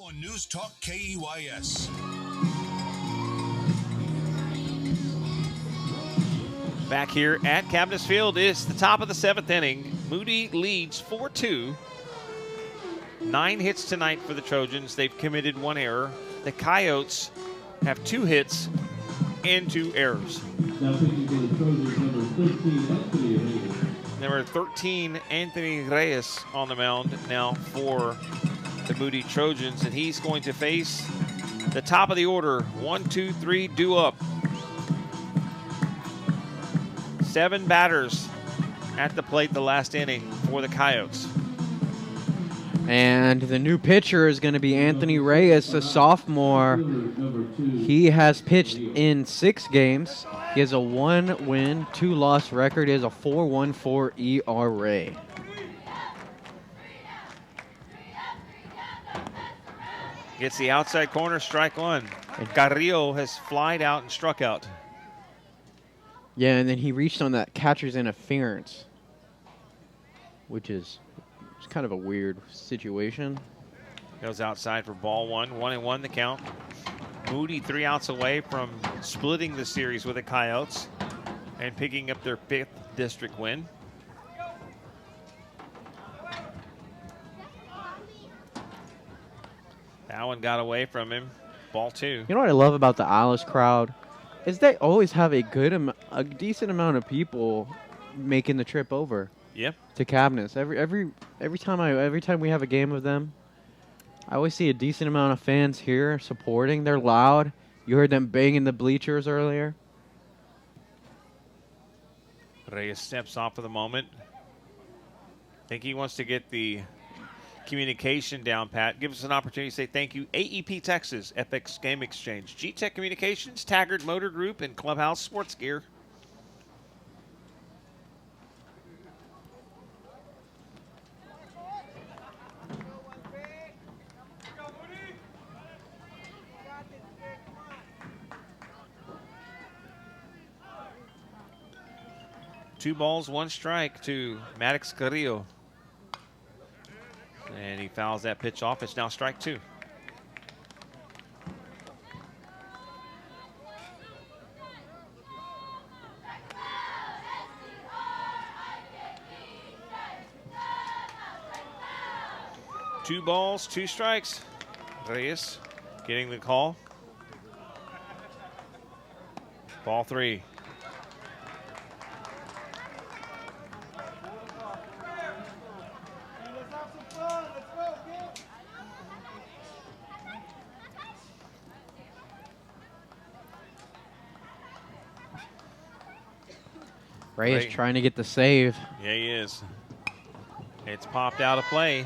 Speaker 1: On News Talk KEYS.
Speaker 2: Back here at Cabinets Field is the top of the 7th inning. Moody leads 4-2. 9 hits tonight for the Trojans. They've committed 1 error. The Coyotes have 2 hits and 2 errors.
Speaker 4: Now pitching for the Trojans,
Speaker 2: Number 13, Anthony Reyes on the mound now for the Moody Trojans, and he's going to face the top of the order. 1, 2, 3, due up. 7 batters at the plate the last inning for the Coyotes.
Speaker 3: And the new pitcher is going to be Anthony Reyes, a sophomore. He has pitched in 6 games. He has a 1-win, 2-loss record. He has a 4.14 ERA.
Speaker 2: Gets the outside corner, strike 1. And Carrillo has flied out and struck out.
Speaker 3: Yeah, and then he reached on that catcher's interference, which is kind of a weird situation.
Speaker 2: Goes outside for ball 1. 1-1 the count. Moody 3 outs away from splitting the series with the Coyotes and picking up their 5th district win. That one got away from him. Ball 2.
Speaker 3: You know what I love about the Alice crowd is they always have a decent amount of people making the trip over.
Speaker 2: Yep.
Speaker 3: To Cabinets. Every time we have a game of them, I always see a decent amount of fans here supporting. They're loud. You heard them banging the bleachers earlier.
Speaker 2: Reyes steps off for the moment. I think he wants to get the communication down, Pat. Give us an opportunity to say thank you. AEP Texas, FX Game Exchange, G-Tech Communications, Taggart Motor Group, and Clubhouse Sports Gear. Two balls, one strike to Maddox Carrillo. And he fouls that pitch off. It's now strike 2. Two balls, 2 strikes. Reyes getting the call. Ball 3.
Speaker 3: Reyes trying to get the save.
Speaker 2: Yeah, he is. It's popped out of play.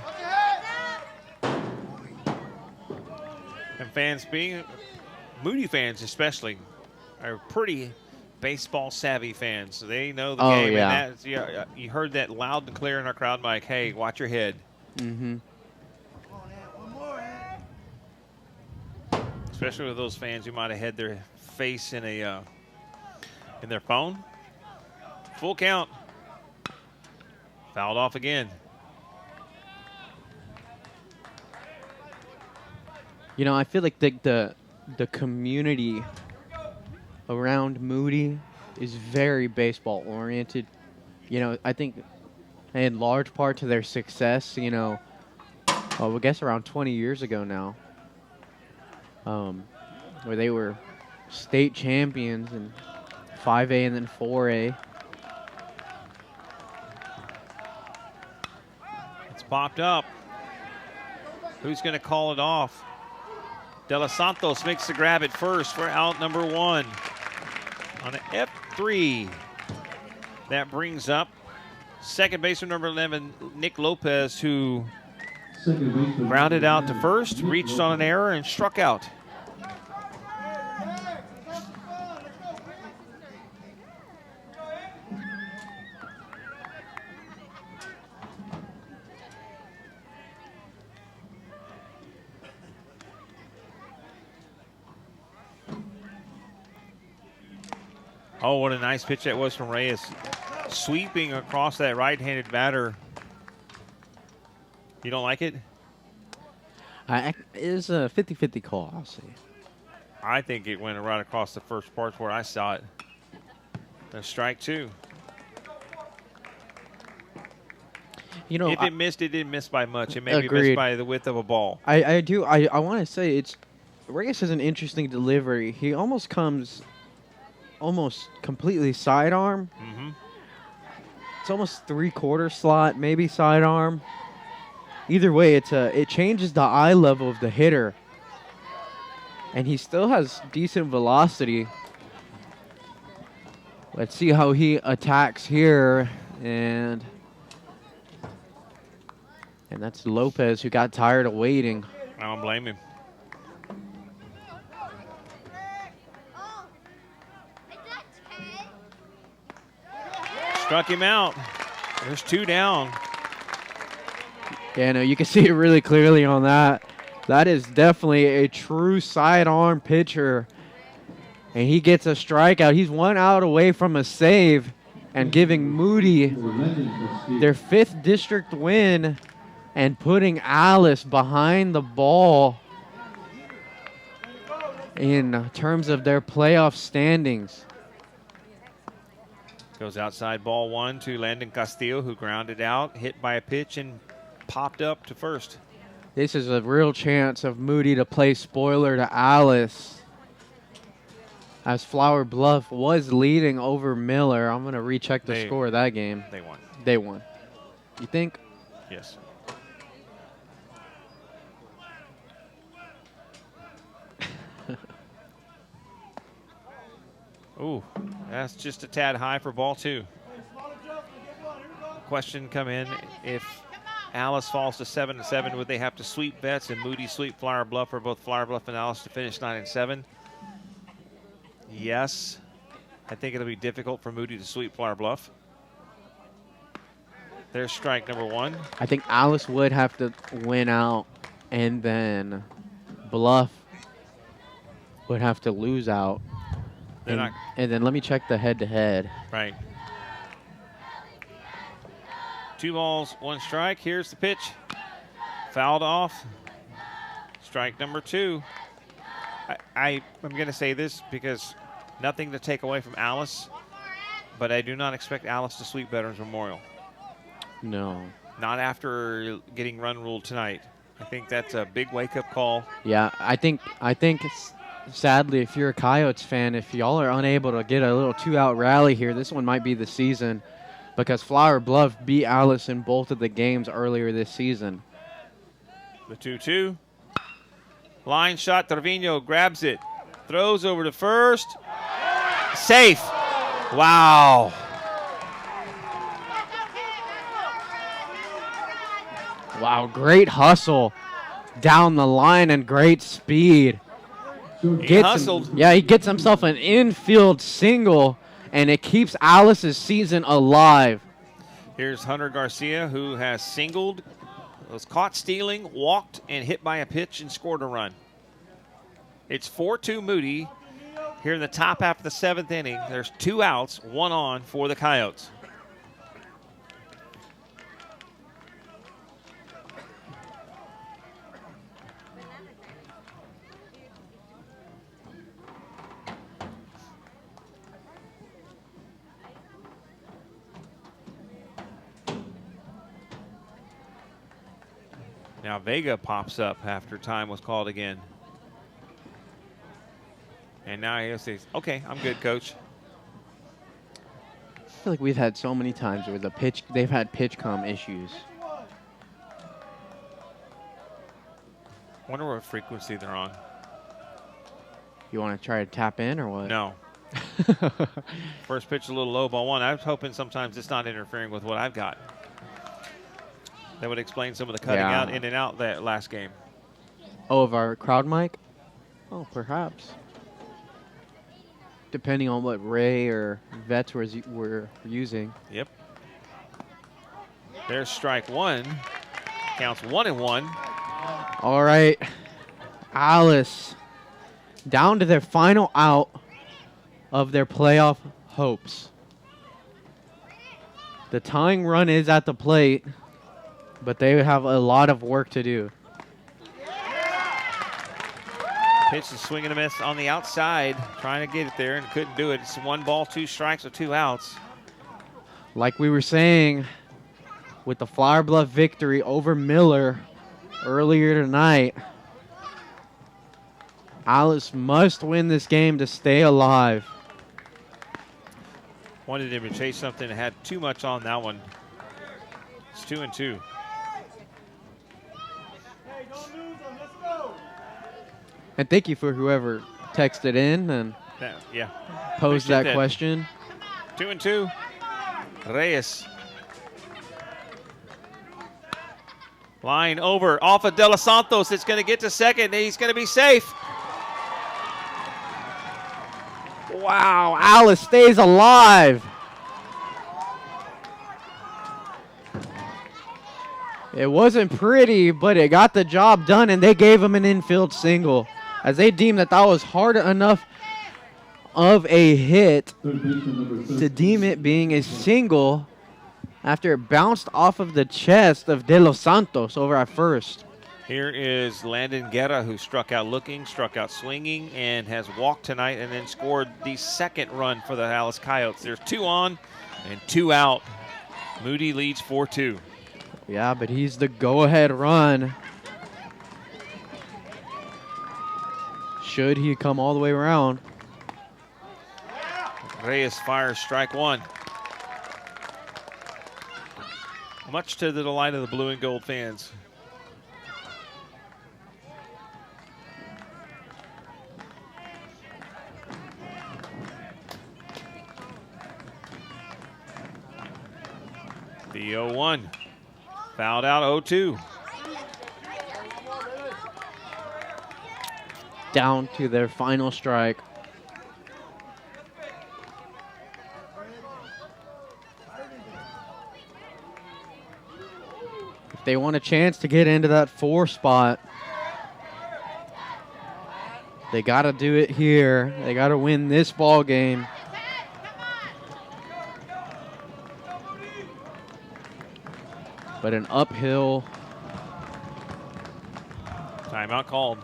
Speaker 2: And fans Moody fans especially, are pretty baseball savvy fans. So they know the game.
Speaker 3: Yeah.
Speaker 2: And you heard that loud and clear in our crowd mic. Hey, watch your head.
Speaker 3: Mm-hmm.
Speaker 2: Especially with those fans who might have had their face in a in their phone. Full count. Fouled off again.
Speaker 3: You know, I feel like the community around Moody is very baseball oriented. You know, I think in large part to their success, you know, I guess around 20 years ago now, where they were state champions in 5A and then 4A.
Speaker 2: It's popped up. Who's going to call it off? De Los Santos makes the grab at first for out number 1 on the F3. That brings up second baseman number 11, Nick Lopez, who grounded out to first, reached on an error, and struck out. Oh, what a nice pitch that was from Reyes. Sweeping across that right-handed batter. You don't like it?
Speaker 3: It is a 50-50 call, I'll say.
Speaker 2: I think it went right across the first part where I saw it. That's strike 2.
Speaker 3: You know,
Speaker 2: if it missed, it didn't miss by much. It may be
Speaker 3: agreed.
Speaker 2: missed by the width of a ball.
Speaker 3: I want to say Reyes has an interesting delivery. He almost comes completely sidearm.
Speaker 2: Mm-hmm.
Speaker 3: It's almost 3/4 slot, maybe sidearm. Either way, it changes the eye level of the hitter, and he still has decent velocity. Let's see how he attacks here, and that's Lopez, who got tired of waiting.
Speaker 2: I don't blame him. Struck him out. There's 2 down.
Speaker 3: Yeah, no, you can see it really clearly on that. That is definitely a true sidearm pitcher. And he gets a strikeout. He's 1 out away from a save and giving Moody their 5th district win and putting Alice behind the ball. in terms of their playoff standings.
Speaker 2: Goes outside, ball one to Landon Castillo, who grounded out, hit by a pitch, and popped up to first.
Speaker 3: This is a real chance of Moody to play spoiler to Alice, as Flower Bluff was leading over Miller. I'm going to recheck the score of that game.
Speaker 2: They won.
Speaker 3: They won. You think?
Speaker 2: Yes. Ooh, that's just a tad high for ball two. Question come in, if Alice falls to 7-7, would they have to sweep Betts and Moody sweep Flower Bluff, or both Flower Bluff and Alice to finish 9-7? Yes. I think it'll be difficult for Moody to sweep Flower Bluff. There's strike number one.
Speaker 3: I think Alice would have to win out, and then Bluff would have to lose out. And then let me check the head-to-head.
Speaker 2: Right. 2 balls, 1 strike. Here's the pitch. Fouled off. Strike number 2. I'm going to say this because nothing to take away from Alice, but I do not expect Alice to sweep Veterans Memorial.
Speaker 3: No.
Speaker 2: Not after getting run ruled tonight. I think that's a big wake-up call.
Speaker 3: Yeah, I think sadly, if you're a Coyotes fan, if y'all are unable to get a little 2-out rally here, this one might be the season, because Flower Bluff beat Alice in both of the games earlier this season.
Speaker 2: The 2-2. Line shot, Trevino grabs it, throws over to first. Safe. Wow.
Speaker 3: Wow, great hustle down the line and great speed.
Speaker 2: He hustled.
Speaker 3: He gets himself an infield single, and it keeps Alice's season alive.
Speaker 2: Here's Hunter Garcia, who has singled, was caught stealing, walked, and hit by a pitch and scored a run. It's 4-2 Moody. Here in the top half of the 7th inning, there's 2 outs, 1 on for the Coyotes. Now Vega pops up after time was called again. And now he says, okay, I'm good, coach.
Speaker 3: I feel like we've had so many times where they've had pitch com issues.
Speaker 2: Wonder what frequency they're on.
Speaker 3: You want to try to tap in or what?
Speaker 2: No. First pitch a little low, ball 1. I was hoping sometimes it's not interfering with what I've got. That would explain some of the cutting out in and out that last game.
Speaker 3: Oh, of our crowd mic? Oh, perhaps. Depending on what Ray or Vets were using.
Speaker 2: Yep. There's strike 1. Counts 1-1.
Speaker 3: All right. Alice down to their final out of their playoff hopes. The tying run is at the plate, but they have a lot of work to do.
Speaker 2: Pitch is swing and a miss on the outside, trying to get it there and couldn't do it. It's 1 ball, 2 strikes with 2 outs.
Speaker 3: Like we were saying, with the Flower Bluff victory over Miller earlier tonight, Alice must win this game to stay alive.
Speaker 2: Wanted him to chase something and had too much on that one. It's 2-2.
Speaker 3: And thank you for whoever texted in and posed that question.
Speaker 2: 2-2. Reyes. Line over off of De Los Santos. It's going to get to second, and he's going to be safe.
Speaker 3: Wow, Alice stays alive. It wasn't pretty, but it got the job done, and they gave him an infield single, as they deemed that was hard enough of a hit to deem it being a single after it bounced off of the chest of De Los Santos over at first.
Speaker 2: Here is Landon Guerra, who struck out looking, struck out swinging, and has walked tonight and then scored the second run for the Alice Coyotes. There's 2 on and 2 out. Moody leads 4-2.
Speaker 3: Yeah, but he's the go-ahead run. Should he come all the way around?
Speaker 2: Reyes fires strike 1. Much to the delight of the blue and gold fans. The 0-1. Fouled out 0-2.
Speaker 3: Down to their final strike. If they want a chance to get into that 4 spot, they got to do it here. They got to win this ball game. But an uphill.
Speaker 2: Timeout called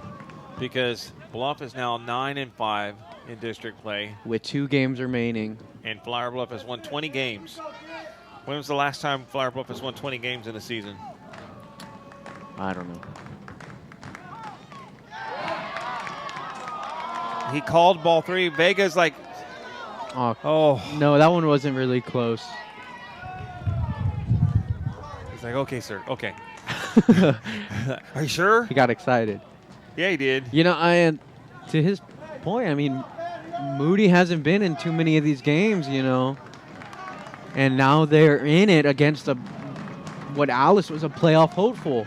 Speaker 2: because Bluff is now 9-5 in district play.
Speaker 3: With 2 games remaining.
Speaker 2: And Flower Bluff has won 20 games. When was the last time Flower Bluff has won 20 games in a season?
Speaker 3: I don't know.
Speaker 2: He called ball 3. Vega's like,
Speaker 3: oh. No, that one wasn't really close.
Speaker 2: He's like, okay, sir, okay. Are you sure?
Speaker 3: He got excited.
Speaker 2: Yeah, he did.
Speaker 3: You know, to his point, I mean, Moody hasn't been in too many of these games, you know. And now they're in it against what Alice was a playoff hopeful.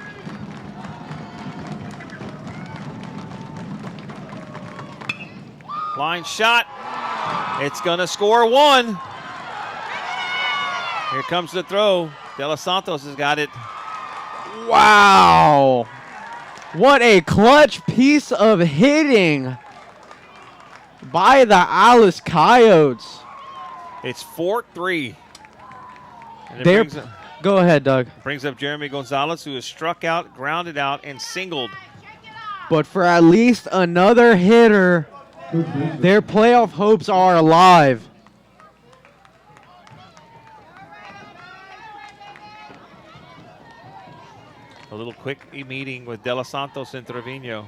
Speaker 2: Line shot. It's going to score 1. Here comes the throw. De Los Santos has got it.
Speaker 3: Wow. What a clutch piece of hitting by the Alice Coyotes.
Speaker 2: It's 4-3.
Speaker 3: Go ahead, Doug.
Speaker 2: Brings up Jeremy Gonzalez, who has struck out, grounded out, and singled.
Speaker 3: But for at least another hitter, their playoff hopes are alive.
Speaker 2: A little quick meeting with De Los Santos and Trevino.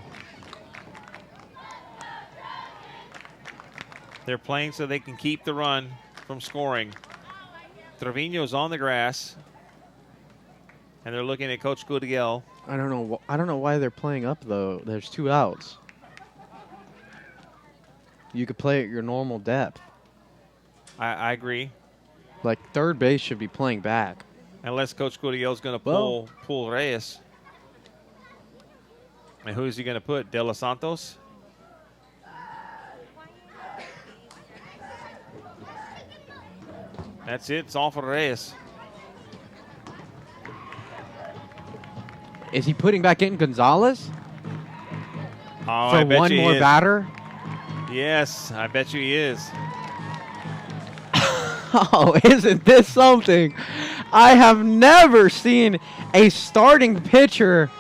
Speaker 2: They're playing so they can keep the run from scoring. Trevino's on the grass, and they're looking at Coach Gurriel.
Speaker 3: I don't know why they're playing up though. There's 2 outs. You could play at your normal depth.
Speaker 2: I agree.
Speaker 3: Like third base should be playing back.
Speaker 2: Unless Coach Gurriel's going to pull Reyes. And who is he going to put? De Los Santos? That's it. It's all for Reyes.
Speaker 3: Is he putting back in Gonzalez?
Speaker 2: Oh,
Speaker 3: for one more batter?
Speaker 2: Yes, I bet you he is.
Speaker 3: Oh, isn't this something? I have never seen a starting pitcher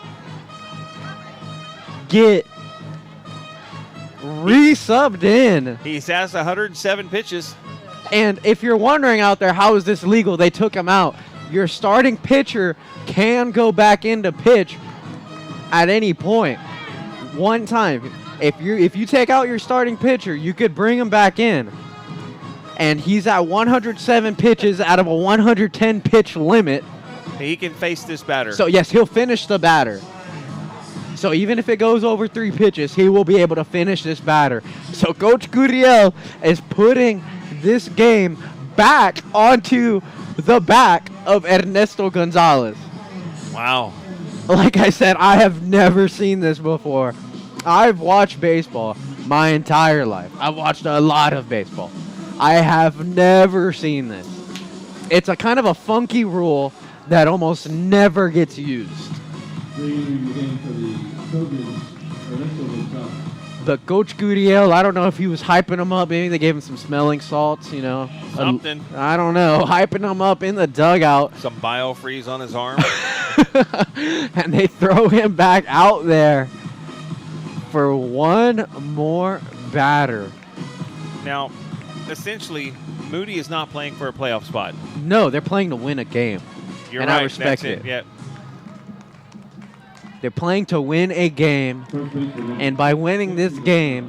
Speaker 3: get re-subbed in.
Speaker 2: He's asked 107 pitches.
Speaker 3: And if you're wondering out there, how is this legal? They took him out. Your starting pitcher can go back into pitch at any point. One time. If you take out your starting pitcher, you could bring him back in. And he's at 107 pitches out of a 110 pitch limit.
Speaker 2: He can face this batter.
Speaker 3: So yes, he'll finish the batter. So even if it goes over 3 pitches, he will be able to finish this batter. So Coach Gurriel is putting this game back onto the back of Ernesto Gonzalez.
Speaker 2: Wow.
Speaker 3: Like I said, I have never seen this before. I've watched baseball my entire life. I've watched a lot of baseball. I have never seen this. It's a kind of a funky rule that almost never gets used. But Coach Gurriel, I don't know if he was hyping him up. Maybe they gave him some smelling salts, you know.
Speaker 2: Something.
Speaker 3: I don't know. Hyping him up in the dugout.
Speaker 2: Some biofreeze on his arm.
Speaker 3: And they throw him back out there for one more batter.
Speaker 2: Now, essentially, Moody is not playing for a playoff spot.
Speaker 3: No, they're playing to win a game.
Speaker 2: You're
Speaker 3: and
Speaker 2: right.
Speaker 3: I respect it.
Speaker 2: Yep.
Speaker 3: They're playing to win a game, and by winning this game,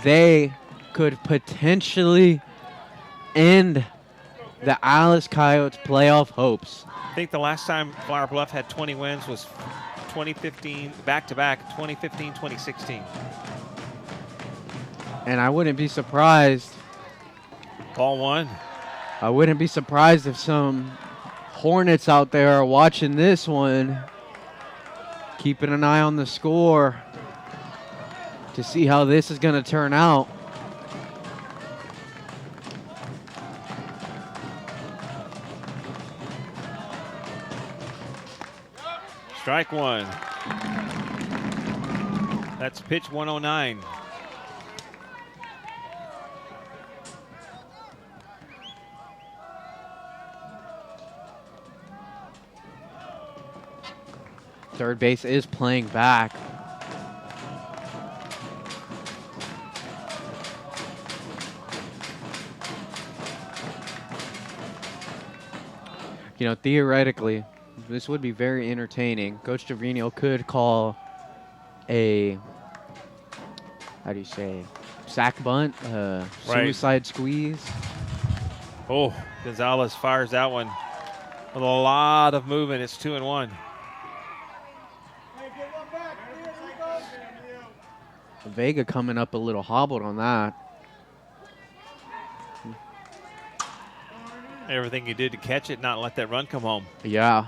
Speaker 3: they could potentially end the Alice Coyotes playoff hopes.
Speaker 2: I think the last time Flower Bluff had 20 wins was 2015, back-to-back, 2015, 2016.
Speaker 3: And I wouldn't be surprised.
Speaker 2: Ball one.
Speaker 3: I wouldn't be surprised if some Hornets out there are watching this one, keeping an eye on the score to see how this is going to turn out.
Speaker 2: Strike one. That's pitch 109.
Speaker 3: Third base is playing back. You know, theoretically, this would be very entertaining. Coach Trevino could call a, how do you say, sack bunt, suicide squeeze.
Speaker 2: Oh, Gonzalez fires that one with a lot of movement. It's 2-1.
Speaker 3: Vega coming up a little hobbled on that.
Speaker 2: Everything he did to catch it, not let that run come home.
Speaker 3: Yeah.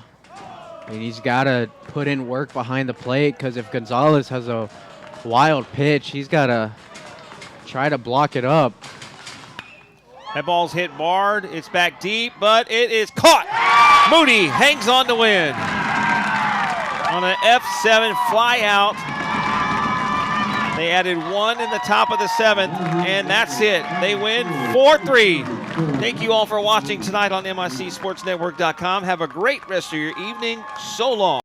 Speaker 3: And he's got to put in work behind the plate because if Gonzalez has a wild pitch, he's got to try to block it up.
Speaker 2: That ball's hit hard. It's back deep, but it is caught. Moody hangs on to win. On an F7 fly out. They added one in the top of the seventh, and that's it. They win 4-3. Thank you all for watching tonight on MICSportsNetwork.com. Have a great rest of your evening. So long.